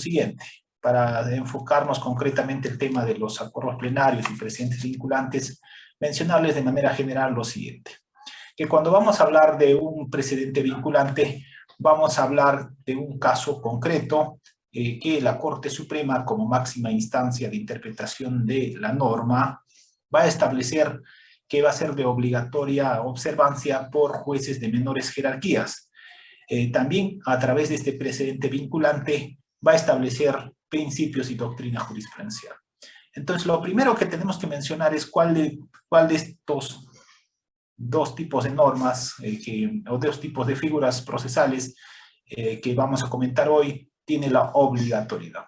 siguiente, para enfocarnos concretamente el tema de los acuerdos plenarios y precedentes vinculantes, mencionarles de manera general lo siguiente, que cuando vamos a hablar de un precedente vinculante, vamos a hablar de un caso concreto que la Corte Suprema, como máxima instancia de interpretación de la norma, va a establecer que va a ser de obligatoria observancia por jueces de menores jerarquías. También a través de este precedente vinculante va a establecer principios y doctrina jurisprudencial. Entonces, lo primero que tenemos que mencionar es cuál de estos dos tipos de normas o dos tipos de figuras procesales que vamos a comentar hoy tiene la obligatoriedad.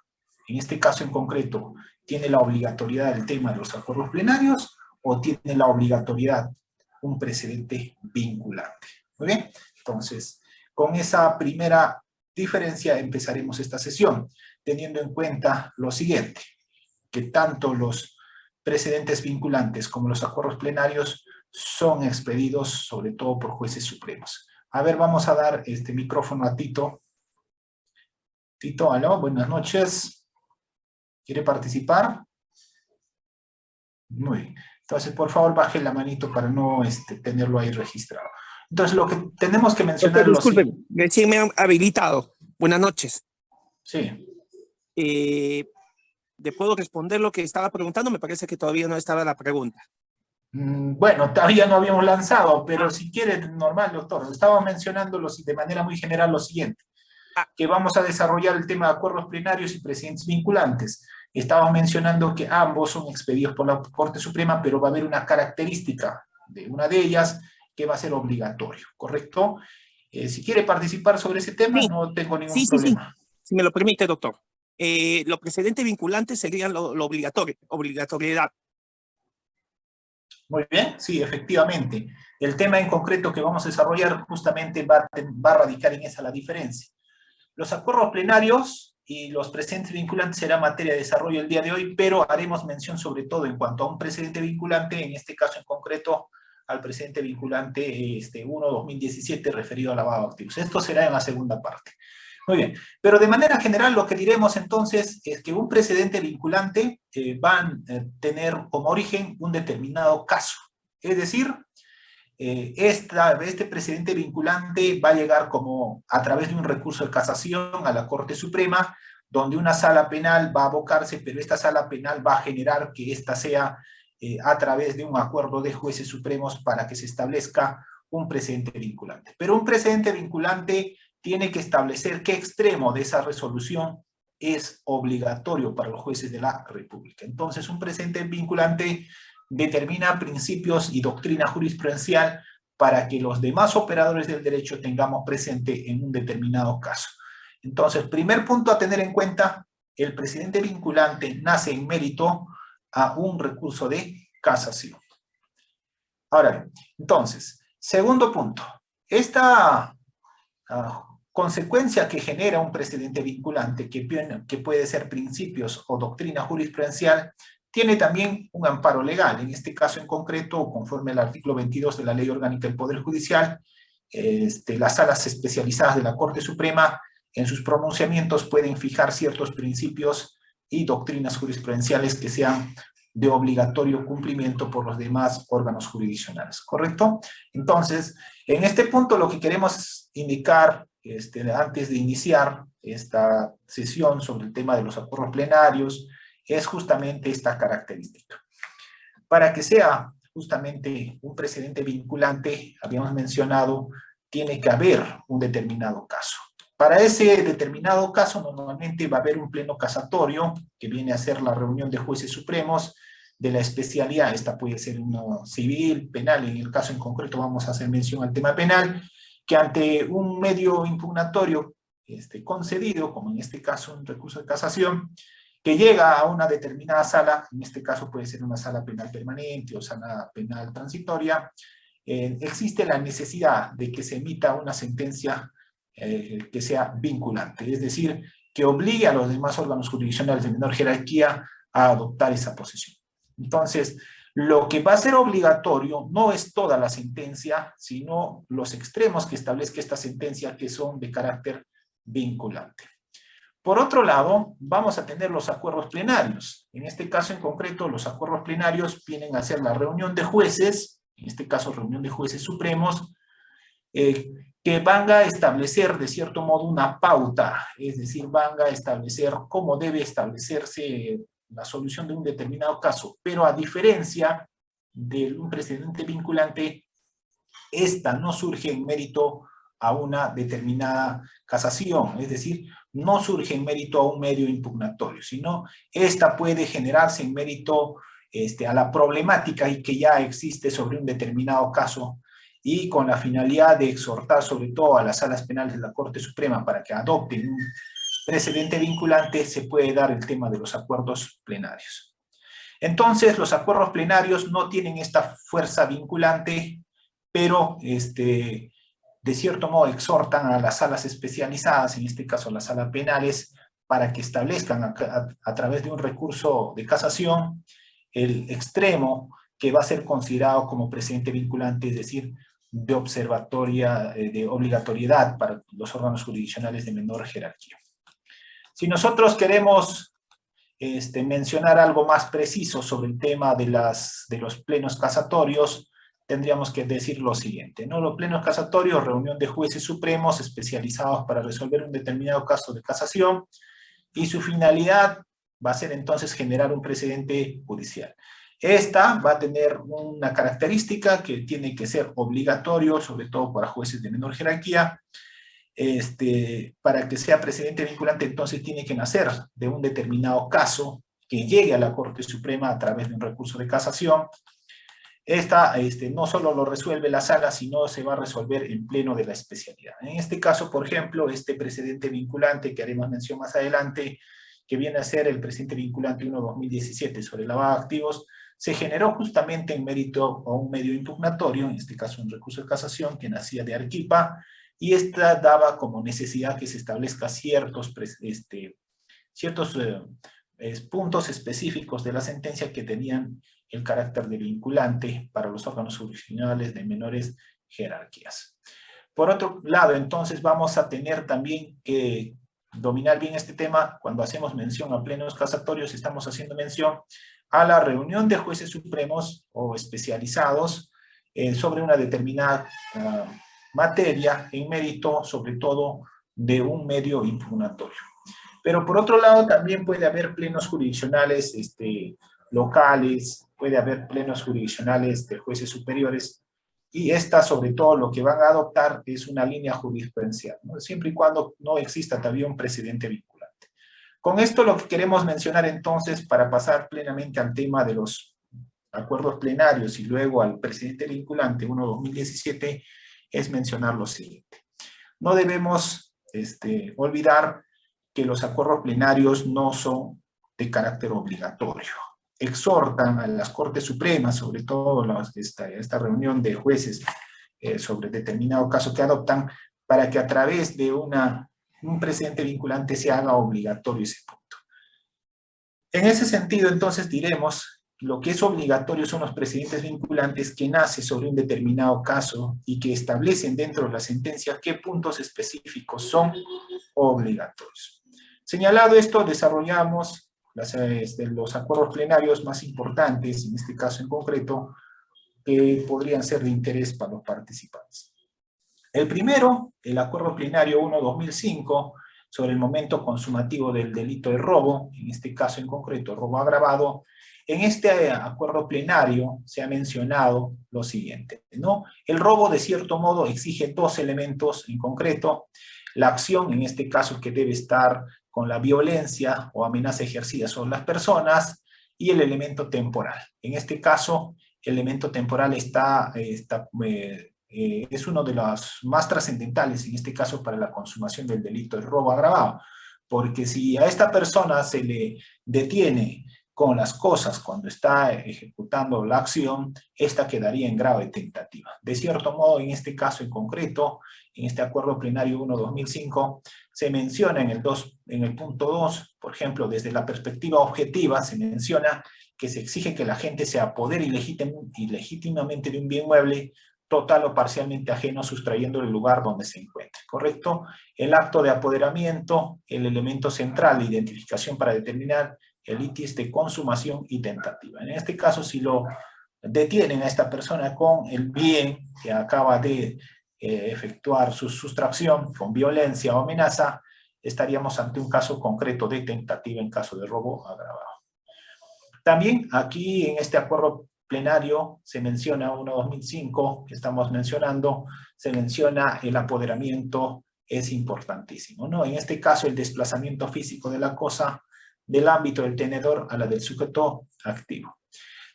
En este caso en concreto, ¿tiene la obligatoriedad el tema de los acuerdos plenarios o tiene la obligatoriedad un precedente vinculante? Muy bien, entonces, con esa primera diferencia empezaremos esta sesión, teniendo en cuenta lo siguiente, que tanto los precedentes vinculantes como los acuerdos plenarios son expedidos sobre todo por jueces supremos. A ver, vamos a dar este micrófono a Tito. Tito, aló, buenas noches. ¿Quiere participar? Muy bien. Entonces, por favor, baje la manito para no tenerlo ahí registrado. Entonces, lo que tenemos que mencionar... Doctor, disculpen, recién me han habilitado. Buenas noches. Sí. ¿Le puedo responder lo que estaba preguntando? Me parece que todavía no estaba la pregunta. Bueno, todavía no habíamos lanzado, pero si quiere, normal, doctor. Estaba mencionando de manera muy general lo siguiente, que vamos a desarrollar el tema de acuerdos plenarios y precedentes vinculantes. Estaba mencionando que ambos son expedidos por la Corte Suprema, pero va a haber una característica de una de ellas que va a ser obligatorio, ¿correcto? Si quiere participar sobre ese tema, sí, no tengo ningún problema. Sí. Si me lo permite, doctor. Los precedentes vinculantes serían lo obligatoriedad. Muy bien, sí, efectivamente. El tema en concreto que vamos a desarrollar justamente va a radicar en esa la diferencia. Los acuerdos plenarios y los precedentes vinculantes será materia de desarrollo el día de hoy, pero haremos mención sobre todo en cuanto a un precedente vinculante, en este caso en concreto al precedente vinculante 1/2017 referido a lavado de activos. Esto será en la segunda parte. Muy bien, pero de manera general lo que diremos entonces es que un precedente vinculante va a tener como origen un determinado caso. Es decir, este precedente vinculante va a llegar como a través de un recurso de casación a la Corte Suprema, donde una sala penal va a abocarse, pero esta sala penal va a generar que ésta sea a través de un acuerdo de jueces supremos para que se establezca un precedente vinculante. Pero un precedente vinculante tiene que establecer qué extremo de esa resolución es obligatorio para los jueces de la República. Entonces, un precedente vinculante determina principios y doctrina jurisprudencial para que los demás operadores del derecho tengamos presente en un determinado caso. Entonces, primer punto a tener en cuenta, el precedente vinculante nace en mérito a un recurso de casación. Ahora bien, entonces, segundo punto, esta consecuencia que genera un precedente vinculante, que puede ser principios o doctrina jurisprudencial, tiene también un amparo legal. En este caso en concreto, conforme al artículo 22 de la Ley Orgánica del Poder Judicial, las salas especializadas de la Corte Suprema, en sus pronunciamientos pueden fijar ciertos principios y doctrinas jurisprudenciales que sean de obligatorio cumplimiento por los demás órganos jurisdiccionales, ¿correcto? Entonces, en este punto lo que queremos indicar antes de iniciar esta sesión sobre el tema de los acuerdos plenarios es justamente esta característica. Para que sea justamente un precedente vinculante, habíamos mencionado, tiene que haber un determinado caso. Para ese determinado caso, normalmente va a haber un pleno casatorio, que viene a ser la reunión de jueces supremos de la especialidad. Esta puede ser uno civil, penal, en el caso en concreto vamos a hacer mención al tema penal, que ante un medio impugnatorio concedido, como en este caso un recurso de casación, que llega a una determinada sala, en este caso puede ser una sala penal permanente o sala penal transitoria, existe la necesidad de que se emita una sentencia que sea vinculante, es decir, que obligue a los demás órganos jurisdiccionales de menor jerarquía a adoptar esa posición. Entonces, lo que va a ser obligatorio no es toda la sentencia, sino los extremos que establezca esta sentencia que son de carácter vinculante. Por otro lado, vamos a tener los acuerdos plenarios. En este caso en concreto, los acuerdos plenarios vienen a ser la reunión de jueces, en este caso reunión de jueces supremos, que van a establecer de cierto modo una pauta, es decir, van a establecer cómo debe establecerse la solución de un determinado caso, pero a diferencia de un precedente vinculante, esta no surge en mérito a una determinada casación, es decir, no surge en mérito a un medio impugnatorio, sino esta puede generarse en mérito a la problemática y que ya existe sobre un determinado caso y con la finalidad de exhortar sobre todo a las salas penales de la Corte Suprema para que adopten un precedente vinculante, se puede dar el tema de los acuerdos plenarios. Entonces, los acuerdos plenarios no tienen esta fuerza vinculante, pero de cierto modo exhortan a las salas especializadas, en este caso las salas penales, para que establezcan a través de un recurso de casación el extremo que va a ser considerado como precedente vinculante, es decir, de obligatoriedad para los órganos jurisdiccionales de menor jerarquía. Si nosotros queremos mencionar algo más preciso sobre el tema de los plenos casatorios, tendríamos que decir lo siguiente, ¿no? Los plenos casatorios, reunión de jueces supremos especializados para resolver un determinado caso de casación, y su finalidad va a ser entonces generar un precedente judicial. Esta va a tener una característica que tiene que ser obligatorio, sobre todo para jueces de menor jerarquía. Para que sea precedente vinculante, entonces tiene que nacer de un determinado caso que llegue a la Corte Suprema a través de un recurso de casación. Esta no solo lo resuelve la sala, sino se va a resolver en pleno de la especialidad. En este caso, por ejemplo, este precedente vinculante que haremos mención más adelante, que viene a ser el precedente vinculante 1/2017 sobre lavado de activos, se generó justamente en mérito a un medio impugnatorio, en este caso un recurso de casación que nacía de Arequipa, y esta daba como necesidad que se establezca ciertos puntos específicos de la sentencia que tenían el carácter de vinculante para los órganos jurisdiccionales de menores jerarquías. Por otro lado, entonces vamos a tener también que dominar bien este tema. Cuando hacemos mención a plenos casatorios, estamos haciendo mención a la reunión de jueces supremos o especializados sobre una determinada materia en mérito, sobre todo, de un medio impugnatorio. Pero por otro lado, también puede haber plenos jurisdiccionales locales, puede haber plenos jurisdiccionales de jueces superiores, y esta, sobre todo, lo que van a adoptar es una línea jurisprudencial, ¿no? Siempre y cuando no exista todavía un precedente vinculante. Con esto lo que queremos mencionar entonces, para pasar plenamente al tema de los acuerdos plenarios y luego al precedente vinculante 1/2017, es mencionar lo siguiente. No debemos olvidar que los acuerdos plenarios no son de carácter obligatorio. Exhortan a las Cortes Supremas, sobre todo esta reunión de jueces sobre determinado caso que adoptan, para que a través de un precedente vinculante se haga obligatorio ese punto. En ese sentido, entonces, diremos, lo que es obligatorio son los precedentes vinculantes que nacen sobre un determinado caso y que establecen dentro de la sentencia qué puntos específicos son obligatorios. Señalado esto, desarrollamos los acuerdos plenarios más importantes, en este caso en concreto, que podrían ser de interés para los participantes. El primero, el acuerdo plenario 1/2005, sobre el momento consumativo del delito de robo, en este caso en concreto, robo agravado. En este acuerdo plenario se ha mencionado lo siguiente, ¿no? El robo, de cierto modo, exige dos elementos en concreto: la acción, en este caso, que debe estar con la violencia o amenaza ejercida sobre las personas, y el elemento temporal. En este caso, el elemento temporal es uno de los más trascendentales, en este caso, para la consumación del delito de robo agravado, porque si a esta persona se le detiene con las cosas cuando está ejecutando la acción, esta quedaría en grave tentativa. De cierto modo, en este caso en concreto, en este acuerdo plenario 1/2005, se menciona en el punto 2, por ejemplo, desde la perspectiva objetiva, se menciona que se exige que la gente se apodere ilegítimamente de un bien mueble total o parcialmente ajeno, sustrayendo el lugar donde se encuentre, ¿correcto? El acto de apoderamiento, el elemento central de identificación para determinar el litis de consumación y tentativa. En este caso, si lo detienen a esta persona con el bien que acaba de efectuar su sustracción con violencia o amenaza, estaríamos ante un caso concreto de tentativa en caso de robo agravado. También aquí en este acuerdo plenario se menciona 1/2005, que estamos mencionando, se menciona el apoderamiento, es importantísimo, ¿no? En este caso el desplazamiento físico de la cosa del ámbito del tenedor a la del sujeto activo.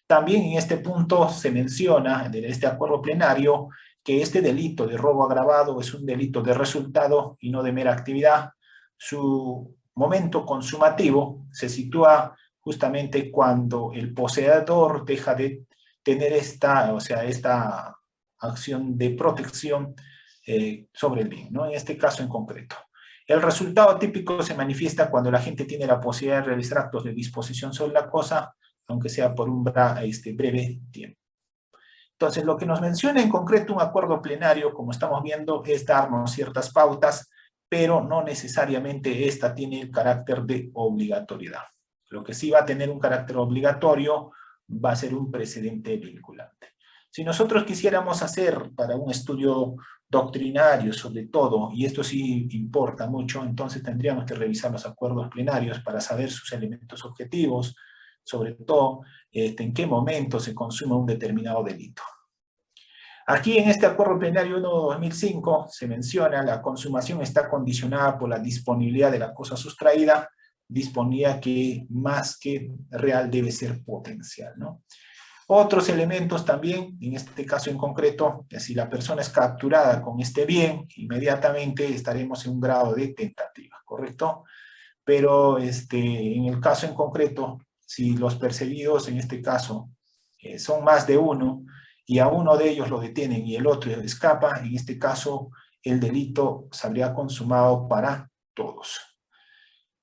También en este punto se menciona, en este acuerdo plenario, que este delito de robo agravado es un delito de resultado y no de mera actividad. Su momento consumativo se sitúa justamente cuando el poseedor deja de tener esta acción de protección sobre el bien, ¿no? En este caso en concreto. El resultado típico se manifiesta cuando la gente tiene la posibilidad de realizar actos de disposición sobre la cosa, aunque sea por un breve tiempo. Entonces, lo que nos menciona en concreto un acuerdo plenario, como estamos viendo, es darnos ciertas pautas, pero no necesariamente esta tiene el carácter de obligatoriedad. Lo que sí va a tener un carácter obligatorio va a ser un precedente vinculante. Si nosotros quisiéramos hacer para un estudio doctrinario sobre todo, y esto sí importa mucho, entonces tendríamos que revisar los acuerdos plenarios para saber sus elementos objetivos, sobre todo en qué momento se consume un determinado delito. Aquí en este acuerdo plenario 1/2005 se menciona la consumación está condicionada por la disponibilidad de la cosa sustraída, disponía que más que real debe ser potencial, ¿no? Otros elementos también, en este caso en concreto, si la persona es capturada con este bien, inmediatamente estaremos en un grado de tentativa, ¿correcto? Pero en el caso en concreto, si los perseguidos en este caso son más de uno, y a uno de ellos lo detienen y el otro escapa, en este caso el delito se habría consumado para todos.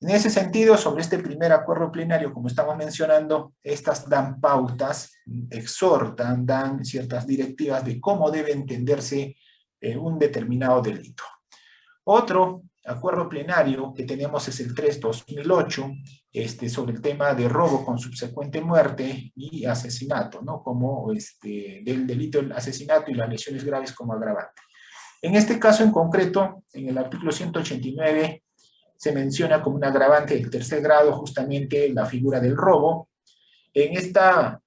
En ese sentido, sobre este primer acuerdo plenario, como estamos mencionando, estas dan pautas, exhortan, dan ciertas directivas de cómo debe entenderse un determinado delito. Otro acuerdo plenario que tenemos es el 3/2008, sobre el tema de robo con subsecuente muerte y asesinato, ¿no? Como del delito del asesinato y las lesiones graves como agravante. En este caso en concreto, en el artículo 189, se menciona como un agravante del tercer grado justamente la figura del robo. En esta,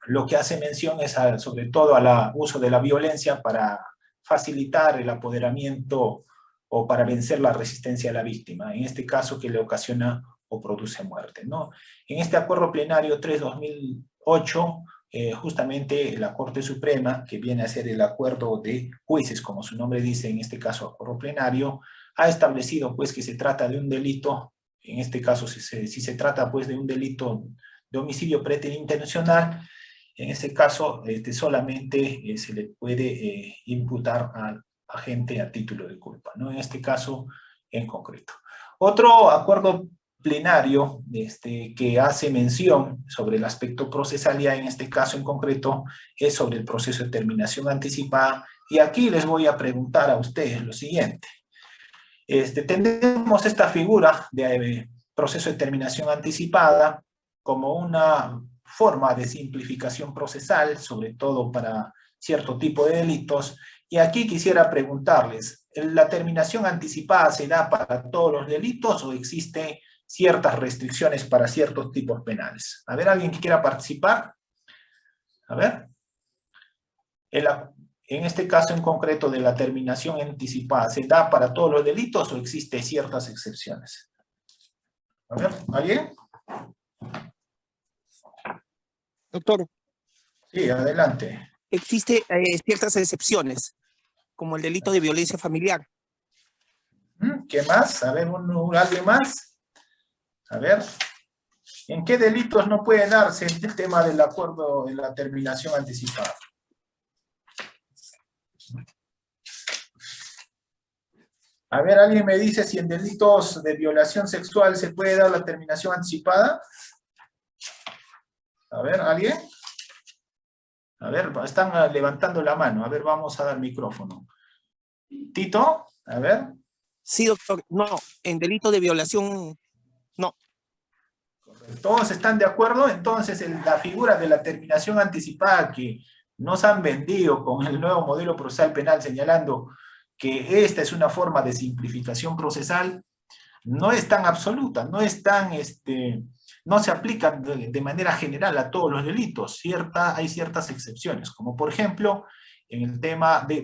lo que hace mención es sobre todo al uso de la violencia para facilitar el apoderamiento o para vencer la resistencia a la víctima, en este caso que le ocasiona o produce muerte, ¿no? En este acuerdo plenario 3/2008, justamente la Corte Suprema, que viene a ser el acuerdo de jueces, como su nombre dice, en este caso acuerdo plenario, ha establecido pues que se trata de un delito, en este caso si se trata pues de un delito de homicidio preterintencional, en este caso solamente se le puede imputar al agente a título de culpa, ¿no? En este caso en concreto. Otro acuerdo plenario que hace mención sobre el aspecto procesal, ya en este caso en concreto, es sobre el proceso de terminación anticipada, y aquí les voy a preguntar a ustedes lo siguiente. Tenemos esta figura de proceso de terminación anticipada como una forma de simplificación procesal, sobre todo para cierto tipo de delitos, y aquí quisiera preguntarles, ¿la terminación anticipada se da para todos los delitos o existen ciertas restricciones para ciertos tipos penales? A ver, ¿alguien que quiera participar? A ver. En este caso en concreto de la terminación anticipada, ¿se da para todos los delitos o existen ciertas excepciones? A ver, ¿alguien? Doctor, Sí, adelante. existe ciertas excepciones, como el delito de violencia familiar. ¿Qué más? A ver, ¿alguien más? A ver. ¿En qué delitos no puede darse el tema del acuerdo de la terminación anticipada? A ver, ¿alguien me dice si en delitos de violación sexual se puede dar la terminación anticipada? A ver, ¿alguien? A ver, están levantando la mano. A ver, vamos a dar micrófono. Tito, a ver. Sí, doctor. No, en delito de violación, no. ¿Todos están de acuerdo? Entonces, la figura de la terminación anticipada que nos han vendido con el nuevo modelo procesal penal señalando que esta es una forma de simplificación procesal, no es tan absoluta, no es tan, no se aplica de manera general a todos los delitos. Hay ciertas excepciones, como por ejemplo en el tema de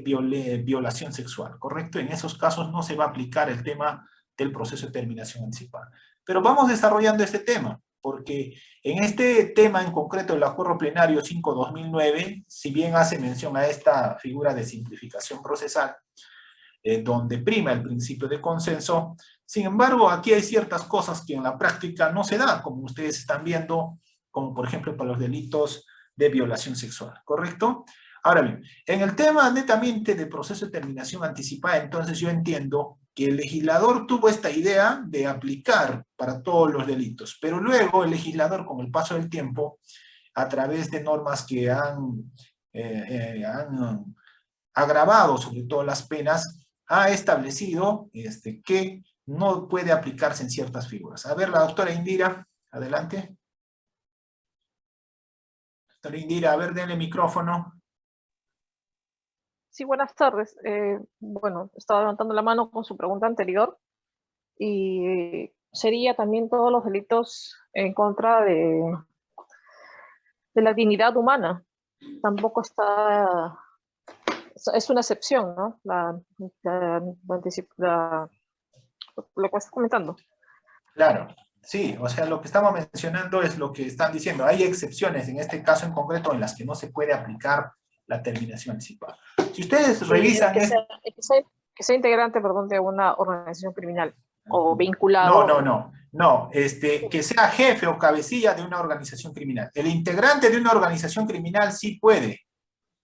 violación sexual, ¿correcto? En esos casos no se va a aplicar el tema del proceso de terminación anticipada. Pero vamos desarrollando este tema, porque en este tema en concreto, el Acuerdo Plenario 5/2009, si bien hace mención a esta figura de simplificación procesal, donde prima el principio de consenso. Sin embargo, aquí hay ciertas cosas que en la práctica no se dan, como ustedes están viendo, como por ejemplo para los delitos de violación sexual, ¿correcto? Ahora bien, en el tema netamente de proceso de terminación anticipada, entonces yo entiendo que el legislador tuvo esta idea de aplicar para todos los delitos, pero luego el legislador, con el paso del tiempo, a través de normas que han agravado sobre todo las penas, ha establecido que no puede aplicarse en ciertas figuras. A ver, la doctora Indira, adelante. Doctora Indira, a ver, denle micrófono. Sí, buenas tardes. Bueno, estaba levantando la mano con su pregunta anterior y sería también todos los delitos en contra de la dignidad humana. Tampoco está, es una excepción, ¿no? Lo que estás comentando. Claro, sí, o sea, lo que estamos mencionando es lo que están diciendo. Hay excepciones, en este caso en concreto, en las que no se puede aplicar la terminación anticipada. Si ustedes Sí, revisan... que sea integrante, perdón, de una organización criminal o vinculado. No, que sea jefe o cabecilla de una organización criminal. El integrante de una organización criminal sí puede.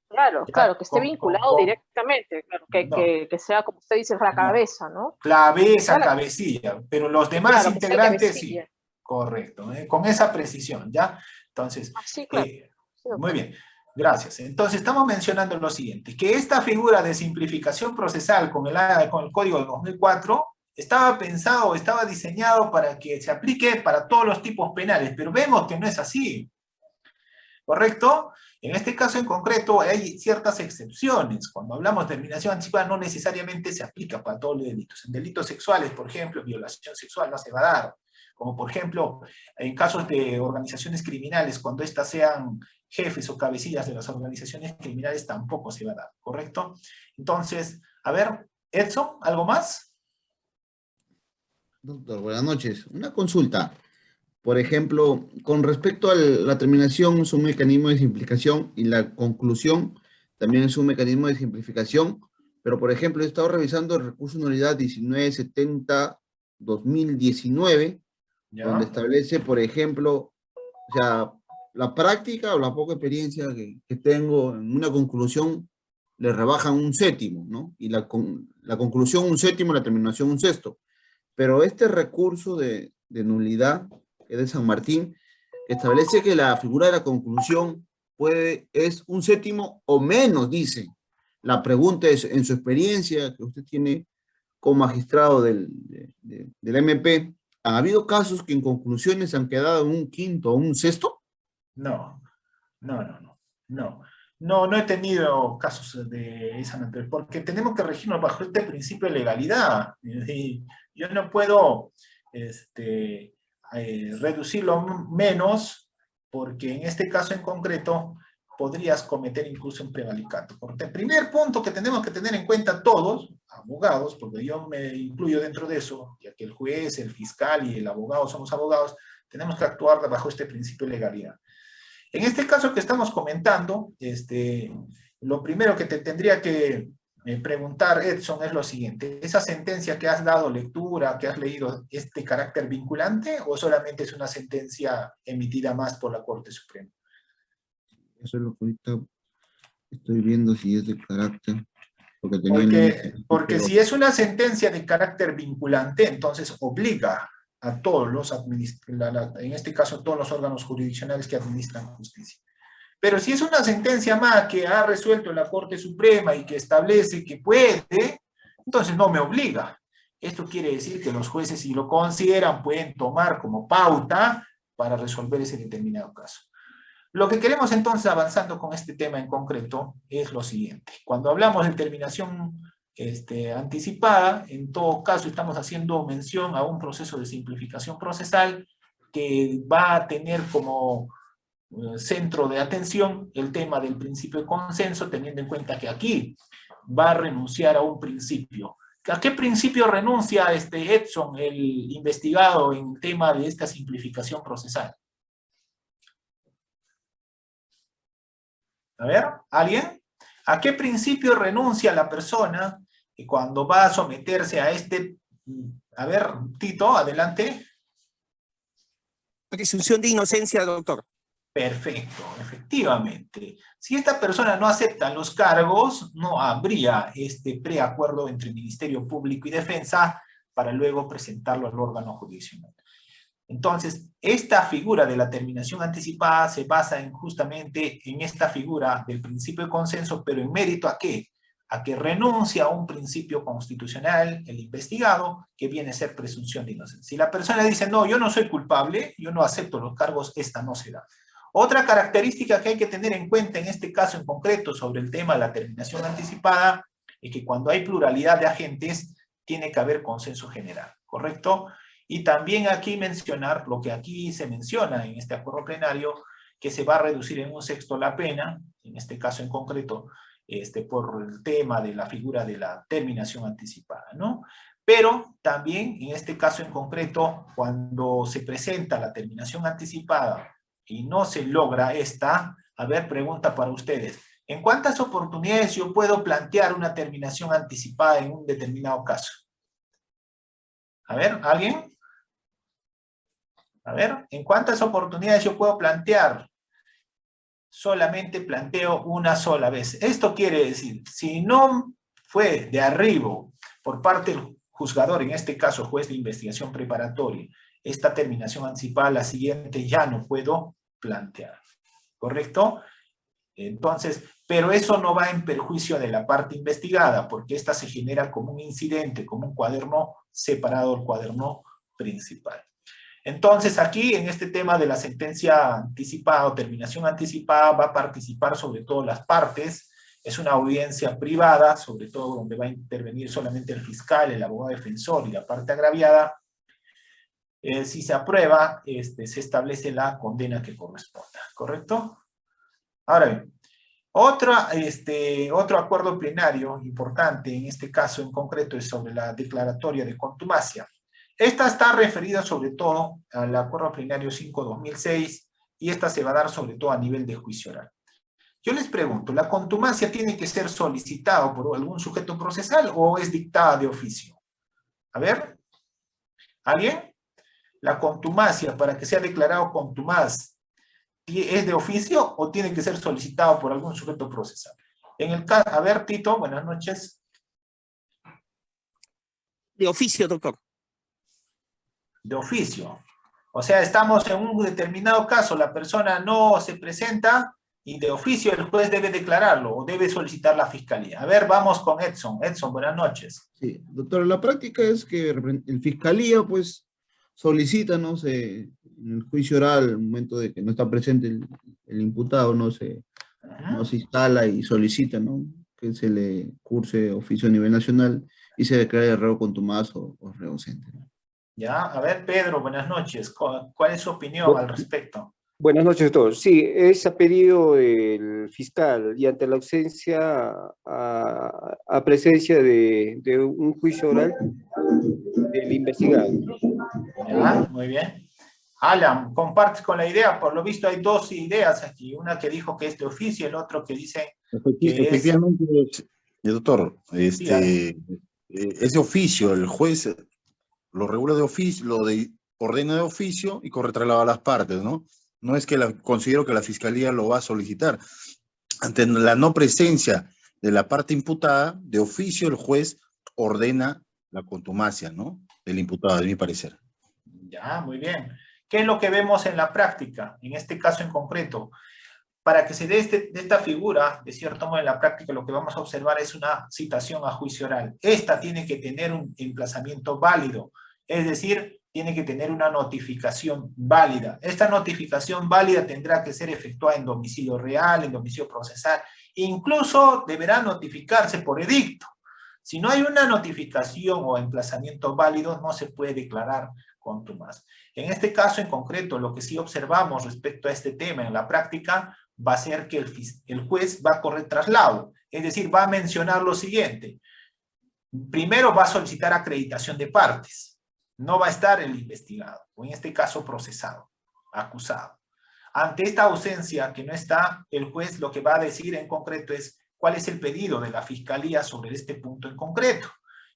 Claro, claro, que esté vinculado directamente, claro, que sea, como usted dice, la cabeza, ¿no? Cabecilla, pero los demás claro, integrantes sí. Correcto, con esa precisión, ¿ya? Entonces, sí, claro. Muy bien, gracias. Entonces, estamos mencionando lo siguiente, que esta figura de simplificación procesal con el Código de 2004 estaba pensado, estaba diseñado para que se aplique para todos los tipos penales, pero vemos que no es así. ¿Correcto? En este caso en concreto hay ciertas excepciones. Cuando hablamos de terminación anticipada no necesariamente se aplica para todos los delitos. En delitos sexuales, por ejemplo, violación sexual no se va a dar. Como por ejemplo, en casos de organizaciones criminales, cuando éstas sean jefes o cabecillas de las organizaciones criminales, tampoco se va a dar, ¿correcto? Entonces, a ver, Edson, ¿algo más? Doctor, buenas noches. Una consulta. Por ejemplo, con respecto a la terminación es un mecanismo de simplificación y la conclusión también es un mecanismo de simplificación, pero por ejemplo he estado revisando el recurso de nulidad 1970-2019, donde establece, por ejemplo, o sea, la práctica o la poca experiencia que tengo en una conclusión le rebajan un séptimo, ¿no? Y la conclusión un séptimo, la terminación un sexto. Pero este recurso de nulidad es de San Martín, que establece que la figura de la conclusión es un séptimo o menos, dice. La pregunta es, en su experiencia que usted tiene como magistrado del MP, ¿han habido casos que en conclusiones han quedado en un quinto o un sexto? No. No he tenido casos de esa naturaleza, porque tenemos que regirnos bajo este principio de legalidad. Y yo no puedo reducirlo menos, porque en este caso en concreto podrías cometer incluso un prevaricato. Porque el primer punto que tenemos que tener en cuenta todos, abogados, porque yo me incluyo dentro de eso, ya que el juez, el fiscal y el abogado somos abogados, tenemos que actuar bajo este principio de legalidad. En este caso que estamos comentando, lo primero que te tendría que preguntar, Edson, es lo siguiente. ¿Esa sentencia que has dado lectura, que has leído, es de carácter vinculante o solamente es una sentencia emitida más por la Corte Suprema? Eso es lo que ahorita estoy viendo si es de carácter. Porque si es una sentencia de carácter vinculante, entonces obliga a todos los en este caso todos los órganos jurisdiccionales que administran justicia. Pero si es una sentencia más que ha resuelto la Corte Suprema y que establece que puede, entonces no me obliga. Esto quiere decir que los jueces, si lo consideran, pueden tomar como pauta para resolver ese determinado caso. Lo que queremos entonces, avanzando con este tema en concreto, es lo siguiente. Cuando hablamos de terminación anticipada, en todo caso estamos haciendo mención a un proceso de simplificación procesal que va a tener como centro de atención el tema del principio de consenso, teniendo en cuenta que aquí va a renunciar a un principio. ¿A qué principio renuncia Edson, el investigado en tema de esta simplificación procesal? A ver, ¿alguien? ¿A qué principio renuncia la persona cuando va a someterse a este? A ver, Tito, adelante. Presunción de inocencia, doctor. Perfecto, efectivamente. Si esta persona no acepta los cargos, no habría este preacuerdo entre Ministerio Público y Defensa para luego presentarlo al órgano jurisdiccional. Entonces, esta figura de la terminación anticipada se basa justamente en esta figura del principio de consenso, pero en mérito ¿a qué? A que renuncia a un principio constitucional, el investigado, que viene a ser presunción de inocencia. Si la persona dice, no, yo no soy culpable, yo no acepto los cargos, esta no se da. Otra característica que hay que tener en cuenta en este caso en concreto sobre el tema de la terminación anticipada es que cuando hay pluralidad de agentes, tiene que haber consenso general, ¿correcto? Y también aquí mencionar lo que aquí se menciona en este acuerdo plenario, que se va a reducir en un sexto la pena, en este caso en concreto, por el tema de la figura de la terminación anticipada, ¿no? Pero también en este caso en concreto, cuando se presenta la terminación anticipada y no se logra esta, a ver, pregunta para ustedes, ¿en cuántas oportunidades yo puedo plantear una terminación anticipada en un determinado caso? A ver, ¿alguien? A ver, ¿en cuántas oportunidades yo puedo plantear? Solamente planteo una sola vez. Esto quiere decir, si no fue de arribo por parte del juzgador, en este caso juez de investigación preparatoria, esta terminación anticipada, la siguiente ya no puedo plantear, ¿correcto? Entonces, pero eso no va en perjuicio de la parte investigada, porque esta se genera como un incidente, como un cuaderno separado del cuaderno principal. Entonces, aquí en este tema de la sentencia anticipada o terminación anticipada va a participar sobre todo las partes. Es una audiencia privada, sobre todo donde va a intervenir solamente el fiscal, el abogado defensor y la parte agraviada. Si se aprueba, se establece la condena que corresponda, ¿correcto? Ahora bien, otro acuerdo plenario importante, en este caso en concreto, es sobre la declaratoria de contumacia. Esta está referida sobre todo al acuerdo plenario 5-2006 y esta se va a dar sobre todo a nivel de juicio oral. Yo les pregunto, ¿la contumacia tiene que ser solicitada por algún sujeto procesal o es dictada de oficio? A ver, ¿alguien? ¿La contumacia, para que sea declarado contumaz, es de oficio o tiene que ser solicitado por algún sujeto procesal? En el caso, a ver, Tito, buenas noches. De oficio, doctor. De oficio. O sea, estamos en un determinado caso, la persona no se presenta y de oficio el juez debe declararlo o debe solicitar la fiscalía. A ver, vamos con Edson. Edson, buenas noches. Sí, doctor, la práctica es que el fiscalía, pues, solicita, ¿no? En el juicio oral, en el momento de que no está presente el imputado, no se instala y solicita, ¿no? Que se le curse oficio a nivel nacional y se declare reo contumaz o reo ausente, ¿no? Ya, a ver, Pedro, buenas noches. ¿Cuál es su opinión al respecto? Buenas noches a todos. Sí, es a pedido del fiscal y ante la ausencia a presencia de un juicio oral del investigado. Ya, muy bien. Alan, ¿compartes con la idea? Por lo visto hay dos ideas aquí. Una que dijo que es de oficio, el otro que dice que efectivamente, doctor, es de oficio, el juez lo regula de oficio, ordena de oficio y corre traslado a las partes, ¿no? No es que considero que la fiscalía lo va a solicitar. Ante la no presencia de la parte imputada, de oficio el juez ordena la contumacia, ¿no? Del imputado, de mi parecer. Ya, muy bien. ¿Qué es lo que vemos en la práctica? En este caso en concreto, para que se dé de esta figura, de cierto modo en la práctica lo que vamos a observar es una citación a juicio oral. Esta tiene que tener un emplazamiento válido, es decir, tiene que tener una notificación válida. Esta notificación válida tendrá que ser efectuada en domicilio real, en domicilio procesal, incluso deberá notificarse por edicto. Si no hay una notificación o emplazamiento válido, no se puede declarar contumaz. En este caso en concreto, lo que sí observamos respecto a este tema en la práctica va a ser que el juez va a correr traslado, es decir, va a mencionar lo siguiente. Primero va a solicitar acreditación de partes, no va a estar el investigado, o en este caso procesado, acusado. Ante esta ausencia que no está, el juez lo que va a decir en concreto es cuál es el pedido de la fiscalía sobre este punto en concreto.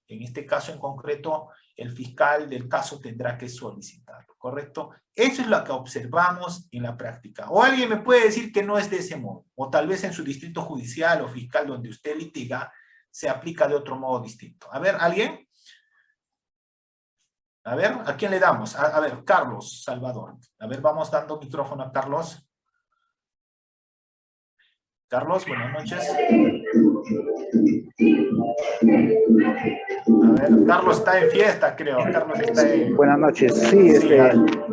En este caso en concreto, el fiscal del caso tendrá que solicitarlo, ¿correcto? Eso es lo que observamos en la práctica. O alguien me puede decir que no es de ese modo, o tal vez en su distrito judicial o fiscal donde usted litiga, se aplica de otro modo distinto. A ver, ¿alguien? A ver, ¿a quién le damos? A ver, Carlos Salvador. A ver, vamos dando micrófono a Carlos. Carlos, buenas noches. A ver, Carlos está en fiesta, creo. Carlos está en... Buenas noches. Sí,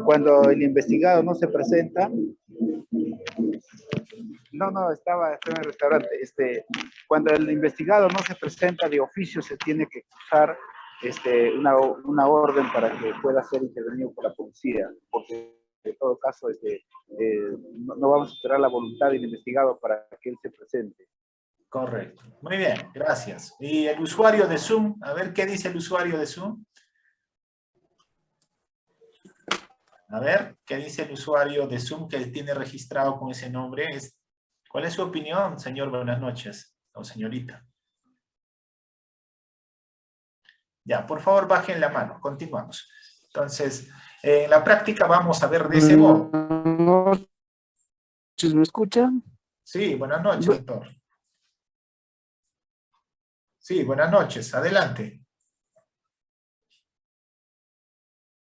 cuando el investigado no se presenta... No, estaba en el restaurante. Cuando el investigado no se presenta de oficio, se tiene que cursar una orden para que pueda ser intervenido por la policía, porque en todo caso no vamos a esperar la voluntad del investigado para que él se presente. Correcto. Muy bien, gracias. ¿Y el usuario de Zoom? A ver, ¿qué dice el usuario de Zoom? A ver, ¿qué dice el usuario de Zoom que tiene registrado con ese nombre? ¿Cuál es su opinión, señor? Buenas noches. O señorita. Ya, por favor, bajen la mano. Continuamos. Entonces, en la práctica vamos a ver de ese modo. ¿Me escuchan? Sí, buenas noches, doctor. Sí, buenas noches. Adelante.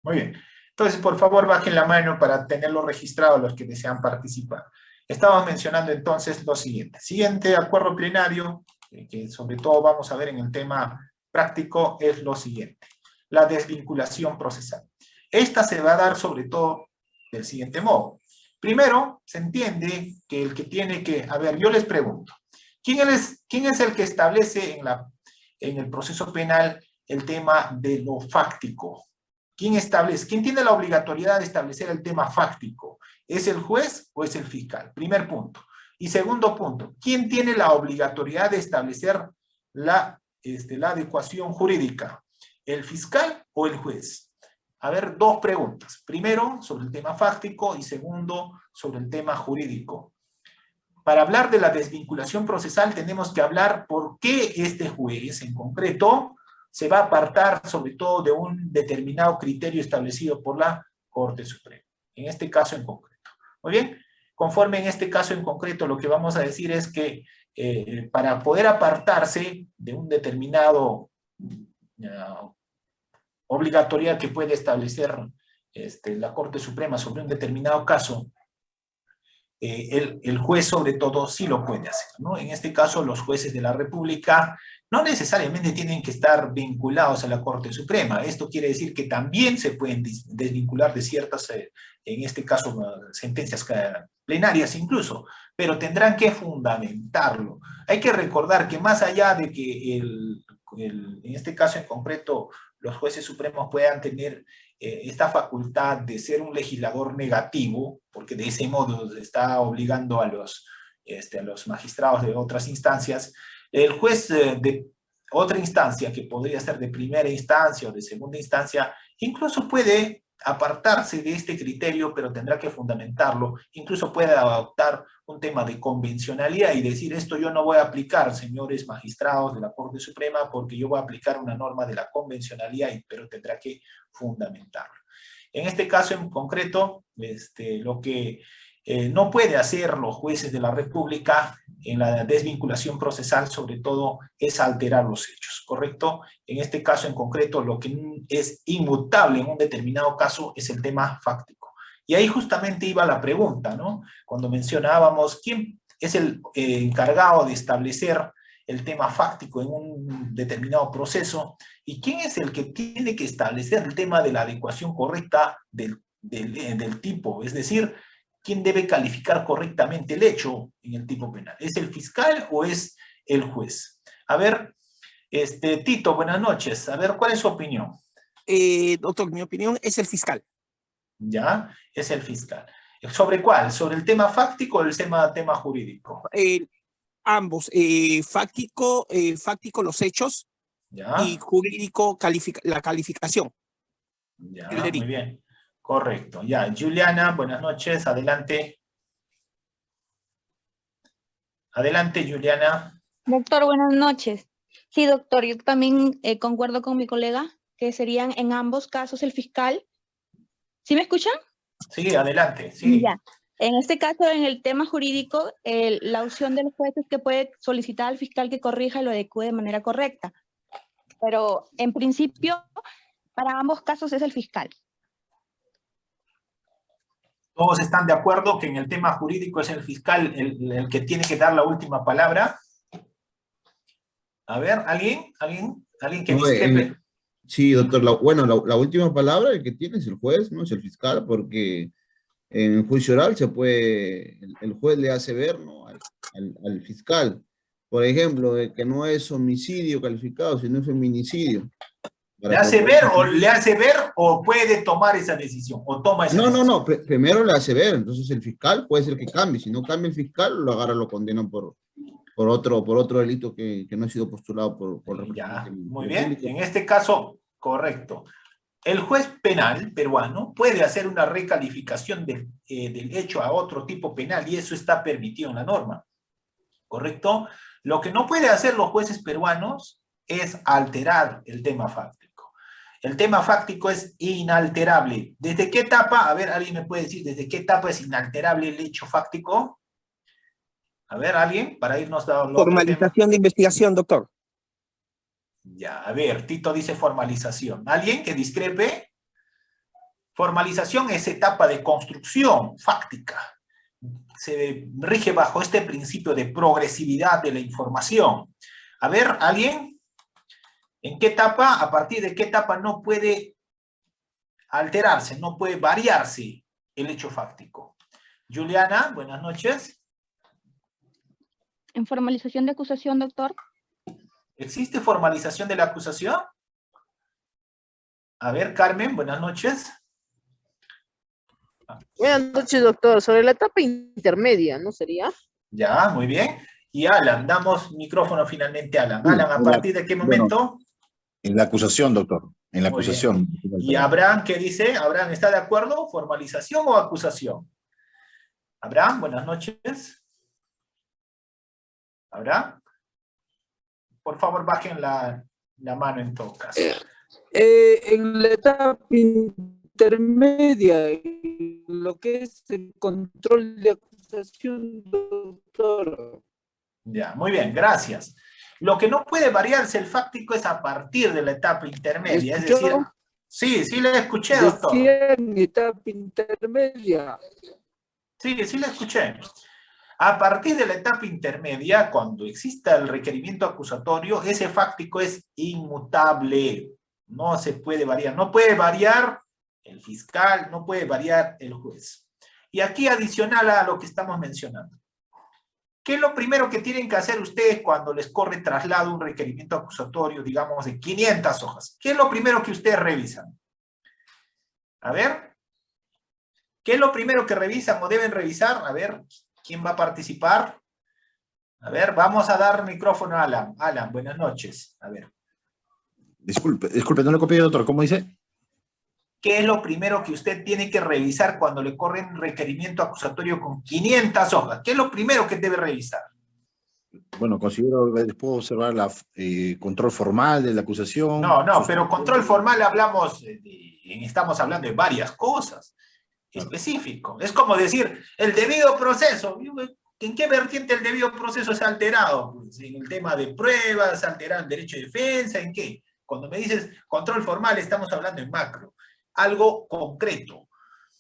Muy bien. Entonces, por favor, bajen la mano para tenerlo registrado los que desean participar. Estamos mencionando entonces lo siguiente. Siguiente acuerdo plenario, que sobre todo vamos a ver en el tema práctico, es lo siguiente. La desvinculación procesal. Esta se va a dar sobre todo del siguiente modo. Primero, se entiende que el que tiene que... A ver, yo les pregunto. ¿Quién es el que establece en el proceso penal el tema de lo fáctico? ¿Quién tiene la obligatoriedad de establecer el tema fáctico? ¿Es el juez o es el fiscal? Primer punto. Y segundo punto, ¿quién tiene la obligatoriedad de establecer la adecuación jurídica? ¿El fiscal o el juez? A ver, dos preguntas. Primero, sobre el tema fáctico y segundo, sobre el tema jurídico. Para hablar de la desvinculación procesal tenemos que hablar por qué este juez en concreto se va a apartar sobre todo de un determinado criterio establecido por la Corte Suprema. En este caso en concreto. Muy bien, conforme en este caso en concreto lo que vamos a decir es que para poder apartarse de un determinado obligatoriedad que puede establecer la Corte Suprema sobre un determinado caso, el juez sobre todo sí lo puede hacer, ¿no? En este caso los jueces de la República no necesariamente tienen que estar vinculados a la Corte Suprema. Esto quiere decir que también se pueden desvincular de ciertas, en este caso, sentencias plenarias incluso, pero tendrán que fundamentarlo. Hay que recordar que más allá de que en este caso en concreto los jueces supremos puedan tener esta facultad de ser un legislador negativo, porque de ese modo está obligando a los magistrados de otras instancias, el juez de otra instancia, que podría ser de primera instancia o de segunda instancia, incluso puede apartarse de este criterio, pero tendrá que fundamentarlo. Incluso puede adoptar un tema de convencionalidad y decir, esto yo no voy a aplicar, señores magistrados de la Corte Suprema, porque yo voy a aplicar una norma de la convencionalidad, pero tendrá que fundamentarlo. En este caso en concreto, lo que no puede hacer los jueces de la República en la desvinculación procesal, sobre todo, es alterar los hechos, ¿correcto? En este caso en concreto, lo que es inmutable en un determinado caso es el tema fáctico. Y ahí justamente iba la pregunta, ¿no? Cuando mencionábamos quién es el encargado de establecer el tema fáctico en un determinado proceso, y quién es el que tiene que establecer el tema de la adecuación correcta del tipo, es decir, quién debe calificar correctamente el hecho en el tipo penal. ¿Es el fiscal o es el juez? A ver, Tito, buenas noches. A ver, ¿cuál es su opinión? Doctor, mi opinión es el fiscal. ¿Ya? Es el fiscal. ¿Sobre cuál? ¿Sobre el tema fáctico o el tema jurídico? Ambos, fáctico los hechos, ¿Ya? y jurídico la calificación. Ya, muy bien. Correcto. Ya, Juliana, buenas noches. Adelante. Adelante, Juliana. Doctor, buenas noches. Sí, doctor, yo también concuerdo con mi colega que serían en ambos casos el fiscal. ¿Sí me escuchan? Sí, adelante. Sí. Ya. En este caso, en el tema jurídico, la opción del juez es que puede solicitar al fiscal que corrija y lo adecue de manera correcta. Pero en principio, para ambos casos es el fiscal. ¿Todos están de acuerdo que en el tema jurídico es el fiscal el que tiene que dar la última palabra? A ver, ¿alguien que discrepe? Sí, doctor, la última palabra el que tiene es el juez, no es el fiscal, porque en el juicio oral el juez le hace ver, ¿no?, al fiscal, por ejemplo, de que no es homicidio calificado, sino es feminicidio. ¿Le hace ver o puede tomar esa decisión? ¿O toma esa decisión? No, primero le hace ver, entonces el fiscal puede ser que cambie, si no cambia el fiscal, lo agarra, lo condenan por otro delito que no ha sido postulado por ya, muy bien, en este caso, correcto. El juez penal peruano puede hacer una recalificación del hecho a otro tipo penal, y eso está permitido en la norma, ¿correcto? Lo que no puede hacer los jueces peruanos es alterar el tema fáctico. El tema fáctico es inalterable. ¿Desde qué etapa? A ver, ¿alguien me puede decir desde qué etapa es inalterable el hecho fáctico? A ver, ¿alguien? Para irnos a lo Formalización de investigación, doctor. Ya, a ver, Tito dice formalización. ¿Alguien que discrepe? Formalización es etapa de construcción fáctica. Se rige bajo este principio de progresividad de la información. A ver, ¿alguien? ¿En qué etapa? ¿A partir de qué etapa no puede alterarse, no puede variarse el hecho fáctico? Juliana, buenas noches. ¿En formalización de acusación, doctor? ¿Existe formalización de la acusación? A ver, Carmen, buenas noches. Buenas noches, doctor. Sobre la etapa intermedia, ¿no sería? Ya, muy bien. Y Alan, damos micrófono finalmente a Alan. Alan, ¿a partir de qué momento? Bueno, en la acusación, doctor. En la acusación. ¿Y Abraham qué dice? ¿Abraham está de acuerdo? ¿Formalización o acusación? Abraham, buenas noches. Abraham. Por favor, bajen la mano en todo caso. En la etapa intermedia, lo que es el control de acusación, doctor. Ya, muy bien, gracias. Lo que no puede variarse el fáctico es a partir de la etapa intermedia, es decir... Sí, le escuché, doctor. Decía en etapa intermedia. Sí, le escuché. A partir de la etapa intermedia, cuando exista el requerimiento acusatorio, ese fáctico es inmutable. No se puede variar. No puede variar el fiscal, no puede variar el juez. Y aquí, adicional a lo que estamos mencionando, ¿qué es lo primero que tienen que hacer ustedes cuando les corre traslado un requerimiento acusatorio, digamos, de 500 hojas? ¿Qué es lo primero que ustedes revisan? A ver. ¿Qué es lo primero que revisan o deben revisar? A ver, ¿quién va a participar? A ver, vamos a dar micrófono a Alan. Alan, buenas noches. A ver. Disculpe, no le copié, doctor. ¿Cómo dice? ¿Qué es lo primero que usted tiene que revisar cuando le corre un requerimiento acusatorio con 500 hojas? ¿Qué es lo primero que debe revisar? Bueno, puedo observar el control formal de la acusación. No, pero control formal estamos hablando de varias cosas. Específico. Es como decir, el debido proceso. ¿En qué vertiente el debido proceso se ha alterado? Pues en el tema de pruebas, alterar el derecho de defensa, ¿en qué? Cuando me dices control formal, estamos hablando en macro. Algo concreto.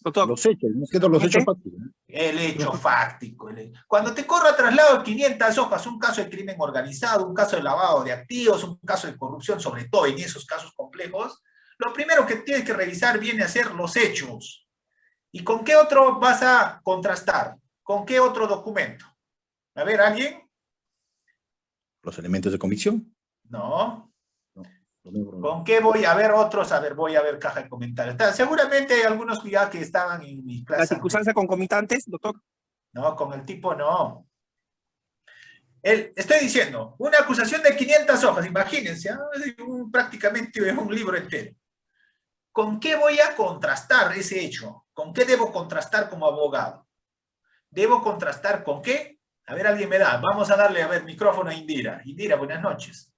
Doctor. Los hechos, no es que los hechos fácticos. El hecho fáctico. Cuando te corra traslado de 500 hojas, un caso de crimen organizado, un caso de lavado de activos, un caso de corrupción, sobre todo en esos casos complejos, lo primero que tienes que revisar viene a ser los hechos. ¿Y con qué otro vas a contrastar? ¿Con qué otro documento? A ver, ¿alguien? Los elementos de convicción. No. ¿Con qué voy a ver otros? A ver, voy a ver caja de comentarios. Seguramente hay algunos ya que estaban en mi clase. ¿La circunstancia concomitantes, doctor? No, con el tipo no. Estoy diciendo, una acusación de 500 hojas, imagínense, prácticamente un libro entero. ¿Con qué voy a contrastar ese hecho? ¿Con qué debo contrastar como abogado? ¿Debo contrastar con qué? A ver, alguien me da. Vamos a darle, a ver, micrófono a Indira. Indira, buenas noches.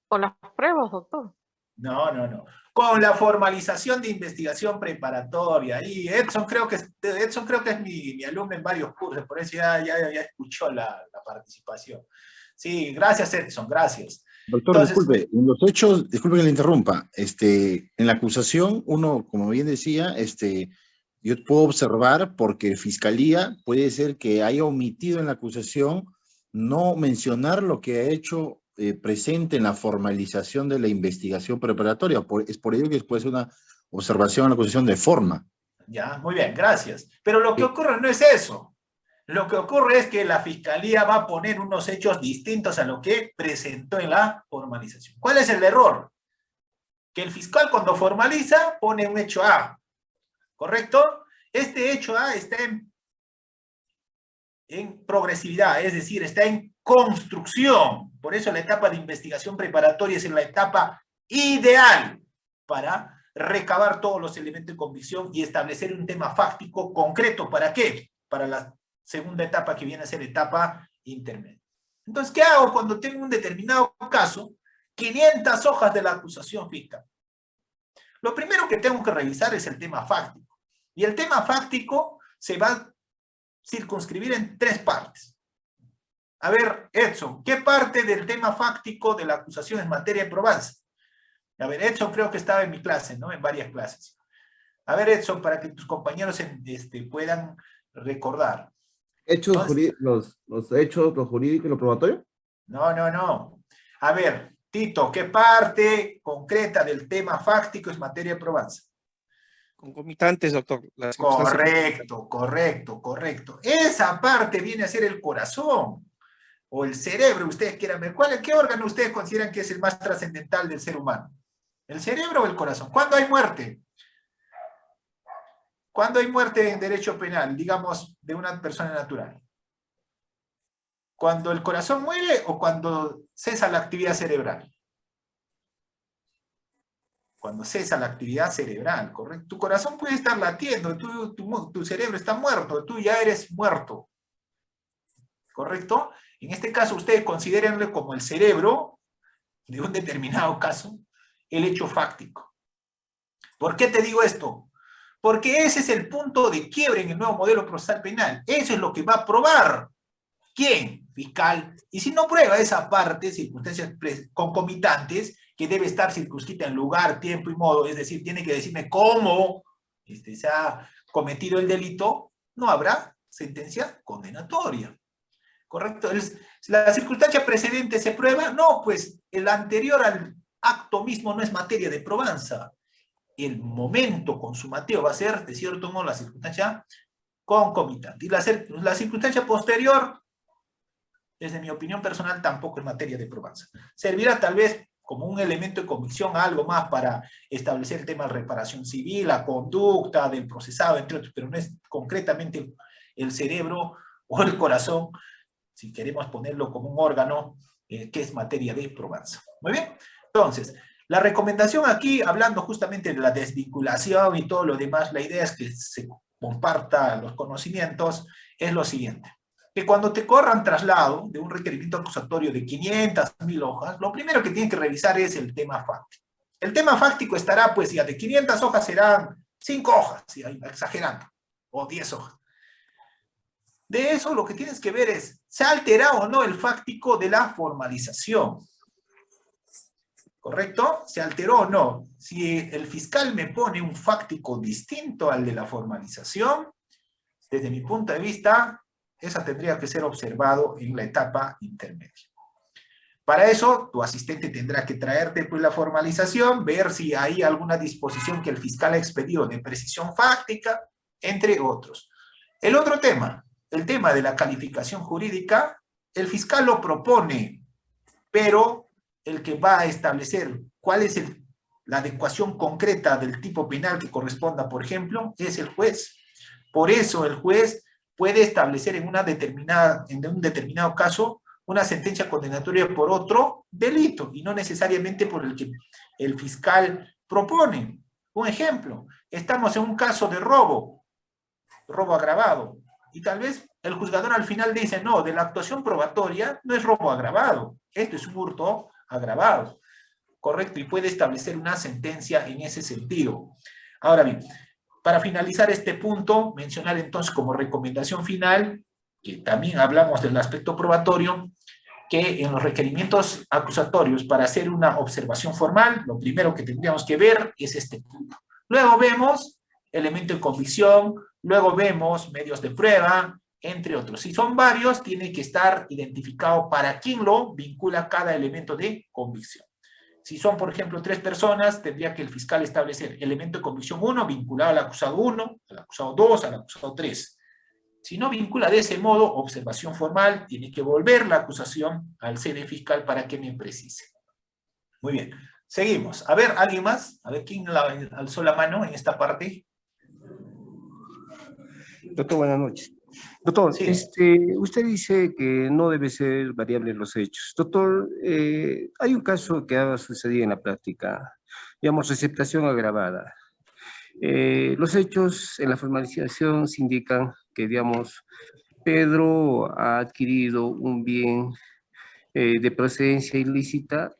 Con las pruebas, doctor. No. Con la formalización de investigación preparatoria. Y Edson creo que es mi alumno en varios cursos, por eso ya escuchó la participación. Sí, gracias Edson, gracias. Doctor, entonces, disculpe, en los hechos, disculpe que le interrumpa, en la acusación, uno, como bien decía, yo puedo observar porque Fiscalía puede ser que haya omitido en la acusación no mencionar lo que ha hecho presente en la formalización de la investigación preparatoria. Es por ello que puede ser una observación a la acusación de forma. Ya, muy bien, gracias. Pero lo que ocurre no es eso. Lo que ocurre es que la Fiscalía va a poner unos hechos distintos a lo que presentó en la formalización. ¿Cuál es el error? Que el fiscal cuando formaliza pone un hecho A, ¿correcto? Este hecho A está en progresividad, es decir, está en construcción. Por eso la etapa de investigación preparatoria es la etapa ideal para recabar todos los elementos de convicción y establecer un tema fáctico concreto. ¿Para qué? Para la segunda etapa que viene a ser etapa intermedia. Entonces, ¿qué hago cuando tengo un determinado caso? 500 hojas de la acusación fiscal. Lo primero que tengo que revisar es el tema fáctico. Y el tema fáctico se va a circunscribir en 3 partes. A ver, Edson, ¿qué parte del tema fáctico de la acusación es materia de probanza? A ver, Edson creo que estaba en mi clase, ¿no? En varias clases. A ver, Edson, para que tus compañeros puedan recordar. ¿Hechos los hechos, lo jurídico y lo probatorio? No. A ver, Tito, ¿qué parte concreta del tema fáctico es materia de probanza? Concomitantes, doctor. Correcto. Esa parte viene a ser el corazón o el cerebro, ustedes quieran ver. ¿Qué órgano ustedes consideran que es el más trascendental del ser humano? ¿El cerebro o el corazón? ¿Cuándo hay muerte? ¿Cuándo hay muerte en derecho penal, digamos, de una persona natural? ¿Cuando el corazón muere o cuando cesa la actividad cerebral? Cuando cesa la actividad cerebral, ¿correcto? Tu corazón puede estar latiendo, tu cerebro está muerto, tú ya eres muerto. ¿Correcto? En este caso, ustedes considérenlo como el cerebro de un determinado caso, el hecho fáctico. ¿Por qué te digo esto? Porque ese es el punto de quiebre en el nuevo modelo procesal penal. Eso es lo que va a probar. ¿Quién? Fiscal. Y si no prueba esa parte, circunstancias concomitantes, que debe estar circunscrita en lugar, tiempo y modo, es decir, tiene que decirme cómo se ha cometido el delito, no habrá sentencia condenatoria. ¿Correcto? ¿La circunstancia precedente se prueba? No, pues el anterior al acto mismo no es materia de probanza. El momento consumateo va a ser, de cierto modo, la circunstancia concomitante. Y la circunstancia posterior, desde mi opinión personal, tampoco es materia de probanza. Servirá tal vez como un elemento de convicción, algo más para establecer el tema de reparación civil, la conducta del procesado, entre otros, pero no es concretamente el cerebro o el corazón, si queremos ponerlo como un órgano, que es materia de probanza. Muy bien, entonces, la recomendación aquí, hablando justamente de la desvinculación y todo lo demás, la idea es que se compartan los conocimientos, es lo siguiente. Que cuando te corran traslado de un requerimiento acusatorio de 500, 1000 hojas, lo primero que tienes que revisar es el tema fáctico. El tema fáctico estará, pues, ya de 500 hojas serán 5 hojas, exagerando, o 10 hojas. De eso lo que tienes que ver es, ¿se ha alterado o no el fáctico de la formalización? ¿correcto? ¿Se alteró o no? Si el fiscal me pone un fáctico distinto al de la formalización, desde mi punto de vista, esa tendría que ser observado en la etapa intermedia. Para eso, tu asistente tendrá que traerte pues, la formalización, ver si hay alguna disposición que el fiscal ha expedido de precisión fáctica, entre otros. El otro tema, el tema de la calificación jurídica, el fiscal lo propone, pero el que va a establecer cuál es la adecuación concreta del tipo penal que corresponda, por ejemplo, es el juez. Por eso el juez puede establecer en un determinado caso una sentencia condenatoria por otro delito y no necesariamente por el que el fiscal propone. Un ejemplo, estamos en un caso de robo agravado, y tal vez el juzgador al final dice, no, de la actuación probatoria no es robo agravado, esto es un hurto agravado, correcto, y puede establecer una sentencia en ese sentido. Ahora bien, para finalizar este punto, mencionar entonces como recomendación final, que también hablamos del aspecto probatorio, que en los requerimientos acusatorios para hacer una observación formal, lo primero que tendríamos que ver es este punto. Luego vemos elemento de convicción, luego vemos medios de prueba, entre otros. Si son varios, tiene que estar identificado para quién lo vincula cada elemento de convicción. Si son, por ejemplo, 3 personas, tendría que el fiscal establecer elemento de convicción 1 vinculado al acusado 1, al acusado 2, al acusado 3. Si no vincula de ese modo, observación formal, tiene que volver la acusación al sede fiscal para que me precise. Muy bien, seguimos. A ver, ¿alguien más? A ver, ¿quién alzó la mano en esta parte? Doctor, buenas noches. Doctor, sí. Usted dice que no debe ser variable los hechos. Doctor, hay un caso que ha sucedido en la práctica, digamos, receptación agravada. Los hechos en la formalización se indican que, digamos, Pedro ha adquirido un bien de procedencia ilícita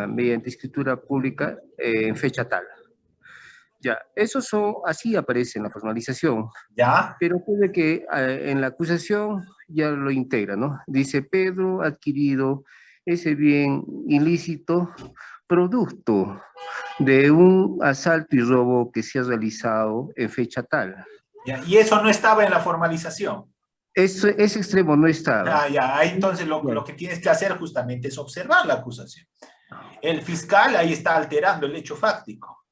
mediante escritura pública en fecha tal. Ya, así aparece en la formalización. Ya. Pero puede que en la acusación ya lo integra, ¿no? Dice, Pedro ha adquirido ese bien ilícito producto de un asalto y robo que se ha realizado en fecha tal. Ya, y eso no estaba en la formalización. Ese extremo no estaba. Ya, entonces lo que tienes que hacer justamente es observar la acusación. El fiscal ahí está alterando el hecho fáctico.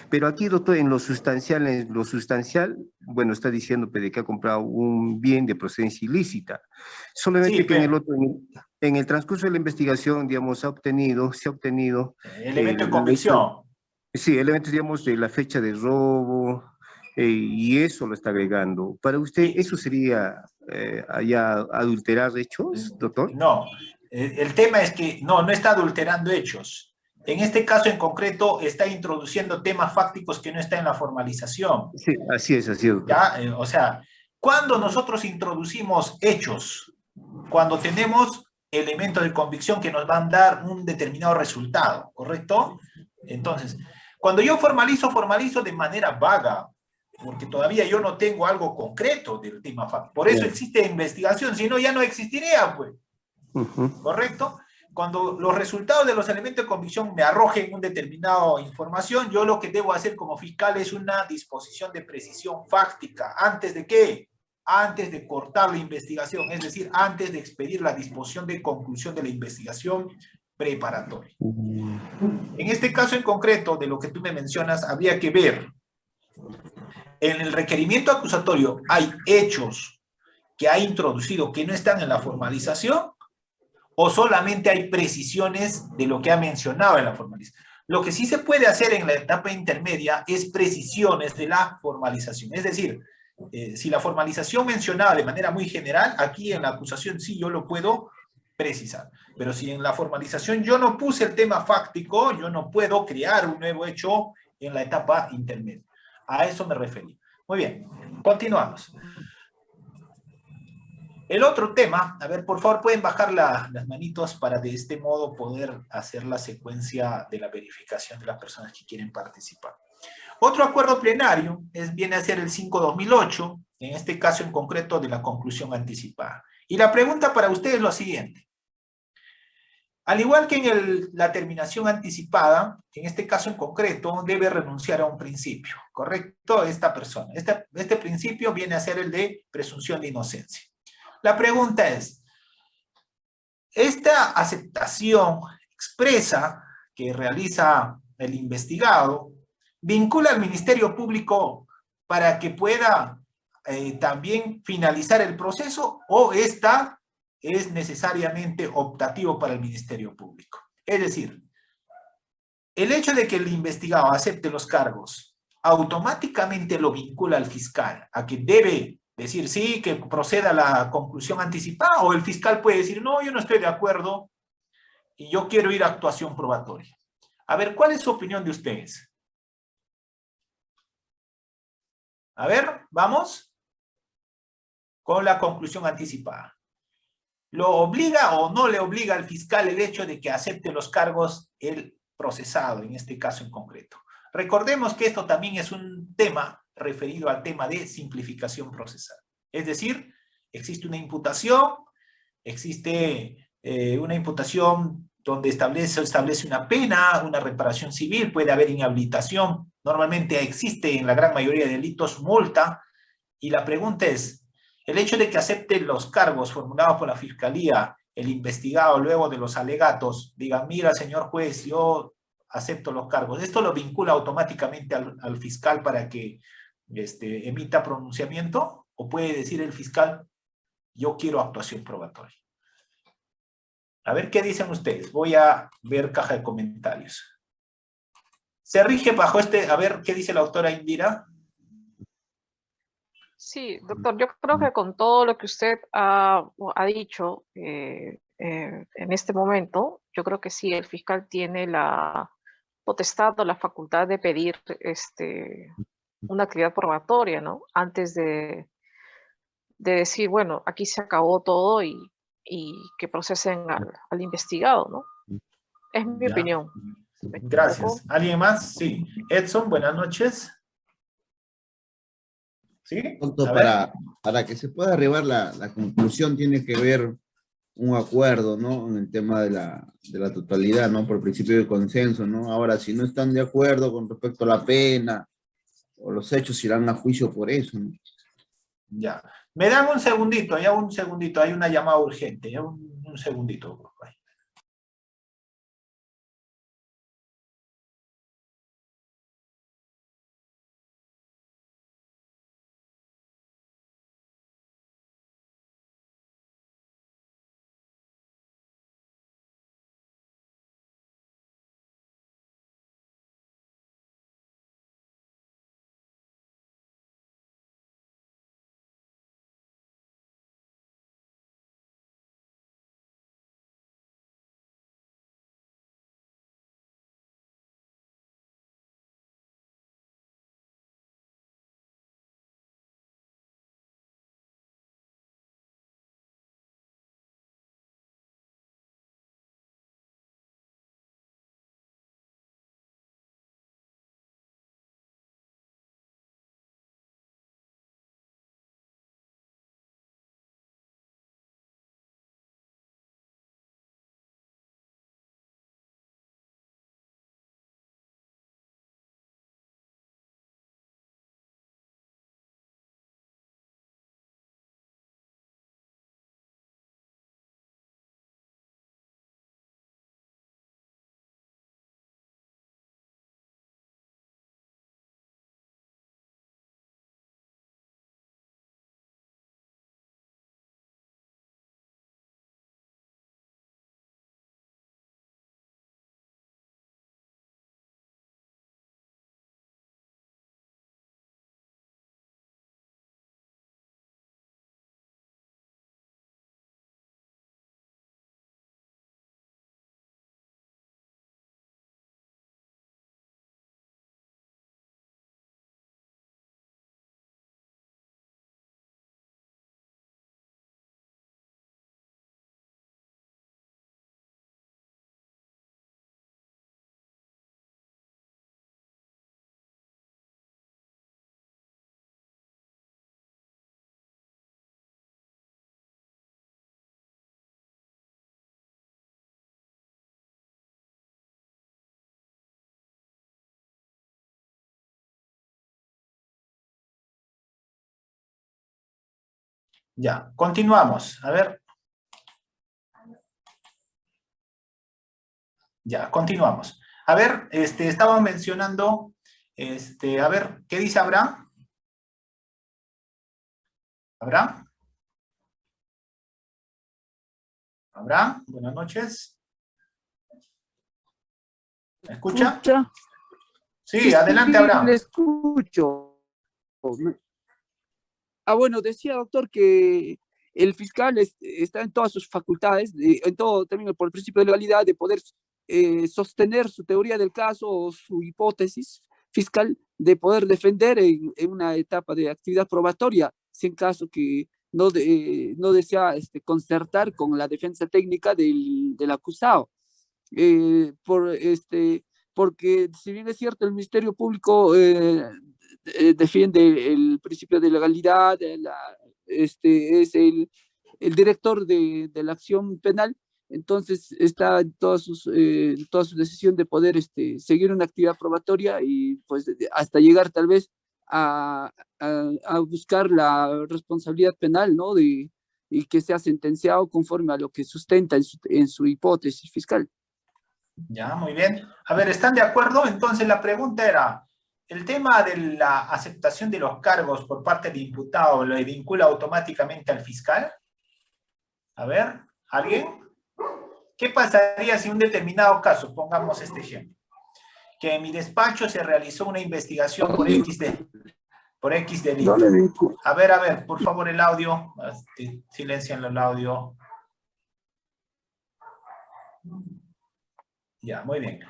Pero aquí, doctor, en lo sustancial, bueno, está diciendo que ha comprado un bien de procedencia ilícita. Solamente sí, que en el transcurso de la investigación, digamos, se ha obtenido... elemento de convicción. Sí, elementos, digamos, de la fecha de robo, y eso lo está agregando. ¿Para usted eso sería allá adulterar hechos, doctor? No, el tema es que no está adulterando hechos. En este caso en concreto está introduciendo temas fácticos que no están en la formalización. Sí, así es. ¿Ya? O sea, cuando nosotros introducimos hechos, cuando tenemos elementos de convicción que nos van a dar un determinado resultado, ¿correcto? Entonces, cuando yo formalizo de manera vaga, porque todavía yo no tengo algo concreto del tema fáctico. Por eso existe investigación, si no ya no existiría, pues. ¿Correcto? Cuando los resultados de los elementos de convicción me arrojen una determinada información, yo lo que debo hacer como fiscal es una disposición de precisión fáctica. ¿Antes de qué? Antes de cortar la investigación, es decir, antes de expedir la disposición de conclusión de la investigación preparatoria. En este caso en concreto, de lo que tú me mencionas, habría que ver, en el requerimiento acusatorio hay hechos que ha introducido que no están en la formalización, o solamente hay precisiones de lo que ha mencionado en la formalización. Lo que sí se puede hacer en la etapa intermedia es precisiones de la formalización. Es decir, si la formalización mencionaba de manera muy general, aquí en la acusación sí yo lo puedo precisar. Pero si en la formalización yo no puse el tema fáctico, yo no puedo crear un nuevo hecho en la etapa intermedia. A eso me referí. Muy bien, continuamos. El otro tema, a ver, por favor, pueden bajar las manitos para de este modo poder hacer la secuencia de la verificación de las personas que quieren participar. Otro acuerdo plenario viene a ser el 5/2008, en este caso en concreto de la conclusión anticipada. Y la pregunta para ustedes es lo siguiente. Al igual que en la terminación anticipada, en este caso en concreto, debe renunciar a un principio, ¿correcto? Esta persona. Este principio viene a ser el de presunción de inocencia. La pregunta es, esta aceptación expresa que realiza el investigado vincula al Ministerio Público para que pueda también finalizar el proceso, o esta es necesariamente optativo para el Ministerio Público. Es decir, el hecho de que el investigado acepte los cargos automáticamente lo vincula al fiscal a que debe decir sí, que proceda a la conclusión anticipada, o el fiscal puede decir no, yo no estoy de acuerdo y yo quiero ir a actuación probatoria. A ver, ¿cuál es su opinión de ustedes? A ver, vamos con la conclusión anticipada. ¿Lo obliga o no le obliga al fiscal el hecho de que acepte los cargos el procesado, en este caso en concreto? Recordemos que esto también es un tema referido al tema de simplificación procesal. Es decir, existe una imputación, donde establece una pena, una reparación civil, puede haber inhabilitación. Normalmente existe en la gran mayoría de delitos multa, y la pregunta es, el hecho de que acepte los cargos formulados por la Fiscalía, el investigado luego de los alegatos, diga, mira, señor juez, yo acepto los cargos, ¿esto lo vincula automáticamente al fiscal para que emita pronunciamiento? ¿O puede decir el fiscal, yo quiero actuación probatoria? A ver qué dicen ustedes. Voy a ver caja de comentarios. Se rige bajo a ver qué dice la doctora Indira. Sí, doctor, yo creo que con todo lo que usted ha dicho en este momento, yo creo que sí, el fiscal tiene la potestad o la facultad de pedir una actividad probatoria, ¿no? Antes de decir, bueno, aquí se acabó todo y que procesen al investigado, ¿no? Es mi Ya. opinión. Gracias. ¿Alguien más? Sí. Edson, buenas noches. ¿Sí? Doctor, A ver. para que se pueda arribar la conclusión tiene que haber un acuerdo, ¿no? En el tema de la totalidad, ¿no? Por principio de consenso, ¿no? Ahora, si no están de acuerdo con respecto a la pena o los hechos, irán a juicio por eso, ¿no? Ya. Me dan un segundito, ya un segundito. Hay una llamada urgente. Ya un segundito. Ya, continuamos. A ver. Ya, continuamos. A ver, estaba mencionando, a ver, ¿qué dice Abraham? ¿Abraham? ¿Abraham? Buenas noches. ¿Me escucha? Sí, adelante, Abraham. Le escucho. Bueno, decía, doctor, que el fiscal está en todas sus facultades, en todo, también por el principio de legalidad, de poder sostener su teoría del caso o su hipótesis fiscal, de poder defender en una etapa de actividad probatoria, si en caso que no desea concertar con la defensa técnica del acusado. Porque si bien es cierto, el Ministerio Público defiende el principio de legalidad, es el director de la acción penal, entonces está en toda su decisión de poder seguir una actividad probatoria y pues hasta llegar tal vez a buscar la responsabilidad penal, ¿no? Y que sea sentenciado conforme a lo que sustenta en su hipótesis fiscal. Ya, muy bien. A ver, ¿están de acuerdo? Entonces la pregunta era, ¿el tema de la aceptación de los cargos por parte del imputado lo vincula automáticamente al fiscal? A ver, ¿alguien? ¿Qué pasaría si en un determinado caso, pongamos este ejemplo, que en mi despacho se realizó una investigación por X delito? A ver, por favor el audio, silencian el audio. Ya, muy bien.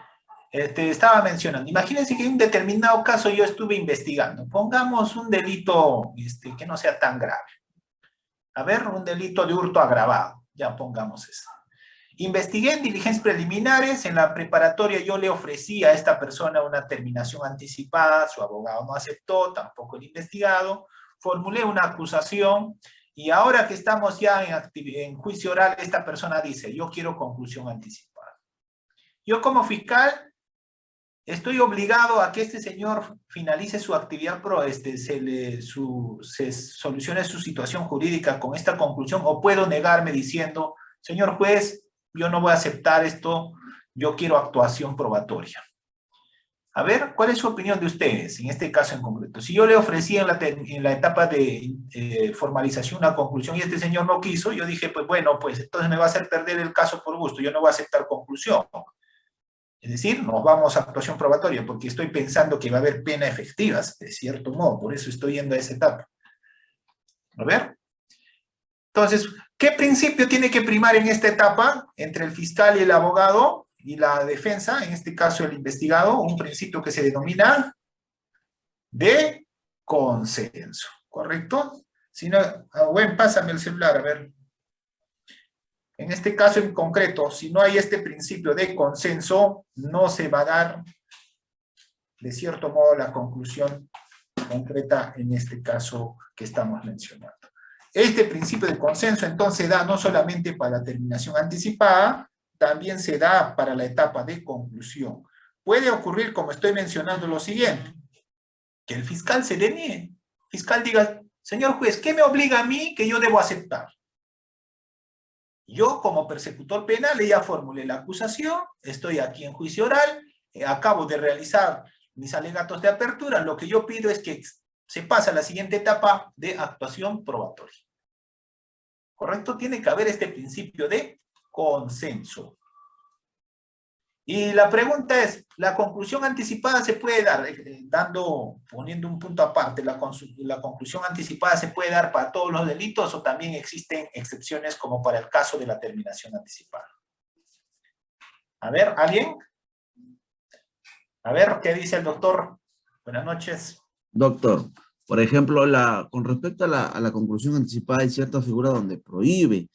Estaba mencionando, imagínense que en un determinado caso yo estuve investigando. Pongamos un delito que no sea tan grave. A ver, un delito de hurto agravado. Ya pongamos eso. Investigué en diligencias preliminares, en la preparatoria yo le ofrecí a esta persona una terminación anticipada, su abogado no aceptó, tampoco el investigado, formulé una acusación y ahora que estamos ya en juicio oral, esta persona dice, yo quiero conclusión anticipada. Yo como fiscal estoy obligado a que este señor finalice su actividad, se solucione su situación jurídica con esta conclusión, o puedo negarme diciendo, señor juez, yo no voy a aceptar esto, yo quiero actuación probatoria. A ver, ¿cuál es su opinión de ustedes en este caso en concreto? Si yo le ofrecí en la etapa de formalización una conclusión y este señor no quiso, yo dije, pues bueno, pues entonces me va a hacer perder el caso por gusto, yo no voy a aceptar conclusión. Es decir, nos vamos a actuación probatoria porque estoy pensando que va a haber pena efectivas, de cierto modo, por eso estoy yendo a esa etapa. ¿A ver? Entonces, ¿qué principio tiene que primar en esta etapa entre el fiscal y el abogado y la defensa, en este caso el investigado? Un principio que se denomina de consenso, ¿correcto? Si no, bueno, pásame el celular, a ver. En este caso en concreto, si no hay este principio de consenso, no se va a dar, de cierto modo, la conclusión concreta en este caso que estamos mencionando. Este principio de consenso entonces da no solamente para la terminación anticipada, también se da para la etapa de conclusión. Puede ocurrir, como estoy mencionando, lo siguiente, que el fiscal se le niegue. El fiscal diga, señor juez, ¿qué me obliga a mí que yo debo aceptar? Yo, como persecutor penal, ya formulé la acusación, estoy aquí en juicio oral, acabo de realizar mis alegatos de apertura, lo que yo pido es que se pase a la siguiente etapa de actuación probatoria. ¿Correcto? Tiene que haber este principio de consenso. Y la pregunta es, ¿la conclusión anticipada se puede dar? Poniendo un punto aparte, ¿la conclusión anticipada se puede dar para todos los delitos o también existen excepciones como para el caso de la terminación anticipada? A ver, ¿alguien? A ver, ¿qué dice el doctor? Buenas noches. Doctor, por ejemplo, con respecto a la conclusión anticipada hay cierta figura donde prohíbe,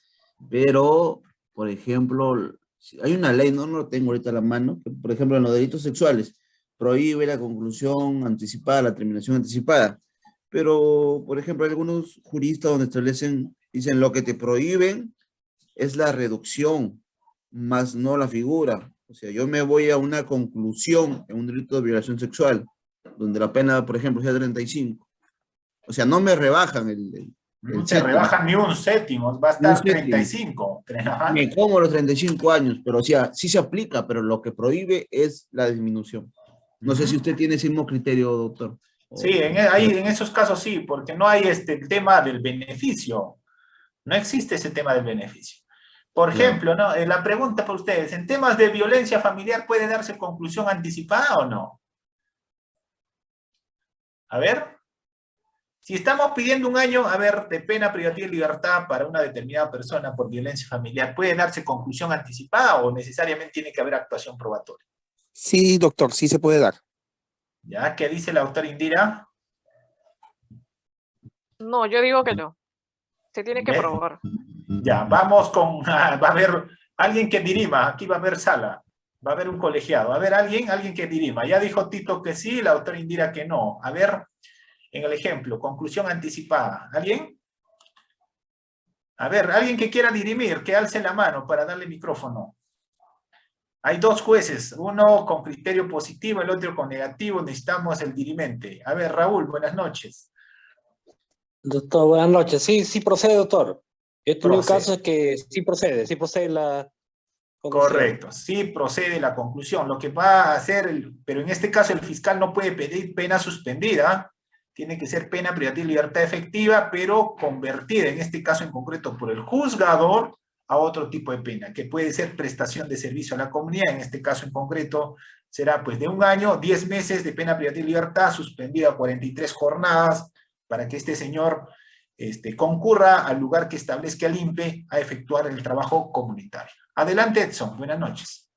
pero, por ejemplo, hay una ley, no lo tengo ahorita a la mano, que, por ejemplo, en los delitos sexuales, prohíbe la conclusión anticipada, la terminación anticipada, pero, por ejemplo, hay algunos juristas donde dicen lo que te prohíben es la reducción, más no la figura. O sea, yo me voy a una conclusión en un delito de violación sexual, donde la pena, por ejemplo, sea 35. O sea, no me rebajan No te rebajan ni un séptimo, va a estar 35. Ajá. Me como los 35 años, pero o sea, sí se aplica, pero lo que prohíbe es la disminución. No sé si usted tiene ese mismo criterio, doctor. Sí, en esos casos sí, porque no hay el tema del beneficio. No existe ese tema del beneficio. Por ejemplo, ¿no? La pregunta para ustedes, ¿en temas de violencia familiar puede darse conclusión anticipada o no? A ver. Si estamos pidiendo un año, a ver, de pena privativa de libertad para una determinada persona por violencia familiar, ¿puede darse conclusión anticipada o necesariamente tiene que haber actuación probatoria? Sí, doctor, sí se puede dar. ¿Ya? ¿Qué dice la doctora Indira? No, yo digo que no. Se tiene que probar. Ya, vamos con, va a haber alguien que dirima, aquí va a haber sala, va a haber un colegiado, a ver, alguien que dirima. Ya dijo Tito que sí, la doctora Indira que no. A ver, en el ejemplo, conclusión anticipada. ¿Alguien? A ver, alguien que quiera dirimir, que alce la mano para darle micrófono. Hay dos jueces, uno con criterio positivo, el otro con negativo, necesitamos el dirimente. A ver, Raúl, buenas noches. Doctor, buenas noches. Sí procede, doctor. He tenido casos que sí procede la conclusión. Correcto, sí procede la conclusión. Lo que va a hacer, pero en este caso el fiscal no puede pedir pena suspendida, tiene que ser pena privativa de libertad efectiva, pero convertida, en este caso en concreto, por el juzgador a otro tipo de pena, que puede ser prestación de servicio a la comunidad, en este caso en concreto será pues de 1 año, 10 meses de pena privativa de libertad, suspendida 43 jornadas, para que este señor concurra al lugar que establezca el INPE a efectuar el trabajo comunitario. Adelante, Edson, buenas noches.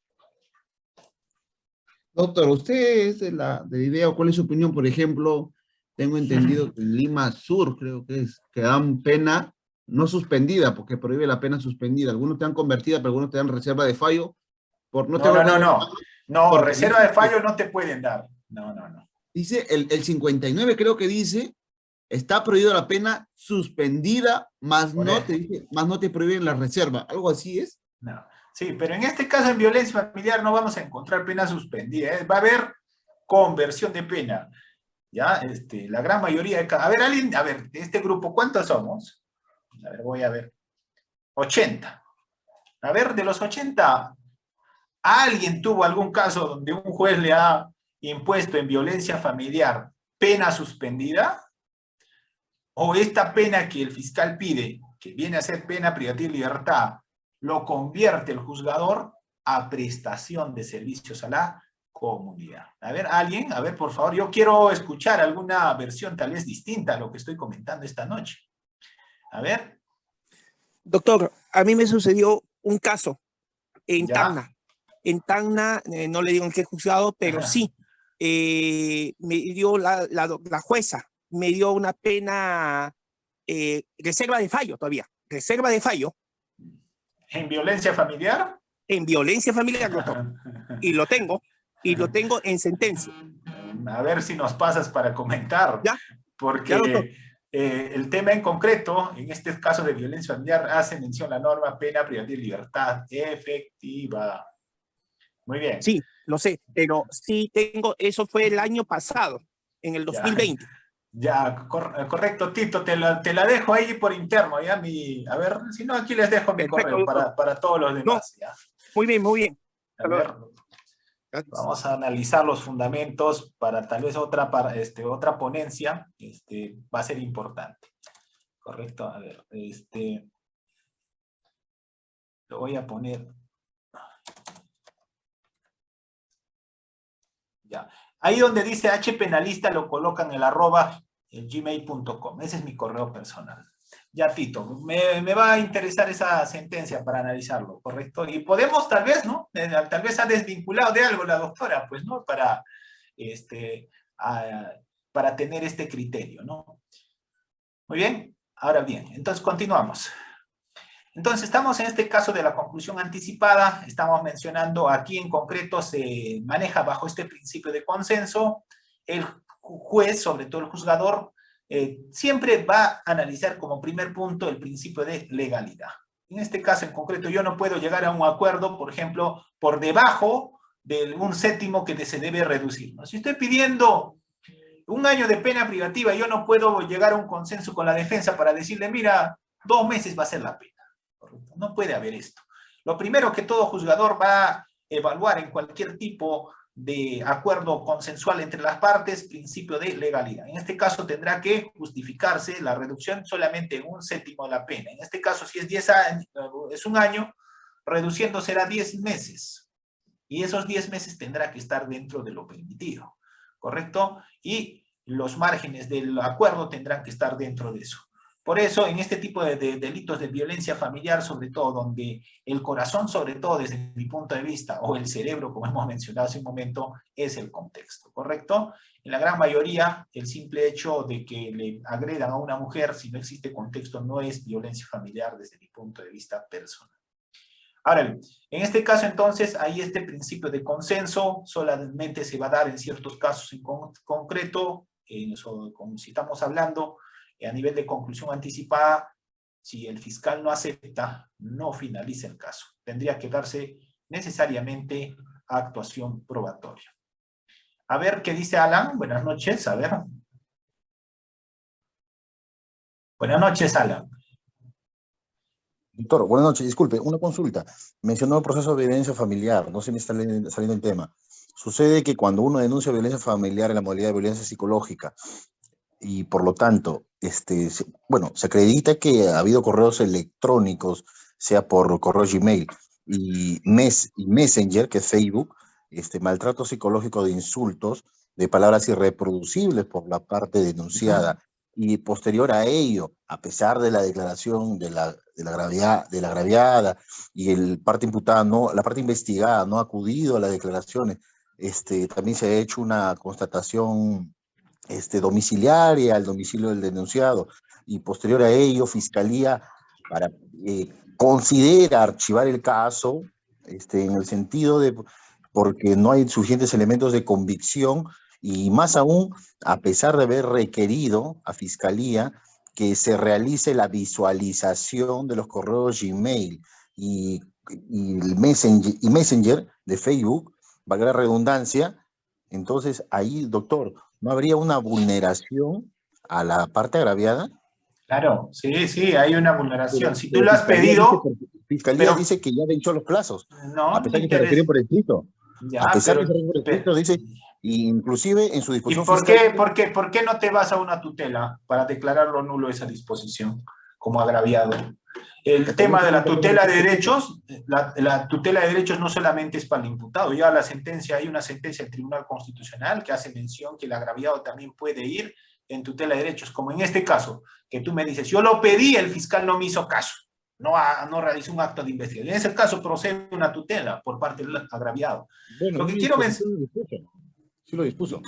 Doctor, ¿usted es de la idea o cuál es su opinión? Por ejemplo, tengo entendido que en Lima Sur, creo que es, que dan pena no suspendida, porque prohíbe la pena suspendida. Algunos te dan convertida, pero algunos te dan reserva de fallo. No, reserva de fallo no te pueden dar. No. Dice, el 59 creo que dice, está prohibida la pena suspendida, más no te prohíben la reserva. ¿Algo así es? No. Sí, pero en este caso en violencia familiar no vamos a encontrar pena suspendida. Va a haber conversión de pena. Ya, la gran mayoría de... A ver, de este grupo, ¿cuántos somos? A ver, voy a ver. 80. A ver, de los 80, ¿alguien tuvo algún caso donde un juez le ha impuesto en violencia familiar pena suspendida? ¿O esta pena que el fiscal pide, que viene a ser pena privativa de libertad, lo convierte el juzgador a prestación de servicios a la comunidad? A ver, alguien, a ver, por favor, yo quiero escuchar alguna versión tal vez distinta a lo que estoy comentando esta noche. A ver. Doctor, a mí me sucedió un caso en Tacna. En Tacna, no le digo en qué juzgado, pero sí, me dio la jueza, me dio una pena, reserva de fallo todavía, reserva de fallo. ¿En violencia familiar? En violencia familiar, doctor. Y lo tengo en sentencia. A ver si nos pasas para comentar. ¿Ya? Porque el tema en concreto, en este caso de violencia familiar, hace mención a la norma pena privativa de libertad efectiva. Muy bien. Sí, lo sé, pero sí tengo, eso fue el año pasado, en el 2020. Correcto, Tito, te la dejo ahí por interno, ¿ya? A ver, si no, aquí les dejo mi correo para todos los demás. ¿Ya? Muy bien. A ver, vamos a analizar los fundamentos para tal vez otra ponencia, va a ser importante. Correcto, a ver, lo voy a poner. Ya. Ahí donde dice hpenalista lo colocan el @gmail.com. Ese es mi correo personal. Ya, Tito, me va a interesar esa sentencia para analizarlo, ¿correcto? Y podemos tal vez, ¿no? Tal vez ha desvinculado de algo la doctora, pues, ¿no? Para tener este criterio, ¿no? Muy bien. Ahora bien, entonces continuamos. Entonces, estamos en este caso de la conclusión anticipada, estamos mencionando aquí en concreto se maneja bajo este principio de consenso, el juez, sobre todo el juzgador, siempre va a analizar como primer punto el principio de legalidad. En este caso en concreto yo no puedo llegar a un acuerdo, por ejemplo, por debajo de un séptimo que se debe reducir, ¿no? Si estoy pidiendo un año de pena privativa, yo no puedo llegar a un consenso con la defensa para decirle, mira, 2 meses va a ser la pena. ¿Correcto? No puede haber esto. Lo primero que todo juzgador va a evaluar en cualquier tipo de acuerdo consensual entre las partes, principio de legalidad. En este caso tendrá que justificarse la reducción solamente en 1/7 de la pena. En este caso, si es 10 años, es un año, reduciendo será 10 meses. Y esos 10 meses tendrá que estar dentro de lo permitido, ¿correcto? Y los márgenes del acuerdo tendrán que estar dentro de eso. Por eso, en este tipo de delitos de violencia familiar, sobre todo, donde el corazón, sobre todo desde mi punto de vista, o el cerebro, como hemos mencionado hace un momento, es el contexto, ¿correcto? En la gran mayoría, el simple hecho de que le agredan a una mujer, si no existe contexto, no es violencia familiar desde mi punto de vista personal. Ahora bien, en este caso, entonces, ahí este principio de consenso solamente se va a dar en ciertos casos en concreto, como si estamos hablando, a nivel de conclusión anticipada, si el fiscal no acepta, no finaliza el caso. Tendría que darse necesariamente actuación probatoria. A ver, ¿qué dice Alan? Buenas noches, a ver. Buenas noches, Alan. Doctor, buenas noches. Disculpe, una consulta. Mencionó el proceso de violencia familiar, no se me está saliendo el tema. Sucede que cuando uno denuncia violencia familiar en la modalidad de violencia psicológica, y por lo tanto, bueno, se acredita que ha habido correos electrónicos, sea por correo Gmail y Messenger, que es Facebook, maltrato psicológico de insultos, de palabras irreproducibles por la parte denunciada, y posterior a ello, a pesar de la declaración de la agraviada y la parte investigada no ha acudido a las declaraciones, también se ha hecho una constatación domiciliaria al domicilio del denunciado, y posterior a ello, Fiscalía considera archivar el caso, en el sentido de, porque no hay suficientes elementos de convicción, y más aún, a pesar de haber requerido a Fiscalía que se realice la visualización de los correos Gmail y Messenger de Facebook, valga la redundancia. Entonces, ahí, doctor, ¿no habría una vulneración a la parte agraviada? Claro, sí, hay una vulneración. Si tú lo has pedido... Fiscalía dice que ya venció los plazos. No, a pesar de que se refirió por escrito. Ya, a pesar de que se refirió por escrito, dice, inclusive en su disposición fiscal... ¿Por qué no te vas a una tutela para declararlo nulo esa disposición como agraviado? El tema de la tutela de derechos, la tutela de derechos no solamente es para el imputado, ya hay una sentencia del Tribunal Constitucional que hace mención que el agraviado también puede ir en tutela de derechos, como en este caso, que tú me dices, yo lo pedí, el fiscal no me hizo caso, no realizó un acto de investigación. En ese caso procede una tutela por parte del agraviado. Bueno, lo que quiero mencionar... Sí lo dispuso.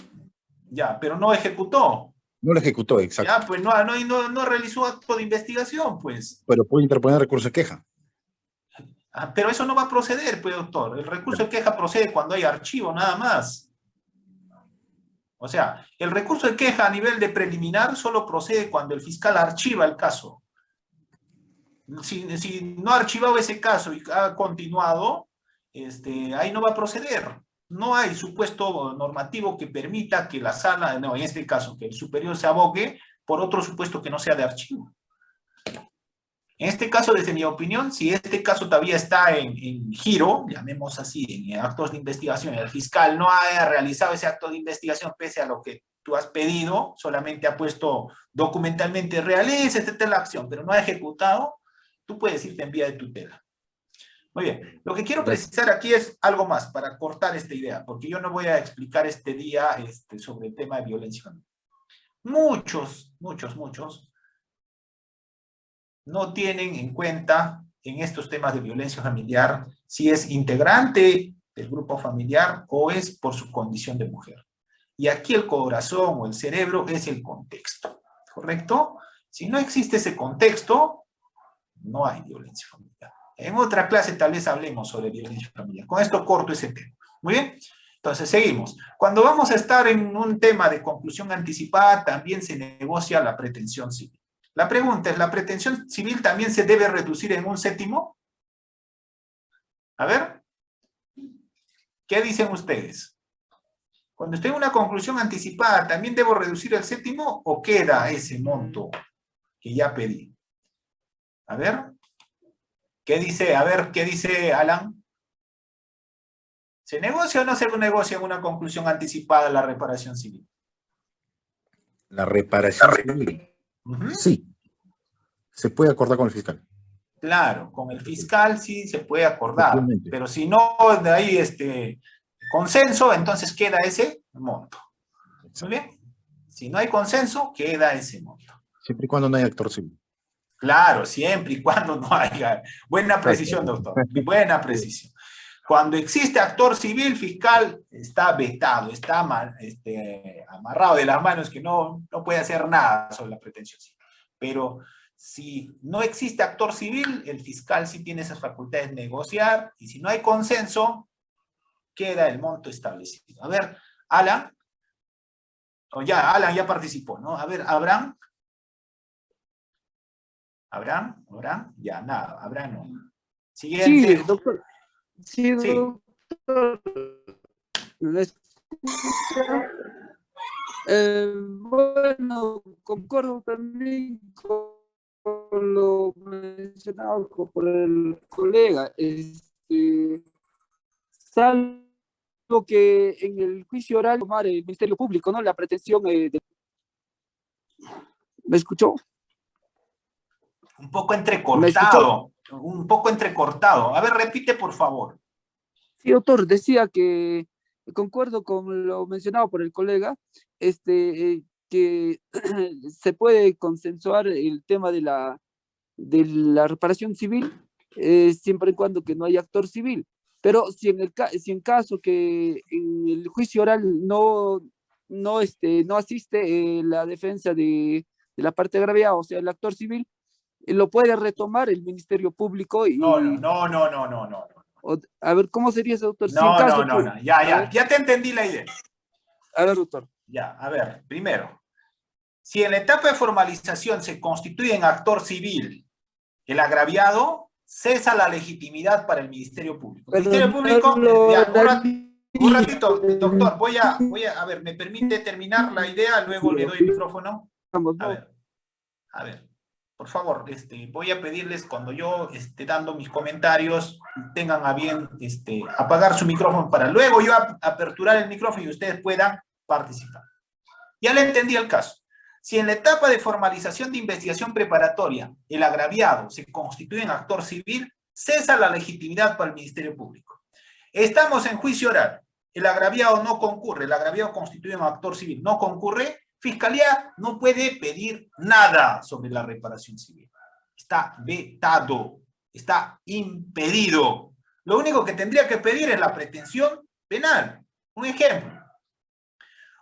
Ya, pero no ejecutó. No lo ejecutó, exacto. Ya, pues no realizó acto de investigación, pues. Pero puede interponer recurso de queja. Pero eso no va a proceder, pues, doctor. El recurso de queja procede cuando hay archivo, nada más. O sea, el recurso de queja a nivel de preliminar solo procede cuando el fiscal archiva el caso. Si no ha archivado ese caso y ha continuado, ahí no va a proceder. No hay supuesto normativo que permita que la sala, en este caso, que el superior se abogue por otro supuesto que no sea de archivo. En este caso, desde mi opinión, si este caso todavía está en giro, llamemos así, en actos de investigación, el fiscal no ha realizado ese acto de investigación pese a lo que tú has pedido, solamente ha puesto documentalmente, realice la acción, pero no ha ejecutado, tú puedes irte en vía de tutela. Muy bien, lo que quiero precisar aquí es algo más para cortar esta idea, porque yo no voy a explicar este día sobre el tema de violencia familiar. Muchos no tienen en cuenta en estos temas de violencia familiar si es integrante del grupo familiar o es por su condición de mujer. Y aquí el corazón o el cerebro es el contexto, ¿correcto? Si no existe ese contexto, no hay violencia familiar. En otra clase tal vez hablemos sobre violencia familiar. Con esto corto ese tema. Muy bien. Entonces, seguimos. Cuando vamos a estar en un tema de conclusión anticipada, también se negocia la pretensión civil. La pregunta es, ¿la pretensión civil también se debe reducir en 1/7? A ver. ¿Qué dicen ustedes? Cuando estoy en una conclusión anticipada, ¿también debo reducir el séptimo o queda ese monto que ya pedí? A ver, ¿qué dice? A ver, ¿qué dice Alan? ¿Se negocia o no se negocia en una conclusión anticipada la reparación civil? La reparación civil. Sí. Se puede acordar con el fiscal. Claro, con el fiscal sí se puede acordar, pero si no de ahí consenso, entonces queda ese monto. Muy bien. Si no hay consenso, queda ese monto. Siempre y cuando no haya actor civil. Claro, siempre y cuando no haya. Buena precisión, doctor. Buena precisión. Cuando existe actor civil, fiscal está vetado, está amarrado de las manos, que no puede hacer nada sobre la pretensión civil. Pero si no existe actor civil, el fiscal sí tiene esas facultades de negociar, y si no hay consenso, queda el monto establecido. A ver, Alan. Alan ya participó, ¿no? A ver, Abraham. ¿Abraham? Ya, nada, Abraham no. Siguiente. Sí, doctor. Sí, Sí. doctor. ¿Me escucha? Bueno, concuerdo también con lo mencionado por el colega. Salvo que en el juicio oral tomar el Ministerio Público, ¿no? La pretensión de... ¿Me escuchó? Un poco entrecortado. Un poco entrecortado. A ver, repite, por favor. Sí, doctor, decía que concuerdo con lo mencionado por el colega, que se puede consensuar el tema de la reparación civil, siempre y cuando que no haya actor civil. Pero si en caso que en el juicio oral no asiste la defensa de la parte agraviada, o sea, el actor civil, lo puede retomar el Ministerio Público y... No. A ver, ¿cómo sería ese, doctor? No. Ya te entendí la idea. A ver, doctor. Ya, a ver, primero. Si en la etapa de formalización se constituye en actor civil el agraviado, cesa la legitimidad para el Ministerio Público. El Ministerio Público, un ratito, doctor, voy a ver, ¿me permite terminar la idea? Luego le doy el micrófono. A ver, por favor, voy a pedirles cuando yo esté dando mis comentarios, tengan a bien apagar su micrófono para luego yo aperturar el micrófono y ustedes puedan participar. Ya le entendí el caso. Si en la etapa de formalización de investigación preparatoria el agraviado se constituye en actor civil, cesa la legitimidad para el Ministerio Público. Estamos en juicio oral, el agraviado no concurre, el agraviado constituye un actor civil, no concurre, Fiscalía no puede pedir nada sobre la reparación civil. Está vetado, está impedido. Lo único que tendría que pedir es la pretensión penal. Un ejemplo.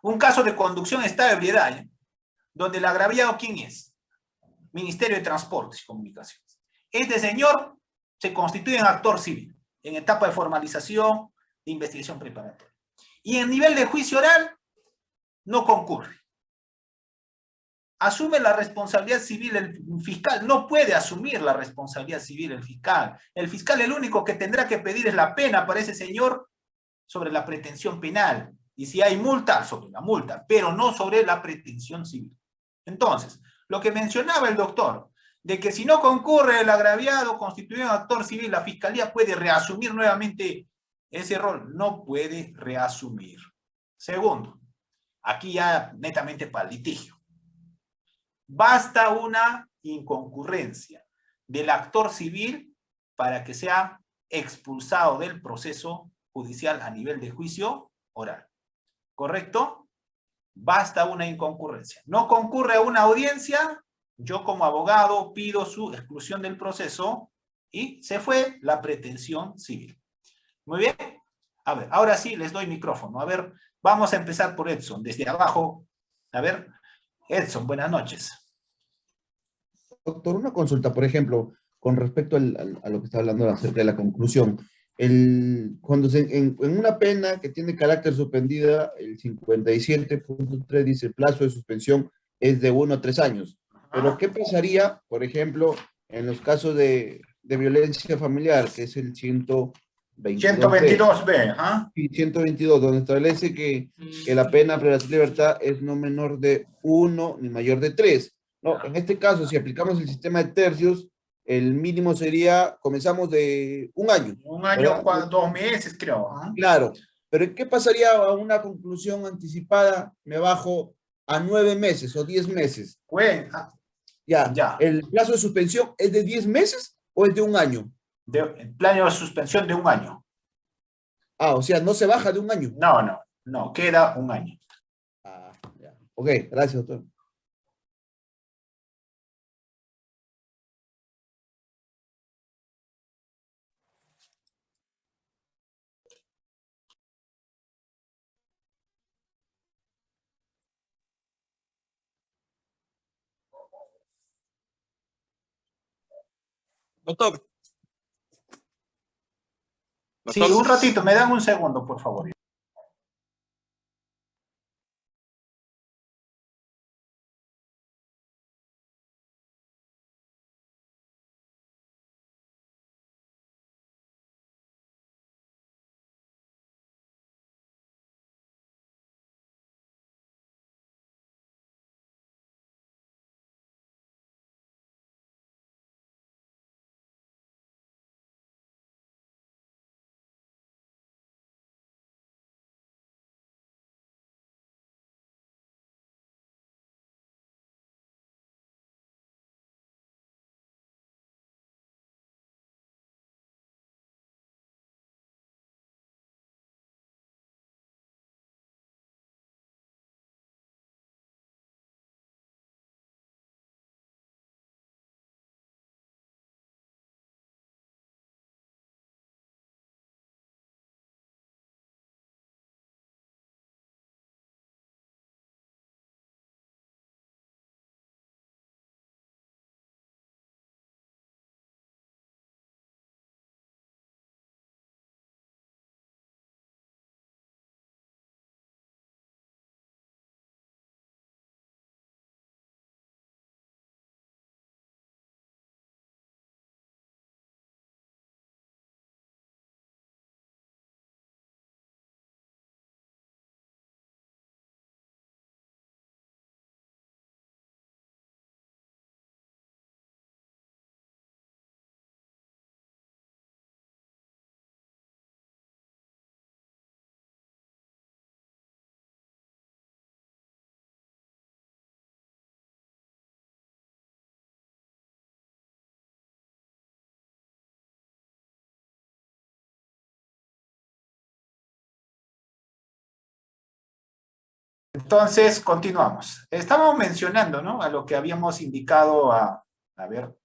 Un caso de conducción en estado de ebriedad, donde el agraviado, ¿quién es? Ministerio de Transportes y Comunicaciones. Este señor se constituye en actor civil, en etapa de formalización, de investigación preparatoria. Y en nivel de juicio oral, no concurre. Asume la responsabilidad civil el fiscal, no puede asumir la responsabilidad civil el fiscal. El fiscal el único que tendrá que pedir es la pena para ese señor sobre la pretensión penal. Y si hay multa, sobre la multa, pero no sobre la pretensión civil. Entonces, lo que mencionaba el doctor, de que si no concurre el agraviado constituido en actor civil, la fiscalía puede reasumir nuevamente ese rol. No puede reasumir. Segundo, aquí ya netamente para el litigio. Basta una inconcurrencia del actor civil para que sea expulsado del proceso judicial a nivel de juicio oral. ¿Correcto? Basta una inconcurrencia. No concurre a una audiencia, yo como abogado pido su exclusión del proceso y se fue la pretensión civil. Muy bien. A ver, ahora sí les doy micrófono. A ver, vamos a empezar por Edson, desde abajo. A ver, Edson, buenas noches. Doctor, una consulta, por ejemplo, con respecto a lo que está hablando acerca de la conclusión. Cuando en una pena que tiene carácter suspendida, el 57.3 dice el plazo de suspensión es de 1 a 3 años. Pero ¿qué pasaría, por ejemplo, en los casos de violencia familiar, que es el 100, 122b, ¿ah? Sí, 122, donde establece que la pena privación de libertad es no menor de 1 ni mayor de 3. No, en este caso, si aplicamos el sistema de tercios, el mínimo sería, comenzamos de 1 año. 1 año, 2 meses, creo. ¿Ah? Claro, pero ¿qué pasaría a una conclusión anticipada? Me bajo a 9 meses o 10 meses. Bueno, ya. ¿El plazo de suspensión es de 10 meses o es de 1 año? El plazo de suspensión de 1 año. Ah, o sea, no se baja de 1 año. No, queda 1 año. Ah, ya. Ok, gracias, doctor. Doctor. Sí, un ratito, me dan un segundo, por favor. Entonces, continuamos. Estábamos mencionando, ¿no? A lo que habíamos indicado a ver,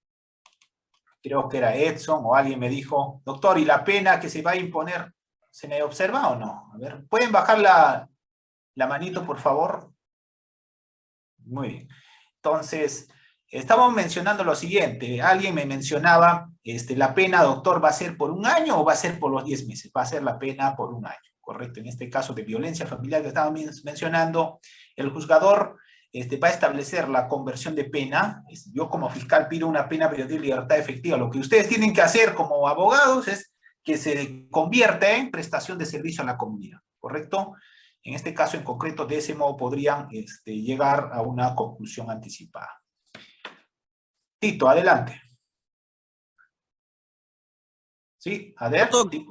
creo que era Edson o alguien me dijo, doctor, ¿y la pena que se va a imponer se me observa o no? A ver, ¿pueden bajar la manito, por favor? Muy bien. Entonces, estábamos mencionando lo siguiente. Alguien me mencionaba, la pena, doctor, ¿va a ser por 1 año o va a ser por los 10 meses? Va a ser la pena por 1 año. Correcto, en este caso de violencia familiar que estábamos mencionando, el juzgador va a establecer la conversión de pena. Yo como fiscal pido una pena de libertad efectiva. Lo que ustedes tienen que hacer como abogados es que se convierta en prestación de servicio a la comunidad, ¿correcto? En este caso en concreto, de ese modo podrían llegar a una conclusión anticipada. Tito, adelante. Sí, adelante.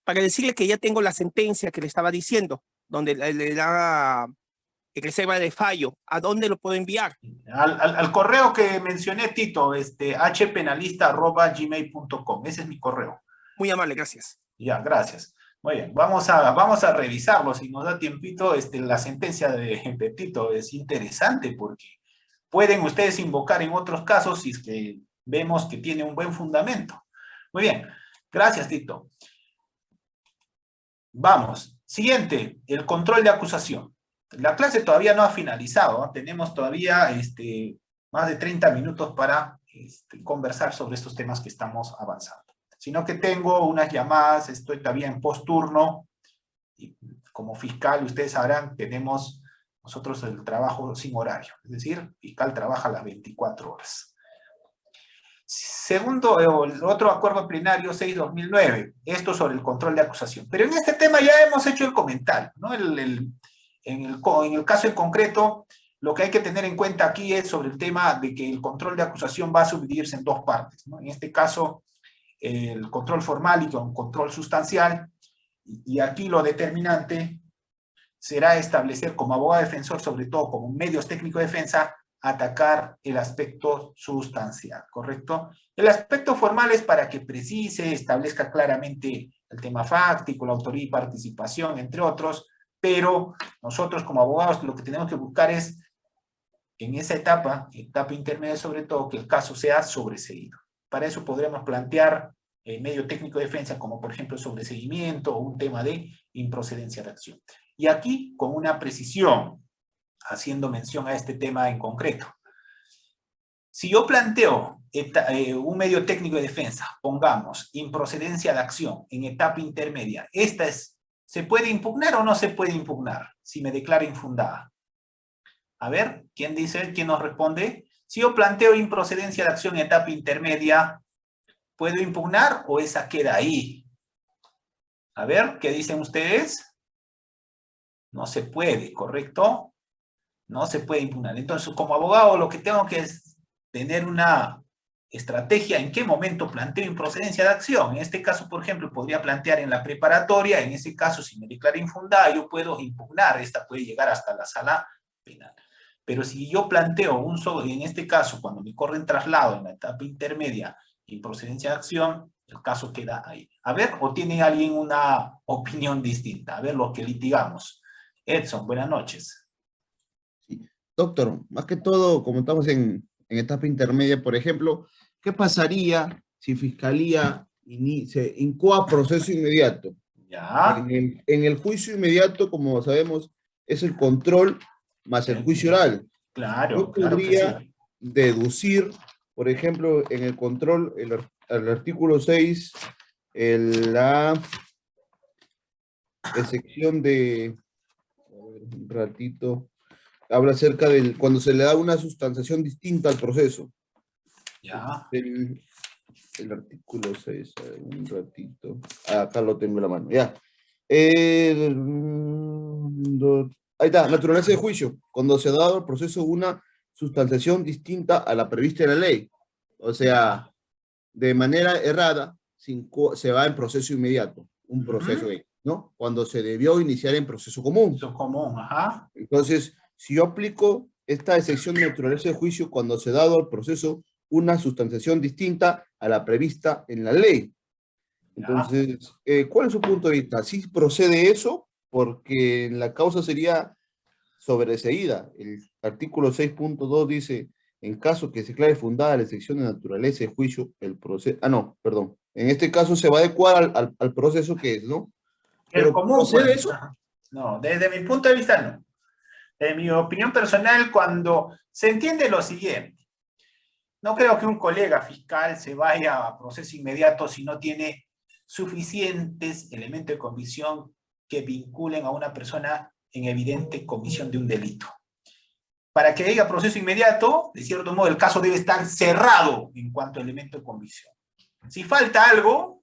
Para decirle que ya tengo la sentencia que le estaba diciendo, donde le da reserva de fallo. ¿A dónde lo puedo enviar? Al correo que mencioné, Tito, hpenalista@gmail.com. Ese es mi correo. Muy amable, gracias. Ya, gracias. Muy bien, vamos a revisarlo, si nos da tiempito. La sentencia de Tito es interesante porque pueden ustedes invocar en otros casos si es que vemos que tiene un buen fundamento. Muy bien, gracias, Tito. Vamos, siguiente, el control de acusación. La clase todavía no ha finalizado, ¿no? Tenemos todavía más de 30 minutos para conversar sobre estos temas que estamos avanzando. Sino que tengo unas llamadas, estoy todavía en post-turno, y como fiscal, ustedes sabrán, tenemos nosotros el trabajo sin horario, es decir, fiscal trabaja las 24 horas. Segundo, el otro acuerdo plenario 6/2009, esto sobre el control de acusación. Pero en este tema ya hemos hecho el comentario, ¿no? En el caso en concreto, lo que hay que tener en cuenta aquí es sobre el tema de que el control de acusación va a subdividirse en dos partes, ¿no? En este caso, el control formal y un control sustancial, y aquí lo determinante será establecer como abogado defensor, sobre todo como medios técnicos de defensa, atacar el aspecto sustancial, ¿correcto? El aspecto formal es para que precise, establezca claramente el tema fáctico, la autoría y participación, entre otros, pero nosotros como abogados lo que tenemos que buscar es, en esa etapa intermedia sobre todo, que el caso sea sobreseído. Para eso podremos plantear medio técnico de defensa, como por ejemplo sobreseimiento o un tema de improcedencia de acción. Y aquí, con una precisión, haciendo mención a este tema en concreto. Si yo planteo un medio técnico de defensa, pongamos improcedencia de acción en etapa intermedia, ¿se puede impugnar o no se puede impugnar si me declaro infundada? A ver, ¿quién dice? ¿Quién nos responde? Si yo planteo improcedencia de acción en etapa intermedia, ¿puedo impugnar o esa queda ahí? A ver, ¿qué dicen ustedes? No se puede, ¿correcto? No se puede impugnar. Entonces, como abogado, lo que tengo que es tener una estrategia en qué momento planteo improcedencia de acción. En este caso, por ejemplo, podría plantear en la preparatoria. En ese caso, si me declaro infundada, yo puedo impugnar. Esta puede llegar hasta la sala penal. Pero si yo planteo en este caso, cuando me corren traslado en la etapa intermedia, improcedencia de acción, el caso queda ahí. A ver, ¿o tiene alguien una opinión distinta? A ver, lo que litigamos. Edson, buenas noches. Doctor, más que todo, como estamos en etapa intermedia, por ejemplo, ¿qué pasaría si Fiscalía se incoa proceso inmediato? Ya. En el juicio inmediato, como sabemos, es el control más el juicio oral. Claro, Yo claro que podría sí. deducir, por ejemplo, en el control, el artículo 6, la sección de... un ratito... habla acerca de cuando se le da una sustanciación distinta al proceso. Ya. El artículo 6, un ratito. Acá lo tengo en la mano, ya. Ahí está, naturaleza de juicio. Cuando se ha dado al proceso una sustanciación distinta a la prevista en la ley. O sea, de manera errada, se va en proceso inmediato. Un proceso, ¿no? Cuando se debió iniciar en proceso común. Proceso común, ajá. Entonces, si yo aplico esta excepción de naturaleza de juicio cuando se ha dado al proceso una sustanciación distinta a la prevista en la ley. Entonces, ¿cuál es su punto de vista? ¿Sí procede eso? Porque la causa sería sobreseída. El artículo 6.2 dice, en caso que se declare fundada la excepción de naturaleza de juicio, el proceso... Ah, no, perdón. En este caso se va a adecuar al proceso que es, ¿no? ¿Pero ¿procede pues, eso? No, desde mi punto de vista no. En mi opinión personal, cuando se entiende lo siguiente, no creo que un colega fiscal se vaya a proceso inmediato si no tiene suficientes elementos de convicción que vinculen a una persona en evidente comisión de un delito. Para que haya proceso inmediato, de cierto modo, el caso debe estar cerrado en cuanto a elemento de convicción. Si falta algo,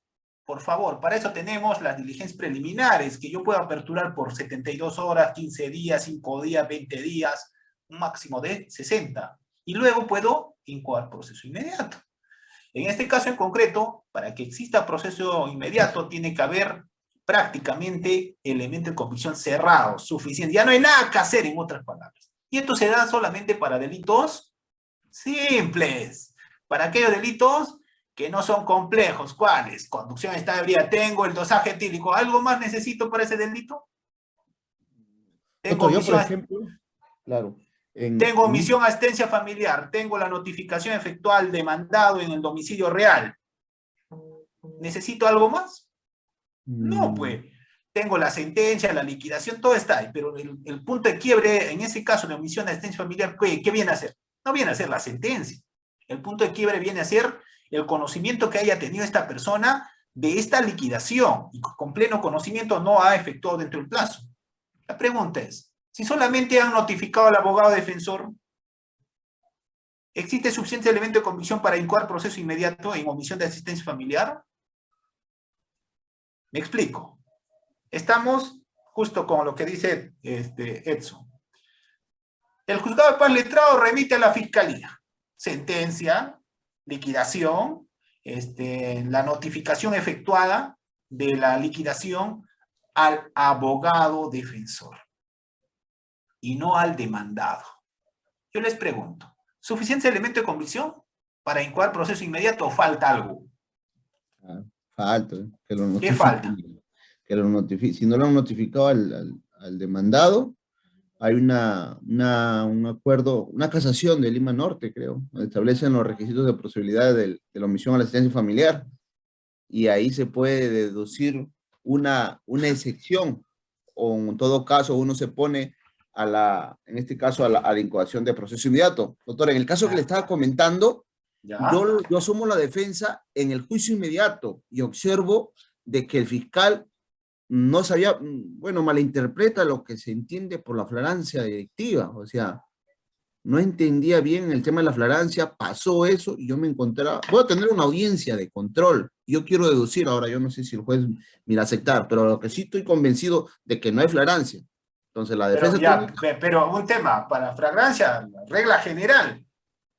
por favor, para eso tenemos las diligencias preliminares, que yo puedo aperturar por 72 horas, 15 días, 5 días, 20 días, un máximo de 60. Y luego puedo incoar proceso inmediato. En este caso en concreto, para que exista proceso inmediato, tiene que haber prácticamente elemento de convicción cerrado, suficiente. Ya no hay nada que hacer, en otras palabras. Y esto se da solamente para delitos simples. Para aquellos delitos que no son complejos. ¿Cuáles? Conducción en estado de ebriedad. Tengo el dosaje etílico. ¿Algo más necesito para ese delito? Tengo yo, por ejemplo, claro. Tengo omisión a asistencia familiar. Tengo la notificación efectual de mandado en el domicilio real. ¿Necesito algo más? No, pues. Tengo la sentencia, la liquidación, todo está ahí. Pero el punto de quiebre, en ese caso, de omisión a asistencia familiar, ¿qué viene a hacer? No viene a ser la sentencia. El punto de quiebre viene a ser el conocimiento que haya tenido esta persona de esta liquidación y con pleno conocimiento no ha efectuado dentro del plazo. La pregunta es, si solamente han notificado al abogado defensor, ¿Existe suficiente elemento de convicción para incoar proceso inmediato en omisión de asistencia familiar? Me explico. Estamos justo con lo que dice Edson. El juzgado de paz letrado remite a la fiscalía. Sentencia, liquidación, la notificación efectuada de la liquidación al abogado defensor y no al demandado. Yo les pregunto, ¿suficiente elemento de convicción para incoar proceso inmediato o falta algo? Falta. ¿Qué falta? Que lo notifique. Si no lo han notificado al demandado, hay un acuerdo, una casación de Lima Norte, creo, donde establecen los requisitos de procedibilidad de la omisión a la asistencia familiar, y ahí se puede deducir una excepción, o en todo caso uno se pone en este caso a la incoación de proceso inmediato. Doctor, en el caso que le estaba comentando, yo asumo la defensa en el juicio inmediato y observo de que el fiscal no sabía, bueno, malinterpreta lo que se entiende por la flagrancia delictiva, o sea, no entendía bien el tema de la flagrancia, pasó eso y yo me encontraba, voy a tener una audiencia de control, yo quiero deducir, ahora yo no sé si el juez me va a aceptar, pero lo que sí estoy convencido de que no hay flagrancia. Entonces la defensa... Pero un tema, para flagrancia, regla general,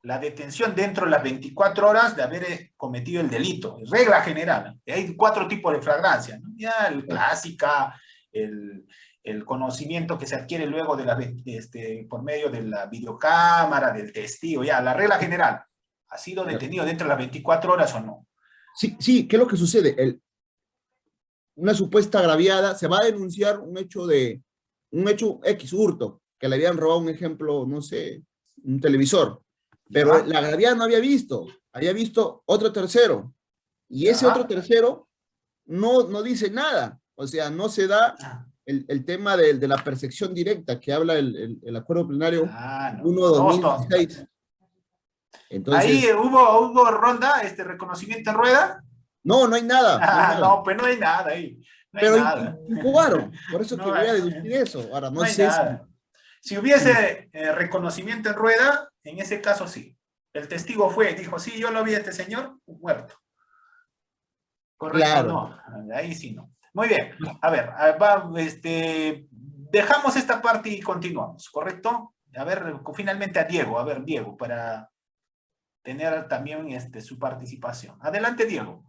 la detención dentro de las 24 horas de haber cometido el delito, regla general. Hay 4 tipos de flagrancia, ¿no? Ya el clásica, el conocimiento que se adquiere luego de por medio de la videocámara, del testigo, ya, la regla general. ¿Ha sido detenido dentro de las 24 horas o no? Sí, ¿qué es lo que sucede? Una supuesta agraviada, se va a denunciar un hecho X, hurto, que le habían robado, un ejemplo, no sé, un televisor. Pero la agraviada no había visto otro tercero. Y ese otro tercero no dice nada. O sea, no se da el tema de la percepción directa que habla el acuerdo plenario 1/2016. Entonces, ¿ahí hubo ronda, reconocimiento en rueda? No hay nada. No, pues no hay nada ahí. No hay pero nada. incubaron. Por eso que voy a deducir eso. Ahora, no hay sé nada. Si hubiese reconocimiento en rueda, en ese caso sí. El testigo dijo, sí, yo lo vi a este señor, muerto. Correcto, claro. No, ahí sí no. Muy bien, a ver, dejamos esta parte y continuamos, ¿correcto? A ver, finalmente a Diego, para tener también su participación. Adelante, Diego.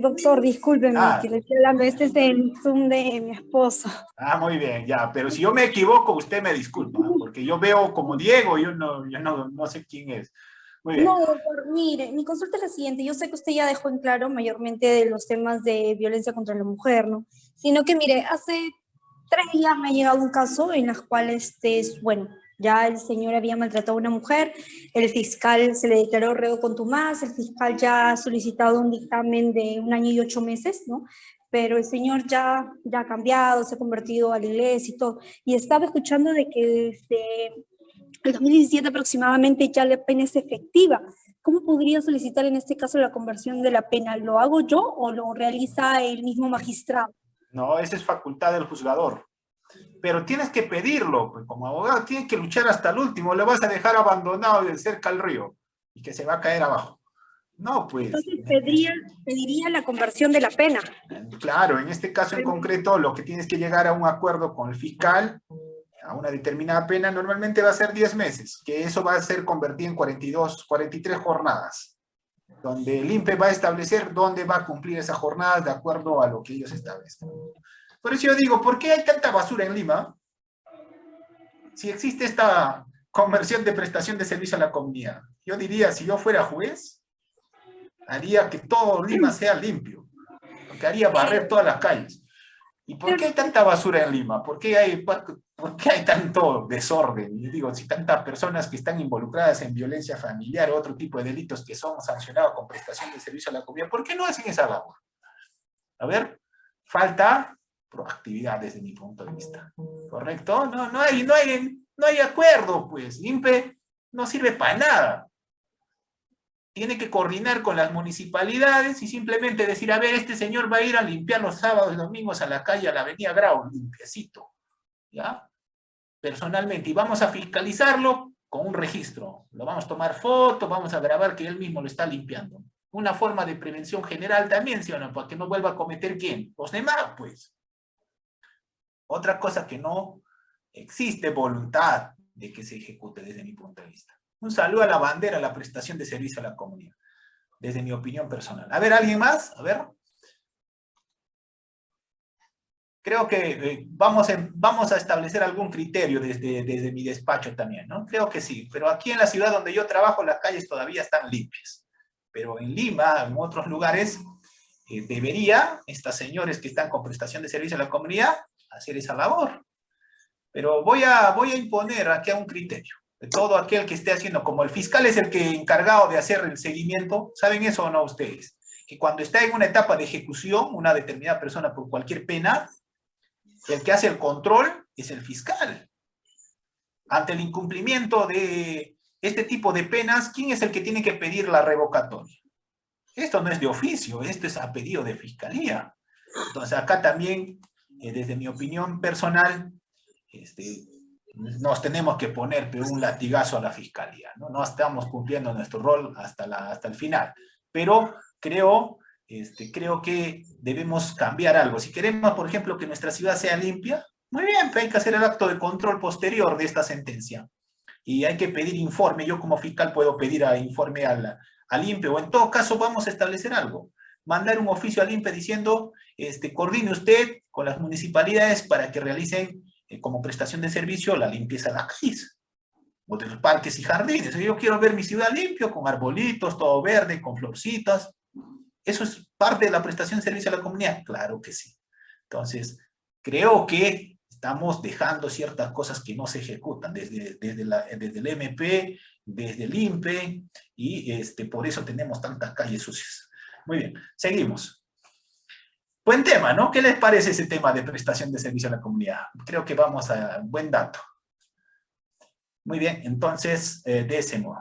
Doctor, discúlpeme, que le estoy hablando, este es el Zoom de mi esposo. Muy bien, ya, pero si yo me equivoco, usted me disculpa, porque yo veo como Diego, yo no sé quién es. Muy bien. No, doctor, mire, mi consulta es la siguiente, yo sé que usted ya dejó en claro mayormente de los temas de violencia contra la mujer, ¿no? Sino que, mire, hace 3 días me ha llegado un caso en el cual, bueno, ya el señor había maltratado a una mujer, el fiscal se le declaró reo contumaz, el fiscal ya ha solicitado un dictamen de 1 año y 8 meses, ¿no? Pero el señor ya ha cambiado, se ha convertido a la iglesia y todo. Y estaba escuchando de que desde el 2017 aproximadamente ya la pena es efectiva. ¿Cómo podría solicitar en este caso la conversión de la pena? ¿Lo hago yo o lo realiza el mismo magistrado? No, esa es facultad del juzgador. Pero tienes que pedirlo, pues como abogado tienes que luchar hasta el último, lo vas a dejar abandonado de cerca al río y que se va a caer abajo. No, pues. Entonces pediría la conversión de la pena. Claro, en este caso en concreto, lo que tienes que llegar a un acuerdo con el fiscal, a una determinada pena, normalmente va a ser 10 meses, que eso va a ser convertido en 43 jornadas, donde el INPE va a establecer dónde va a cumplir esas jornadas de acuerdo a lo que ellos establezcan. Por eso yo digo, ¿por qué hay tanta basura en Lima? Si existe esta conversión de prestación de servicio a la comunidad. Yo diría, si yo fuera juez, haría que todo Lima sea limpio. Porque haría barrer todas las calles. ¿Y por qué hay tanta basura en Lima? ¿Por qué hay tanto desorden? Yo digo, si tantas personas que están involucradas en violencia familiar o otro tipo de delitos que son sancionados con prestación de servicio a la comunidad, ¿por qué no hacen esa labor? A ver, falta proactividad desde mi punto de vista. ¿Correcto? No hay acuerdo, pues. INPE no sirve para nada. Tiene que coordinar con las municipalidades y simplemente decir, a ver, este señor va a ir a limpiar los sábados y domingos a la calle, a la avenida Grau, limpiecito. ¿Ya? Personalmente. Y vamos a fiscalizarlo con un registro. Lo vamos a tomar foto, vamos a grabar que él mismo lo está limpiando. Una forma de prevención general también, ¿sí o no? Para que no vuelva a cometer ¿quién? Los demás, pues. Otra cosa que no existe voluntad de que se ejecute desde mi punto de vista. Un saludo a la bandera, a la prestación de servicio a la comunidad, desde mi opinión personal. A ver, ¿alguien más? A ver. Creo que vamos a establecer algún criterio desde mi despacho también, ¿no? Creo que sí, pero aquí en la ciudad donde yo trabajo las calles todavía están limpias. Pero en Lima, en otros lugares, debería, estas señores que están con prestación de servicio a la comunidad, hacer esa labor. Pero voy a imponer aquí un criterio. De todo aquel que esté haciendo, como el fiscal es el que encargado de hacer el seguimiento, ¿saben eso o no ustedes? Que cuando está en una etapa de ejecución, una determinada persona por cualquier pena, el que hace el control es el fiscal. Ante el incumplimiento de este tipo de penas, ¿quién es el que tiene que pedir la revocatoria? Esto no es de oficio, esto es a pedido de fiscalía. Entonces acá también, desde mi opinión personal, nos tenemos que poner un latigazo a la fiscalía, ¿no? No estamos cumpliendo nuestro rol hasta el final. Pero creo que debemos cambiar algo. Si queremos, por ejemplo, que nuestra ciudad sea limpia, muy bien, pero hay que hacer el acto de control posterior de esta sentencia. Y hay que pedir informe. Yo como fiscal puedo pedir informe al INPE, o en todo caso vamos a establecer algo. Mandar un oficio al INPE diciendo, coordine usted con las municipalidades para que realicen como prestación de servicio la limpieza de las calles, o de los parques y jardines. Yo quiero ver mi ciudad limpio, con arbolitos, todo verde, con florcitas. ¿Eso es parte de la prestación de servicio a la comunidad? Claro que sí. Entonces, creo que estamos dejando ciertas cosas que no se ejecutan desde el MP, desde el INPE, y por eso tenemos tantas calles sucias. Muy bien, seguimos. Buen tema, ¿no? ¿Qué les parece ese tema de prestación de servicio a la comunidad? Creo que vamos a buen dato. Muy bien, entonces, décimo.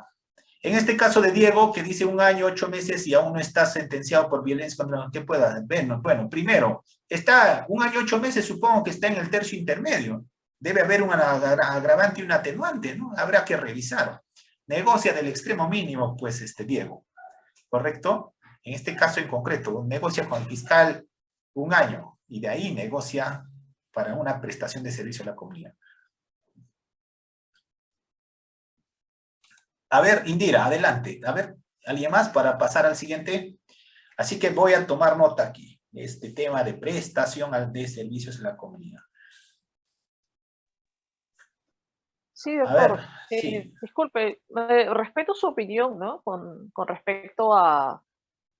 En este caso de Diego, que dice 1 año, 8 meses y aún no está sentenciado por violencia contra la... ¿Qué pueda? Bueno, primero, está 1 año, 8 meses, supongo que está en el tercio intermedio. Debe haber un agravante y un atenuante, ¿no? Habrá que revisar. Negocia del extremo mínimo, pues, Diego. ¿Correcto? En este caso en concreto, negocia con el fiscal 1 año y de ahí negocia para una prestación de servicio a la comunidad. A ver, Indira, adelante. A ver, ¿alguien más para pasar al siguiente? Así que voy a tomar nota aquí, este tema de prestación de servicios a la comunidad. Sí, doctor. Sí. Disculpe, respeto su opinión, ¿no? Con respecto a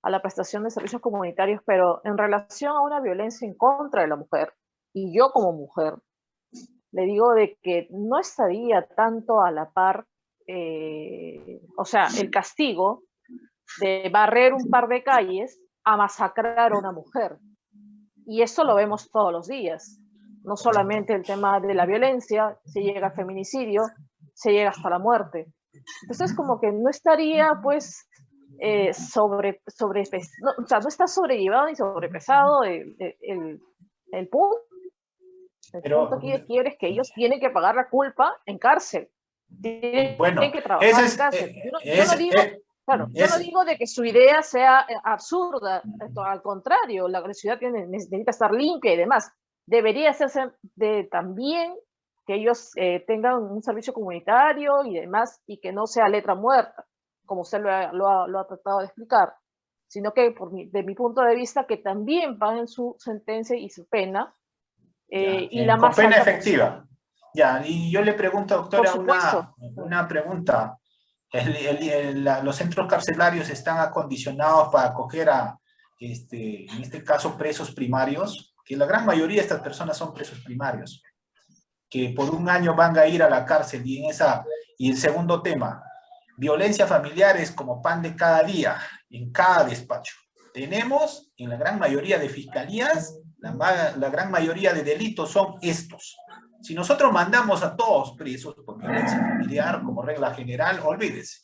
la prestación de servicios comunitarios, pero en relación a una violencia en contra de la mujer, y yo como mujer, le digo de que no estaría tanto a la par, o sea, el castigo de barrer un par de calles a masacrar a una mujer. Y eso lo vemos todos los días. No solamente el tema de la violencia, se llega al feminicidio, se llega hasta la muerte. Entonces, como que no estaría, pues, no está sobrellevado ni sobrepesado el punto. El punto aquí de quiebre es que ellos tienen que pagar la culpa en cárcel. Tienen que trabajar en cárcel. Yo no digo de que su idea sea absurda, al contrario, la ciudad necesita estar limpia y demás. Debería hacerse también que ellos tengan un servicio comunitario y demás, y que no sea letra muerta, como usted lo ha tratado de explicar, sino que de mi punto de vista que también paguen su sentencia y su pena, y la más pena alta efectiva. posible. Ya, y yo le pregunto, doctora, una pregunta. Los centros carcelarios están acondicionados para acoger a, en este caso, presos primarios, que la gran mayoría de estas personas son presos primarios, que por 1 año van a ir a la cárcel, y el segundo tema, violencia familiar es como pan de cada día, en cada despacho. Tenemos, en la gran mayoría de fiscalías, la gran mayoría de delitos son estos. Si nosotros mandamos a todos presos por violencia familiar, como regla general, olvídese.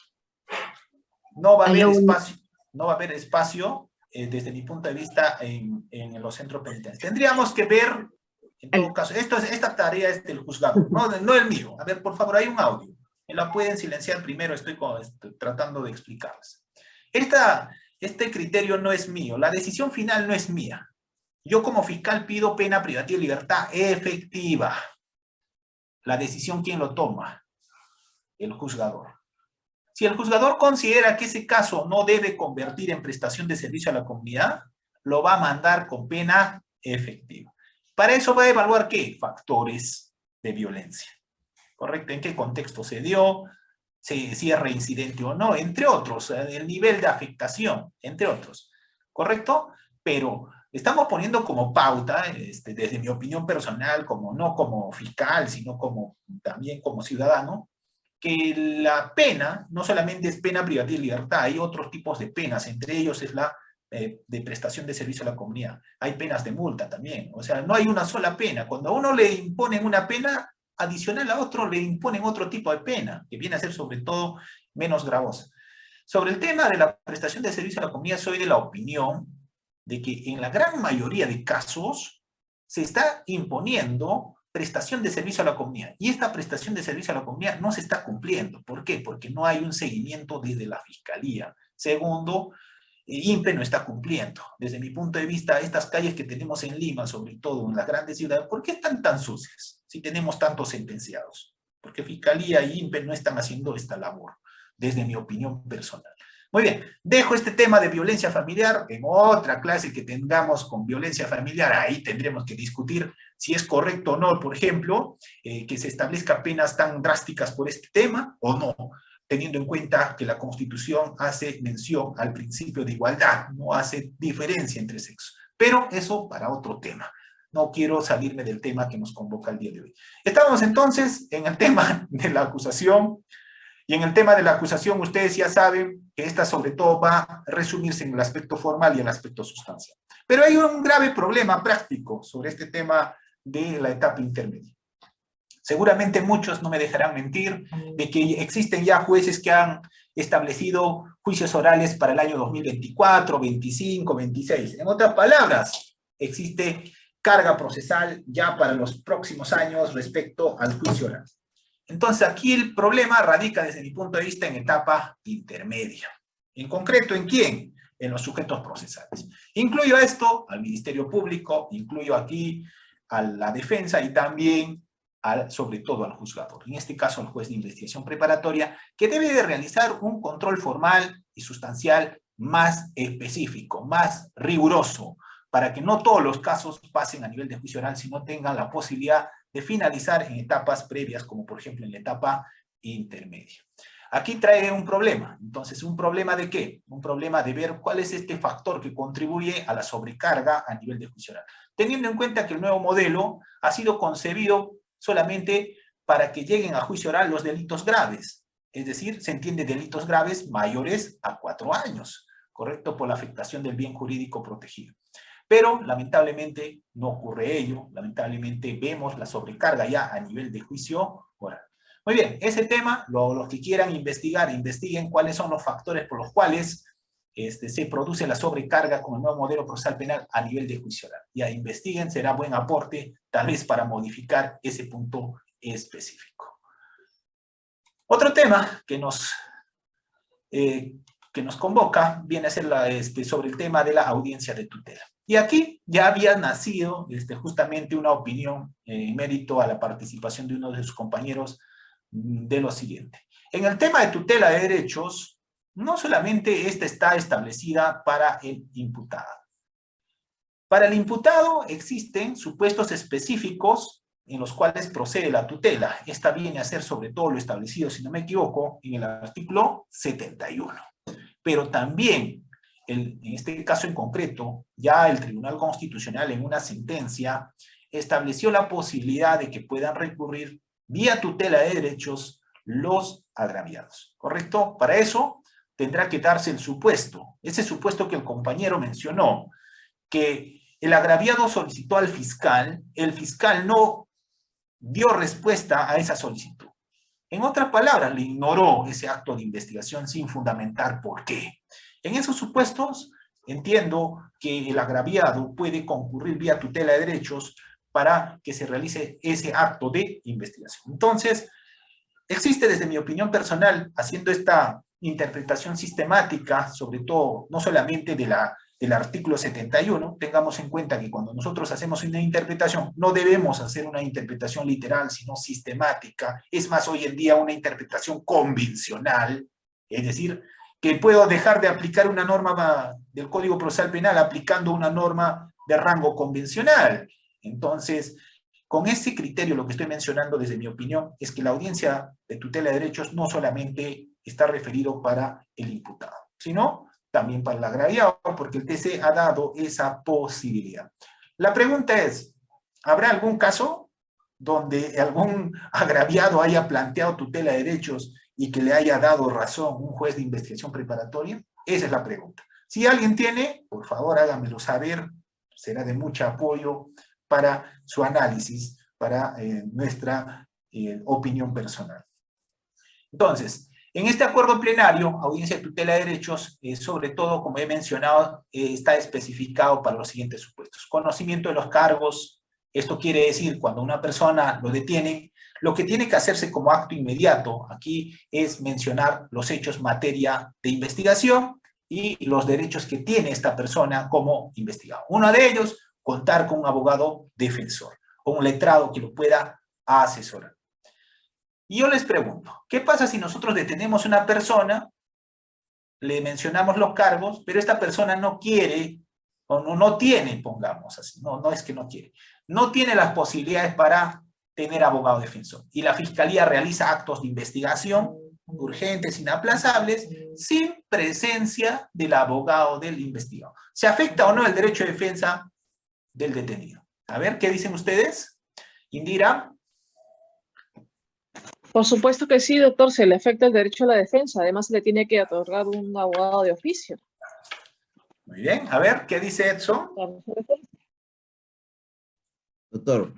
No va a haber espacio, desde mi punto de vista, en los centros penitenciarios. Tendríamos que ver, en todo caso, esta tarea es del juzgado, no el mío. A ver, por favor, hay un audio. Me la pueden silenciar primero, estoy tratando de explicarles. Este criterio no es mío, la decisión final no es mía. Yo como fiscal pido pena privativa de libertad efectiva. La decisión, ¿quién lo toma? El juzgador. Si el juzgador considera que ese caso no debe convertir en prestación de servicio a la comunidad, lo va a mandar con pena efectiva. Para eso va a evaluar ¿qué? Factores de violencia. ¿Correcto? ¿En qué contexto se dio? Si es reincidente o no, entre otros, el nivel de afectación, entre otros. ¿Correcto? Pero estamos poniendo como pauta, desde mi opinión personal, no como fiscal, sino también como ciudadano, que la pena no solamente es pena privativa de libertad, hay otros tipos de penas, entre ellos es la de prestación de servicio a la comunidad. Hay penas de multa también, o sea, no hay una sola pena. Cuando a uno le imponen una pena, adicional a otro le imponen otro tipo de pena, que viene a ser sobre todo menos gravosa. Sobre el tema de la prestación de servicio a la comunidad, soy de la opinión de que en la gran mayoría de casos se está imponiendo prestación de servicio a la comunidad. Y esta prestación de servicio a la comunidad no se está cumpliendo. ¿Por qué? Porque no hay un seguimiento desde la Fiscalía. Segundo, INPE no está cumpliendo. Desde mi punto de vista, estas calles que tenemos en Lima, sobre todo en las grandes ciudades, ¿por qué están tan sucias si tenemos tantos sentenciados? Porque Fiscalía y INPE no están haciendo esta labor, desde mi opinión personal. Muy bien, dejo este tema de violencia familiar. En otra clase que tengamos con violencia familiar, ahí tendremos que discutir si es correcto o no, por ejemplo, que se establezca penas tan drásticas por este tema o no, teniendo en cuenta que la Constitución hace mención al principio de igualdad, no hace diferencia entre sexos. Pero eso para otro tema. No quiero salirme del tema que nos convoca el día de hoy. Estamos entonces en el tema de la acusación. Y en el tema de la acusación, ustedes ya saben que esta sobre todo va a resumirse en el aspecto formal y el aspecto sustancial. Pero hay un grave problema práctico sobre este tema de la etapa intermedia. Seguramente muchos no me dejarán mentir de que existen ya jueces que han establecido juicios orales para el año 2024, 25, 26. En otras palabras, existe carga procesal ya para los próximos años respecto al juicio oral. Entonces aquí el problema radica desde mi punto de vista en etapa intermedia. En concreto, ¿en quién? En los sujetos procesales. Incluyo a esto al Ministerio Público, incluyo aquí a la defensa y también sobre todo al juzgador. En este caso al juez de investigación preparatoria, que debe de realizar un control formal y sustancial más específico, más riguroso, para que no todos los casos pasen a nivel de juicio oral, sino tengan la posibilidad de finalizar en etapas previas, como por ejemplo en la etapa intermedia. Aquí trae un problema. Entonces, ¿un problema de qué? Un problema de ver cuál es este factor que contribuye a la sobrecarga a nivel de juicio oral. Teniendo en cuenta que el nuevo modelo ha sido concebido solamente para que lleguen a juicio oral los delitos graves. Es decir, se entiende delitos graves mayores a 4 años, ¿correcto? Por la afectación del bien jurídico protegido. Pero lamentablemente no ocurre ello, lamentablemente vemos la sobrecarga ya a nivel de juicio oral. Muy bien, ese tema, los que quieran investigar, investiguen cuáles son los factores por los cuales se produce la sobrecarga con el nuevo modelo procesal penal a nivel de juicio oral. Ya investiguen, será buen aporte tal vez para modificar ese punto específico. Otro tema que nos convoca viene a ser sobre el tema de la audiencia de tutela. Y aquí ya había nacido justamente una opinión en mérito a la participación de uno de sus compañeros de lo siguiente. En el tema de tutela de derechos, no solamente esta está establecida para el imputado. Para el imputado existen supuestos específicos en los cuales procede la tutela. Esta viene a ser sobre todo lo establecido, si no me equivoco, en el artículo 71. Pero también, en este caso en concreto, ya el Tribunal Constitucional en una sentencia estableció la posibilidad de que puedan recurrir vía tutela de derechos los agraviados, ¿correcto? Para eso tendrá que darse el supuesto, ese supuesto que el compañero mencionó, que el agraviado solicitó al fiscal, el fiscal no dio respuesta a esa solicitud. En otras palabras, le ignoró ese acto de investigación sin fundamentar por qué. En esos supuestos, entiendo que el agraviado puede concurrir vía tutela de derechos para que se realice ese acto de investigación. Entonces, existe desde mi opinión personal, haciendo esta interpretación sistemática, sobre todo, no solamente del artículo 71, tengamos en cuenta que cuando nosotros hacemos una interpretación, no debemos hacer una interpretación literal, sino sistemática. Es más, hoy en día una interpretación convencional, es decir, que puedo dejar de aplicar una norma del Código Procesal Penal aplicando una norma de rango convencional. Entonces, con ese criterio, lo que estoy mencionando desde mi opinión, es que la audiencia de tutela de derechos no solamente está referido para el imputado, sino también para el agraviado, porque el TC ha dado esa posibilidad. La pregunta es, ¿habrá algún caso donde algún agraviado haya planteado tutela de derechos y que le haya dado razón un juez de investigación preparatoria? Esa es la pregunta. Si alguien tiene, por favor háganmelo saber, será de mucho apoyo para su análisis, para nuestra opinión personal. Entonces, en este acuerdo plenario, audiencia de tutela de derechos, sobre todo, como he mencionado, está especificado para los siguientes supuestos. Conocimiento de los cargos, esto quiere decir, cuando una persona lo detiene, lo que tiene que hacerse como acto inmediato aquí es mencionar los hechos materia de investigación y los derechos que tiene esta persona como investigado. Uno de ellos, contar con un abogado defensor o un letrado que lo pueda asesorar. Y yo les pregunto, ¿qué pasa si nosotros detenemos a una persona, le mencionamos los cargos, pero esta persona no quiere, o no tiene, pongamos así, no es que no quiere, no tiene las posibilidades para tener abogado defensor, y la Fiscalía realiza actos de investigación urgentes, inaplazables, sin presencia del abogado del investigado? ¿Se afecta o no el derecho de defensa del detenido? A ver, ¿qué dicen ustedes? Indira. Por supuesto que sí, doctor, se le afecta el derecho a la defensa, además se le tiene que otorgar un abogado de oficio. Muy bien, a ver, ¿qué dice Edson? Doctor,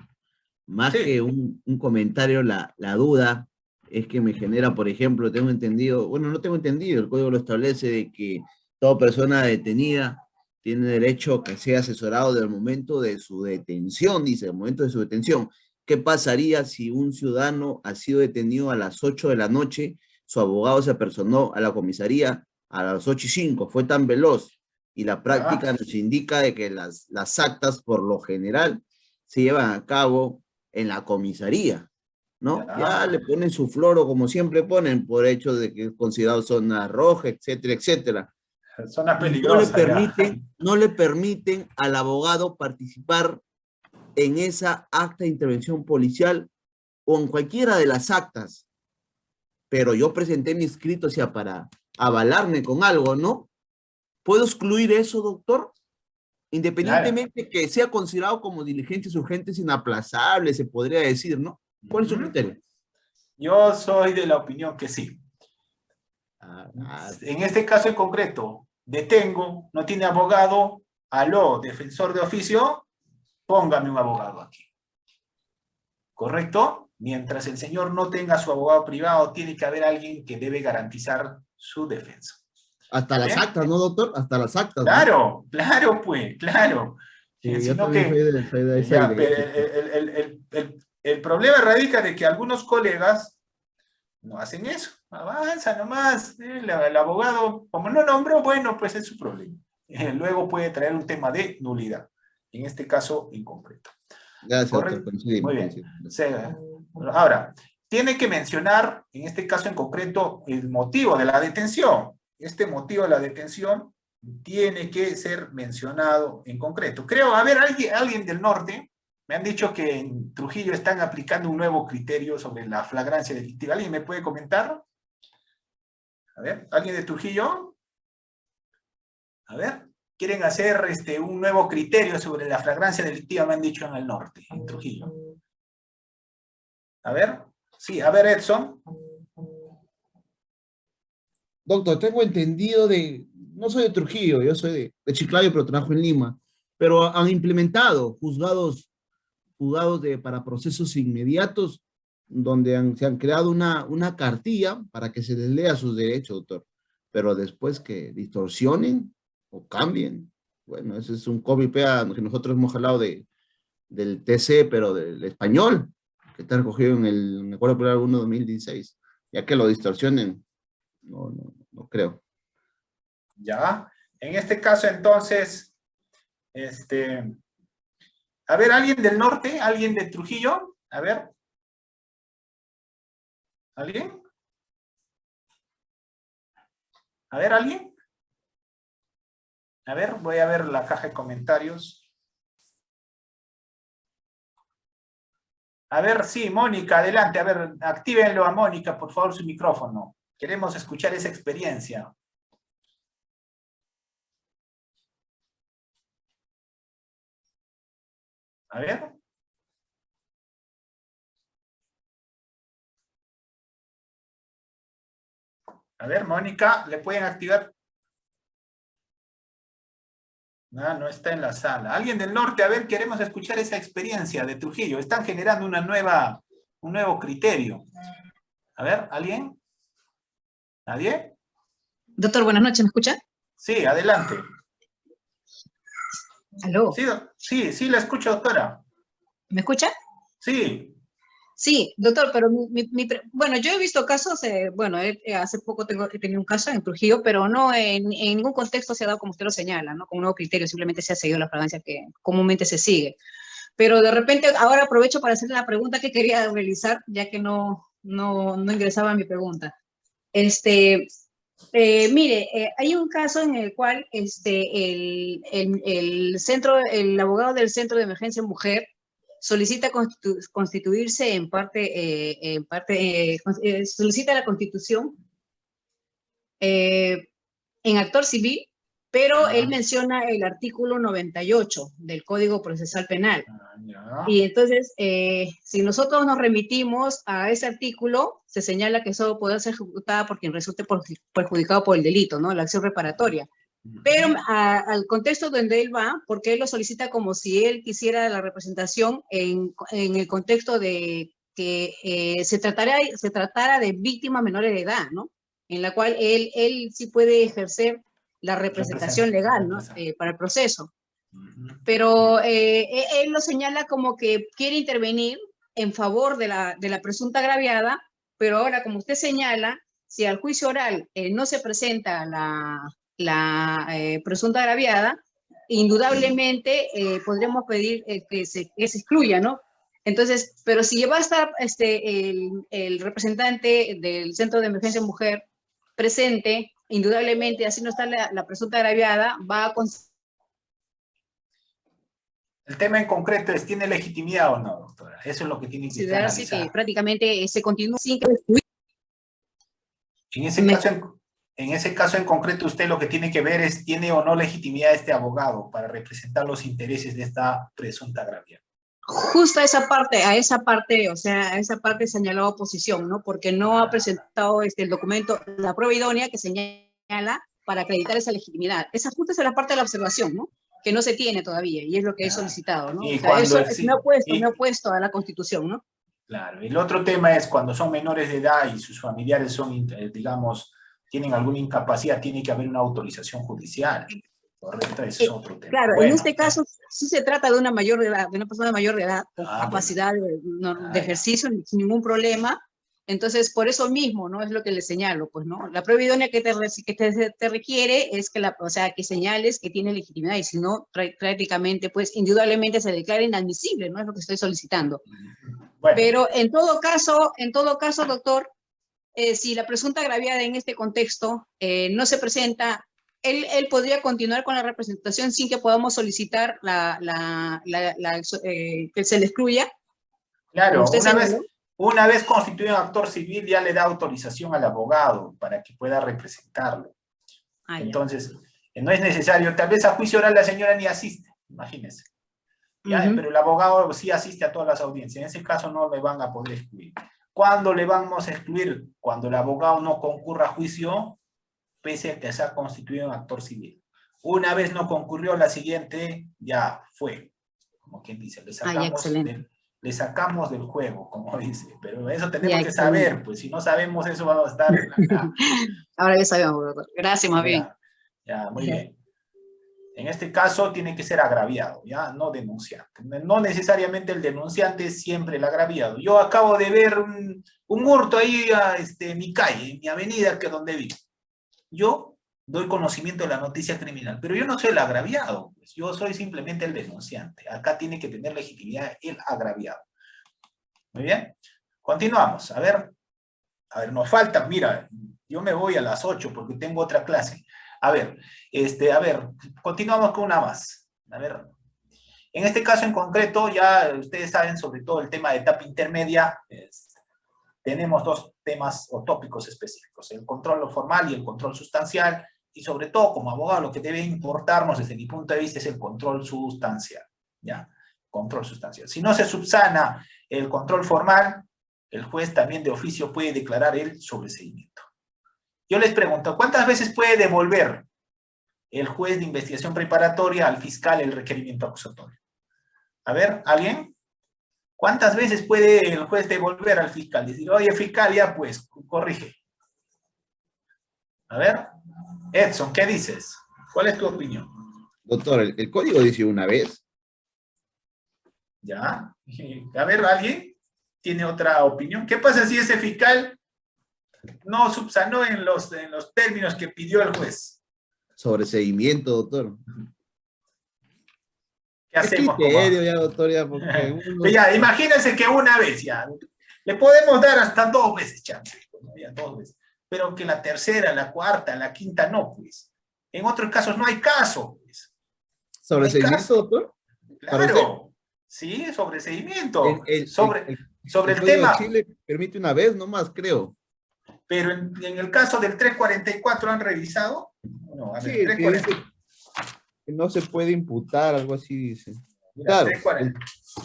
más que un comentario, la duda es que me genera, por ejemplo, tengo entendido, bueno, no tengo entendido, el código lo establece de que toda persona detenida tiene derecho a que sea asesorado del momento de su detención, dice, el momento de su detención. ¿Qué pasaría si un ciudadano ha sido detenido a las 8 de la noche, su abogado se apersonó a la comisaría a las 8:05, fue tan veloz, y la práctica nos indica de que las actas por lo general se llevan a cabo en la comisaría, ¿no? Ya le ponen su floro, como siempre ponen, por hecho de que es considerado zona roja, etcétera, etcétera. Zona peligrosa. No le permiten al abogado participar en esa acta de intervención policial o en cualquiera de las actas. Pero yo presenté mi escrito, o sea, para avalarme con algo, ¿no? ¿Puedo excluir eso, doctor? Independientemente que sea considerado como diligencias urgentes inaplazables, se podría decir, ¿no? ¿Cuál es su criterio? Yo soy de la opinión que sí. En este caso en concreto, detengo, no tiene abogado, aló, defensor de oficio, póngame un abogado aquí. ¿Correcto? Mientras el señor no tenga su abogado privado, tiene que haber alguien que debe garantizar su defensa. Hasta las actas, ¿no, doctor? Hasta las actas. Claro, ¿no? Claro, pues, claro. Sí, sino que el problema radica de que algunos colegas no hacen eso. Avanza nomás, el abogado, como no nombró, bueno, pues es su problema. Luego puede traer un tema de nulidad. En este caso, en concreto. Gracias, ¿correcto? Muy bien. Ahora, tiene que mencionar, en este caso en concreto, el motivo de la detención. Este motivo de la detención tiene que ser mencionado en concreto. Creo, a ver, alguien del norte, me han dicho que en Trujillo están aplicando un nuevo criterio sobre la flagrancia delictiva. ¿Alguien me puede comentar? A ver, ¿alguien de Trujillo? A ver. Quieren hacer un nuevo criterio sobre la flagrancia delictiva, me han dicho en el norte, en Trujillo. A ver, sí, a ver, Edson. Doctor, tengo entendido no soy de Trujillo, yo soy de Chiclayo, pero trabajo en Lima, pero han implementado juzgados para procesos inmediatos, donde se han creado una cartilla para que se les lea sus derechos, doctor, pero después que distorsionen o cambien, bueno, ese es un copy-paste que nosotros hemos hablado del TC, pero del español, que está recogido en el Acuerdo Popular 1 de 2016. ya que lo distorsionen, no creo. Ya, en este caso entonces, a ver, ¿alguien del norte? ¿Alguien de Trujillo? A ver. ¿Alguien? A ver, ¿alguien? A ver, voy a ver la caja de comentarios. A ver, sí, Mónica, adelante. A ver, actívenlo a Mónica, por favor, su micrófono. Queremos escuchar esa experiencia. A ver. A ver, Mónica, ¿le pueden activar? No, no está en la sala. Alguien del norte, a ver, queremos escuchar esa experiencia de Trujillo. Están generando un nuevo criterio. A ver, ¿alguien? ¿Nadie? Doctor, buenas noches, ¿me escucha? Sí, adelante. ¿Aló? Sí, la escucho, doctora. ¿Me escucha? Sí. Sí, doctor, pero bueno, yo he visto casos, hace poco he tenido un caso en Trujillo, pero no en ningún contexto se ha dado como usted lo señala, ¿no? Como un nuevo criterio, simplemente se ha seguido la fragancia que comúnmente se sigue. Pero de repente, ahora aprovecho para hacerle la pregunta que quería realizar, ya que no ingresaba a mi pregunta. Mire, hay un caso en el cual el abogado del Centro de Emergencia Mujer solicita constituirse solicita la constitución en actor civil, pero él menciona el artículo 98 del Código Procesal Penal. Y entonces, si nosotros nos remitimos a ese artículo, se señala que solo puede ser ejecutada por quien resulte perjudicado por el delito, ¿no? La acción reparatoria. Pero al contexto donde él va, porque él lo solicita como si él quisiera la representación en el contexto de que se tratara de víctimas menores de edad, ¿no? En la cual él sí puede ejercer la representación legal, ¿no? Para el proceso. Pero él lo señala como que quiere intervenir en favor de la presunta agraviada, pero ahora, como usted señala, si al juicio oral no se presenta la presunta agraviada, indudablemente podríamos pedir que se excluya, ¿no? Entonces, pero si va a estar el representante del Centro de Emergencia Mujer presente, indudablemente, así no está la presunta agraviada, va a... El tema en concreto es, ¿tiene legitimidad o no, doctora? Eso es lo que tiene que considerarse que prácticamente se continúa sin que... En ese caso en concreto, usted lo que tiene que ver es, ¿tiene o no legitimidad este abogado para representar los intereses de esta presunta agraviada? Justo a esa parte, o sea, a esa parte señaló oposición, ¿no? Porque no ha presentado el documento, la prueba idónea que señala para acreditar esa legitimidad. Esa justo es la parte de la observación, ¿no? Que no se tiene todavía, y es lo que he solicitado, ¿no? O sea, eso me ha opuesto a la Constitución, ¿no? Claro, el otro tema es cuando son menores de edad y sus familiares son, digamos, tienen alguna incapacidad, tiene que haber una autorización judicial. Correcto, ese es otro tema. Claro, en este caso sí se trata de una mayor de edad, de una persona mayor de edad, con capacidad de ejercicio sin ningún problema. Entonces, por eso mismo, ¿no? Es lo que le señalo, pues, ¿no? La prueba idónea que te requiere es que que señales que tiene legitimidad, y si no, prácticamente, pues, indudablemente se declara inadmisible, ¿no? Es lo que estoy solicitando. Bueno. Pero en todo caso, doctor, si la presunta agraviada en este contexto no se presenta, él podría continuar con la representación sin que podamos solicitar que se le excluya. Claro, una vez constituido un actor civil, ya le da autorización al abogado para que pueda representarlo. Entonces, no es necesario, tal vez a juicio oral la señora ni asiste, imagínense. Pero el abogado sí asiste a todas las audiencias. En ese caso no le van a poder excluir. ¿Cuándo le vamos a excluir? Cuando el abogado no concurra a juicio, pese a que se ha constituido un actor civil. Una vez no concurrió, la siguiente ya fue. Como quien dice, le sacamos del juego, como dice. Pero eso tenemos que saber, pues si no sabemos eso vamos a estar... Ahora ya sabemos, doctor. Gracias, más bien. Ya, muy bien. En este caso tiene que ser agraviado, ¿ya? No denunciante. No necesariamente el denunciante es siempre el agraviado. Yo acabo de ver un hurto ahí en mi calle, en mi avenida, que es donde vivo. Yo doy conocimiento de la noticia criminal, pero yo no soy el agraviado, pues. Yo soy simplemente el denunciante. Acá tiene que tener legitimidad el agraviado. Muy bien. Continuamos. A ver, nos falta, mira, yo me voy a las 8 porque tengo otra clase. A ver, continuamos con una más. A ver, en este caso en concreto, ya ustedes saben sobre todo el tema de etapa intermedia. Tenemos dos temas o tópicos específicos, el control formal y el control sustancial, y sobre todo como abogado lo que debe importarnos desde mi punto de vista es el control sustancial, ¿ya? Control sustancial. Si no se subsana el control formal, el juez también de oficio puede declarar el sobreseimiento. Yo les pregunto, ¿cuántas veces puede devolver el juez de investigación preparatoria al fiscal el requerimiento acusatorio? A ver, ¿alguien? ¿Cuántas veces puede el juez devolver al fiscal? Decir, oye, fiscal, ya pues, corrige. A ver, Edson, ¿qué dices? ¿Cuál es tu opinión? Doctor, el código dice una vez. Ya. A ver, ¿alguien tiene otra opinión? ¿Qué pasa si ese fiscal no subsanó en los términos que pidió el juez? Sobreseimiento, doctor. ¿Qué hacemos? Ya, doctor, ya, porque uno... Ya, imagínense que una vez ya, le podemos dar hasta 2 veces chance, ¿no? Ya, 2 veces. Pero que la tercera, la cuarta, la quinta no, pues. En otros casos no hay caso, pues. ¿Sobreseimiento, doctor? Claro. Sí, sobreseimiento. Sobre el Código tema. de Chile permite una vez nomás, creo. Pero en el caso del 344, ¿han revisado? No, a ver, Sí, 344. Que no se puede imputar, algo así dice. Mira, Claro,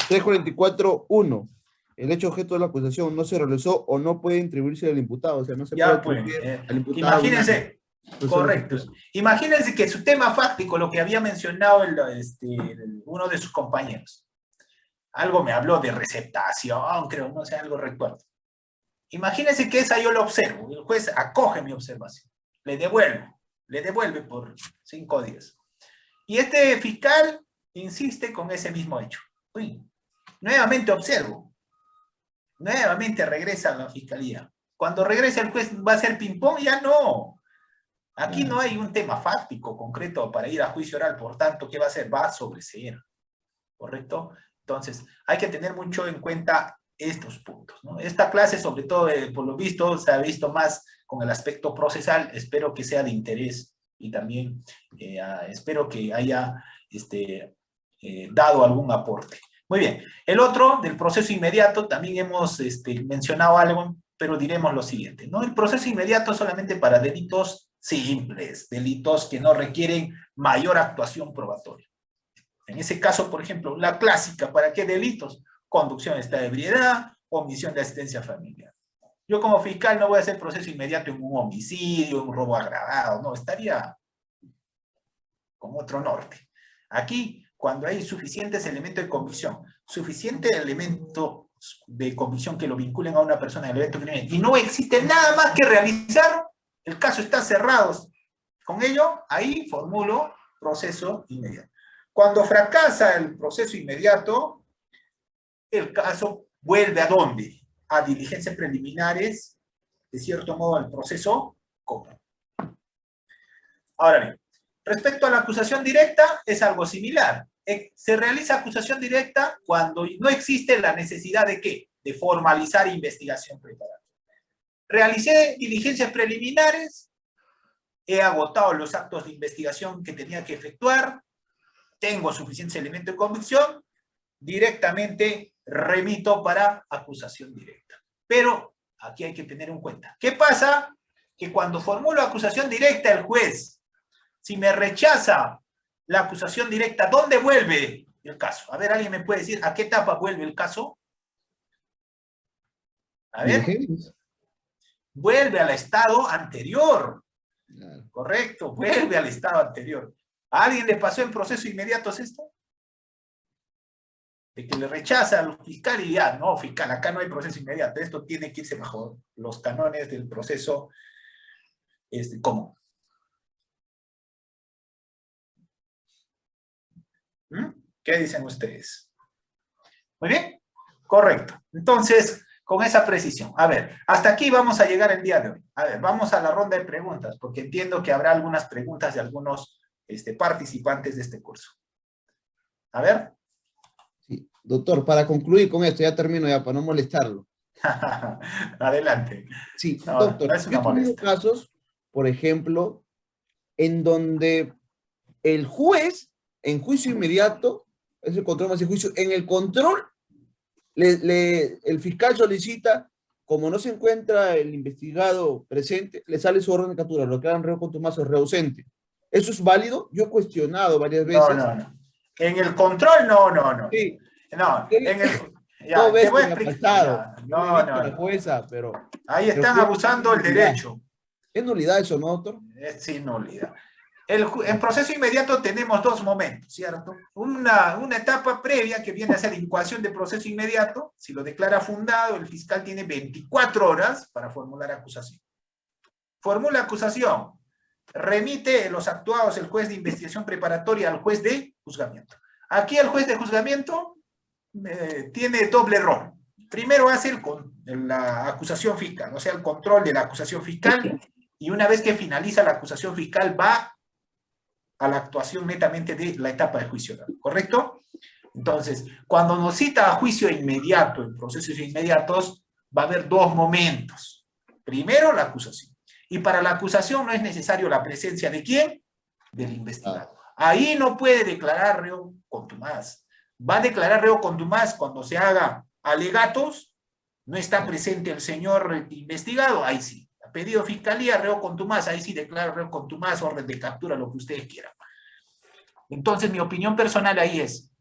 344.1. El hecho objeto de la acusación no se realizó o no puede atribuirse al imputado. O sea, no se puede atribuir al imputado. Imagínense, correcto. Imagínense que su tema fáctico, lo que había mencionado uno de sus compañeros. Algo me habló de receptación, creo, no sé, algo recuerdo. Imagínense que esa yo lo observo. El juez acoge mi observación. Le devuelve por 5 días. Y este fiscal insiste con ese mismo hecho. Uy, nuevamente observo. Nuevamente regresa a la fiscalía. Cuando regresa el juez, ¿va a ser ping-pong? Ya no. Aquí no hay un tema fáctico concreto para ir a juicio oral. Por tanto, ¿qué va a hacer? Va a sobreseer. ¿Correcto? Entonces, hay que tener mucho en cuenta estos puntos, ¿no? Esta clase, sobre todo, por lo visto, se ha visto más con el aspecto procesal. Espero que sea de interés y también espero que haya dado algún aporte. Muy bien. El otro, del proceso inmediato, también hemos mencionado algo, pero diremos lo siguiente, ¿no? El proceso inmediato solamente para delitos simples, delitos que no requieren mayor actuación probatoria. En ese caso, por ejemplo, la clásica, ¿para qué delitos? Conducción en estado de ebriedad, omisión de asistencia familiar. Yo como fiscal no voy a hacer proceso inmediato en un homicidio, en un robo agravado, no, estaría con otro norte. Aquí, cuando hay suficientes elementos de convicción, suficiente elemento de convicción que lo vinculen a una persona del evento criminal, y no existe nada más que realizar, el caso está cerrado. Con ello, ahí formulo proceso inmediato. Cuando fracasa el proceso inmediato, el caso vuelve ¿a dónde? A diligencias preliminares, de cierto modo al proceso común. Ahora bien, respecto a la acusación directa, es algo similar. Se realiza acusación directa cuando no existe la necesidad de ¿qué? De formalizar investigación preparatoria. Realicé diligencias preliminares, he agotado los actos de investigación que tenía que efectuar, tengo suficientes elementos de convicción, directamente remito para acusación directa. Pero aquí hay que tener en cuenta. ¿Qué pasa? Que cuando formulo acusación directa el juez, si me rechaza la acusación directa, ¿dónde vuelve el caso? A ver, ¿alguien me puede decir a qué etapa vuelve el caso? A ver. Vuelve al estado anterior. Correcto, vuelve al estado anterior. ¿A alguien le pasó en proceso inmediato esto? De que le rechaza al fiscal y ya, no, fiscal, acá no hay proceso inmediato. Esto tiene que irse bajo los canones del proceso común. ¿Qué dicen ustedes? Muy bien, correcto. Entonces, con esa precisión. A ver, hasta aquí vamos a llegar el día de hoy. A ver, vamos a la ronda de preguntas, porque entiendo que habrá algunas preguntas de algunos participantes de este curso. A ver. Sí, doctor, para concluir con esto, ya termino ya, para no molestarlo. Adelante. Sí, no, doctor, no es una yo he tenido molestia. casos, por ejemplo, en donde el juez, en juicio inmediato, es el control más el juicio, en el control, el fiscal solicita, como no se encuentra el investigado presente, le sale su orden de captura, lo declaran reo contumacio, reo ausente. ¿Eso es válido? Yo he cuestionado varias veces. No. En el control, no. Sí. No, en el... Ya, No ves te voy a que me ha explicar. pasado. Ya, No, me he visto la jueza, pero... Ahí están abusando del derecho. ¿Es nulidad eso, no, doctor? Sí, nulidad. En proceso inmediato tenemos dos momentos, ¿cierto? Una etapa previa que viene a ser incoación de proceso inmediato. Si lo declara fundado, el fiscal tiene 24 horas para formular acusación. Formula acusación. Remite los actuados el juez de investigación preparatoria al juez de juzgamiento. Aquí el juez de juzgamiento tiene doble rol. Primero hace la acusación fiscal, o sea, el control de la acusación fiscal, y una vez que finaliza la acusación fiscal va a la actuación netamente de la etapa de juicio oral, ¿correcto? Entonces, cuando nos cita a juicio inmediato, en procesos inmediatos, va a haber dos momentos. Primero, la acusación. Y para la acusación no es necesario la presencia ¿de quién? Del investigado. Ahí no puede declarar reo contumaz. Va a declarar reo contumaz cuando se haga alegatos, no está presente el señor investigado, ahí sí. Ha pedido fiscalía, reo contumaz, ahí sí declara reo contumaz, orden de captura, lo que ustedes quieran. Entonces, mi opinión personal ahí es,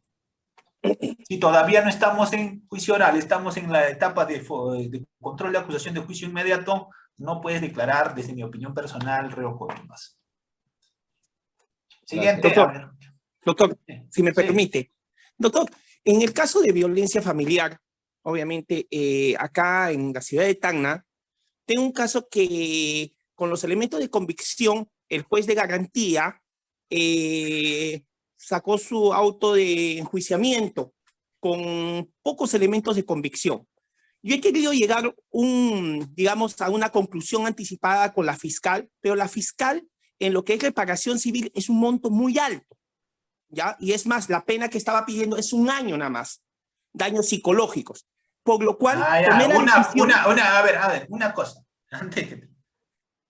si todavía no estamos en juicio oral, estamos en la etapa de control de acusación de juicio inmediato, no puedes declarar, desde mi opinión personal, reo contumaz. Siguiente. Doctor, si me permite. Doctor, en el caso de violencia familiar, obviamente, acá en la ciudad de Tacna, tengo un caso que con los elementos de convicción, el juez de garantía sacó su auto de enjuiciamiento con pocos elementos de convicción. Yo he querido llegar digamos, a una conclusión anticipada con la fiscal, pero la fiscal en lo que es reparación civil es un monto muy alto, ¿ya? Y es más, la pena que estaba pidiendo es 1 año nada más, daños psicológicos. Por lo cual, a ver, una cosa.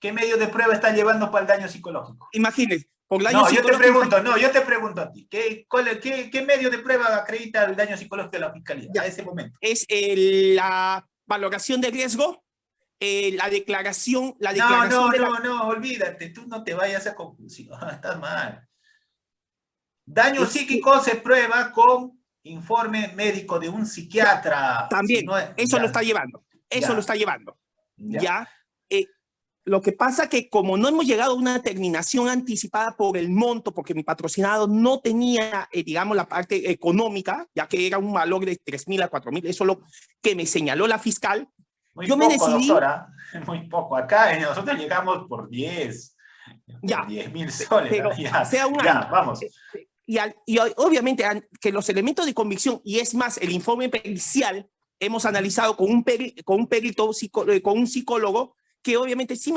¿Qué medio de prueba está llevando para el daño psicológico? Imagínense, por daño psicológico. Yo te pregunto a ti, ¿qué medio de prueba acredita el daño psicológico de la fiscalía a ese momento? Es la valoración de riesgo, la declaración. No, olvídate, tú no te vayas a conclusión, estás mal. Daño psíquico se prueba con informe médico de un psiquiatra. También, eso lo está llevando. Lo está llevando. ¿Ya? Lo que pasa que como no hemos llegado a una terminación anticipada por el monto, porque mi patrocinado no tenía, digamos, la parte económica, ya que era un valor de 3.000 a 4.000, eso es lo que me señaló la fiscal. Muy poco, decidí, doctora, muy poco. Acá nosotros llegamos por 10.000 soles. Pero sea un año. Vamos. Y obviamente que los elementos de convicción, y es más, el informe pericial, hemos analizado con un perito, con un psicólogo, que obviamente sí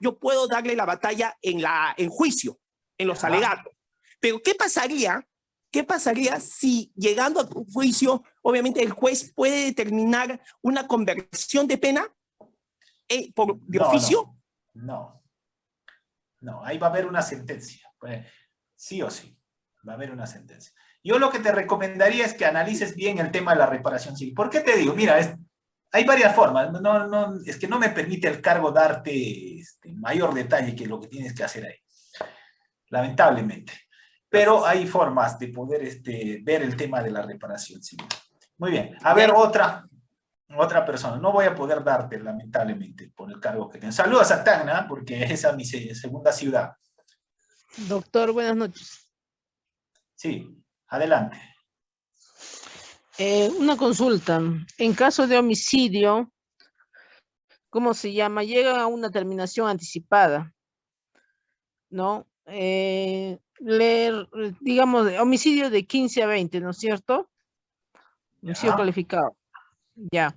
yo puedo darle la batalla en juicio, en los alegatos. Pero ¿qué pasaría si llegando a juicio, obviamente el juez puede determinar una conversión de pena de oficio? No, ahí va a haber una sentencia, sí o sí, va a haber una sentencia. Yo lo que te recomendaría es que analices bien el tema de la reparación civil. ¿Por qué te digo? Mira, hay varias formas, es que no me permite el cargo darte mayor detalle que lo que tienes que hacer ahí, lamentablemente. Pero hay formas de poder ver el tema de la reparación civil. Muy bien, a ver otra persona, no voy a poder darte lamentablemente por el cargo que tengo. Saludos a Tacna, porque esa es mi segunda ciudad. Doctor, buenas noches. Sí, adelante. Una consulta. En caso de homicidio, ¿cómo se llama? Llega a una terminación anticipada, ¿no? digamos, homicidio de 15 a 20, ¿no es cierto? Homicidio calificado. Ya.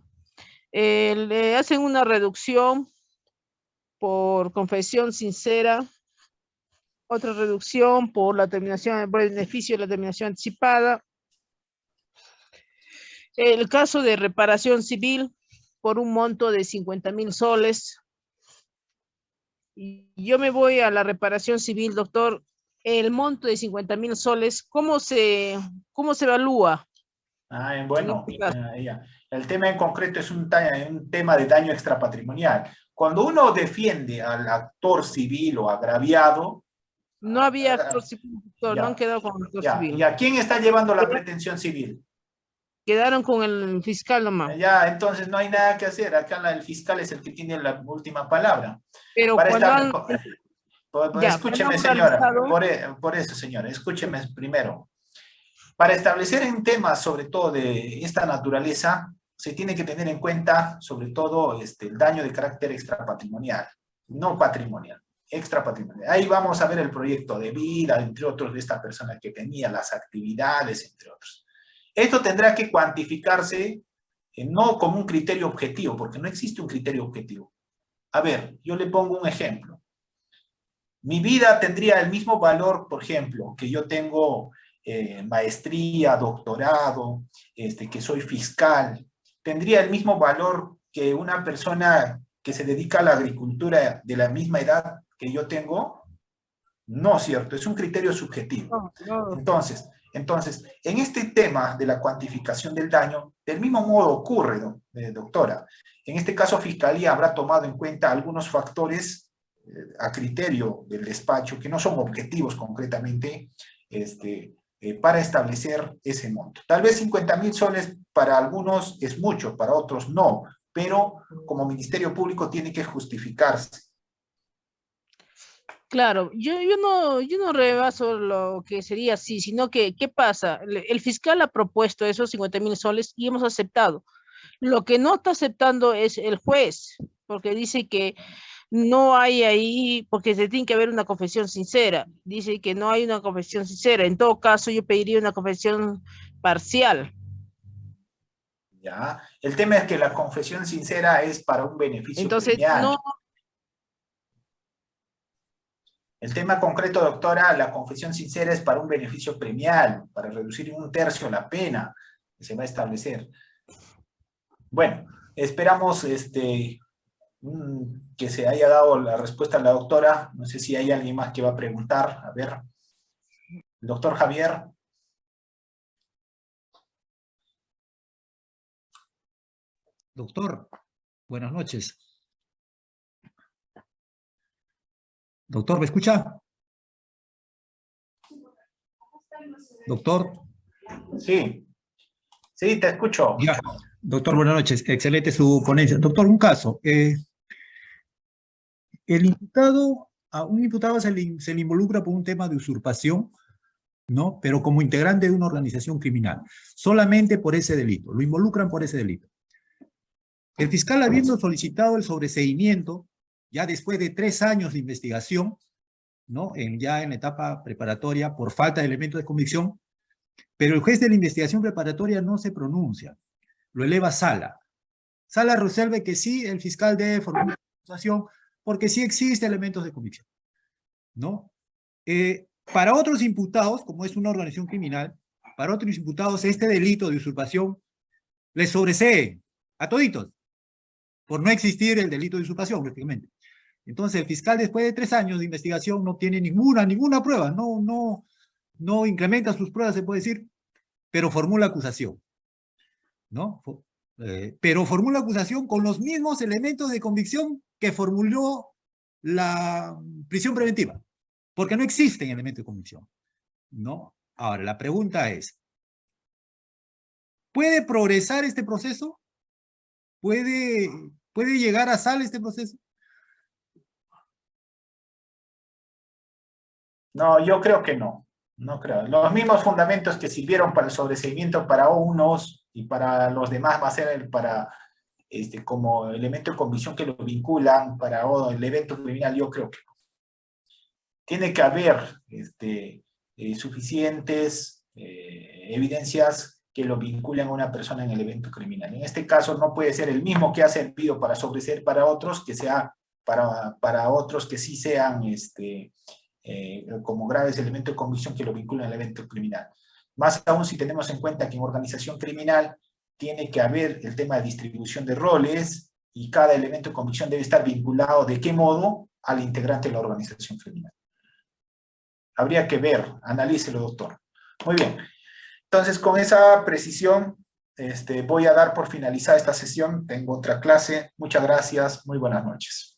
Le hacen una reducción por confesión sincera, otra reducción por la terminación, por el beneficio de la terminación anticipada. El caso de reparación civil por un monto de 50.000 soles. Y yo me voy a la reparación civil, doctor. El monto de 50.000 soles, ¿cómo se evalúa? Bueno, ya. El tema en concreto es un tema de daño extrapatrimonial. Cuando uno defiende al actor civil o agraviado... No había actor civil, doctor, no han quedado con actor civil. ¿Y a quién está llevando la pretensión civil? Quedaron con el fiscal nomás. Ya, entonces no hay nada que hacer. Acá el fiscal es el que tiene la última palabra. Pero escúcheme, señora, por eso, señora, escúcheme primero. Para establecer un tema, sobre todo de esta naturaleza, se tiene que tener en cuenta, sobre todo, el daño de carácter extrapatrimonial, no patrimonial, extrapatrimonial. Ahí vamos a ver el proyecto de vida, entre otros, de esta persona que tenía, las actividades, entre otros. Esto tendrá que cuantificarse, no como un criterio objetivo, porque no existe un criterio objetivo. A ver, yo le pongo un ejemplo. Mi vida tendría el mismo valor, por ejemplo, que yo tengo maestría, doctorado, que soy fiscal. Tendría el mismo valor que una persona que se dedica a la agricultura de la misma edad que yo tengo. No, ¿cierto? Es un criterio subjetivo. Entonces, en este tema de la cuantificación del daño, del mismo modo ocurre, doctora. En este caso, Fiscalía habrá tomado en cuenta algunos factores a criterio del despacho, que no son objetivos concretamente, para establecer ese monto. Tal vez 50.000 soles para algunos es mucho, para otros no, pero como Ministerio Público tiene que justificarse. Claro, yo no rebaso lo que sería así, sino que, ¿qué pasa? El fiscal ha propuesto esos 50.000 soles y hemos aceptado. Lo que no está aceptando es el juez, porque dice que no hay ahí, porque se tiene que haber una confesión sincera. Dice que no hay una confesión sincera. En todo caso, yo pediría una confesión parcial. Ya, el tema es que la confesión sincera es para un beneficio premial. No. El tema concreto, doctora, la confesión sincera es para un beneficio premial, para reducir en 1/3 la pena que se va a establecer. Bueno, esperamos que se haya dado la respuesta a la doctora. No sé si hay alguien más que va a preguntar. A ver, el doctor Javier. Doctor, buenas noches. Doctor, ¿me escucha? Doctor. Sí, te escucho. Ya. Doctor, buenas noches. Excelente su ponencia. Doctor, un caso. A un imputado se le involucra por un tema de usurpación, ¿no? Pero como integrante de una organización criminal. Solamente por ese delito. Lo involucran por ese delito. El fiscal, habiendo solicitado el sobreseimiento, ya después de 3 años de investigación, ¿no? Ya en la etapa preparatoria, por falta de elementos de convicción, pero el juez de la investigación preparatoria no se pronuncia, lo eleva a sala. Sala resuelve que sí, el fiscal debe formular una acusación porque sí existe elementos de convicción, ¿no? Para otros imputados, como es una organización criminal, para otros imputados este delito de usurpación les sobresee a toditos, por no existir el delito de usurpación, prácticamente. Entonces, el fiscal, después de 3 años de investigación, no tiene ninguna prueba, no incrementa sus pruebas, se puede decir, pero formula acusación, ¿no? Pero formula acusación con los mismos elementos de convicción que formuló la prisión preventiva, porque no existen elementos de convicción, ¿no? Ahora, la pregunta es, ¿puede progresar este proceso? ¿Puede llegar a sala este proceso? No, yo creo que no. No creo. Los mismos fundamentos que sirvieron para el sobreseimiento para unos y para los demás va a ser como elemento de convicción que lo vinculan para el evento criminal. Yo creo que no. Tiene que haber suficientes evidencias que lo vinculen a una persona en el evento criminal. En este caso no puede ser el mismo que ha servido para sobreseer para otros, que sea para otros que sí sean como graves elementos de convicción que lo vinculen al evento criminal. Más aún si tenemos en cuenta que en organización criminal tiene que haber el tema de distribución de roles y cada elemento de convicción debe estar vinculado de qué modo al integrante de la organización criminal. Habría que ver, analícelo, doctor. Muy bien. Entonces, con esa precisión, voy a dar por finalizada esta sesión. Tengo otra clase. Muchas gracias. Muy buenas noches.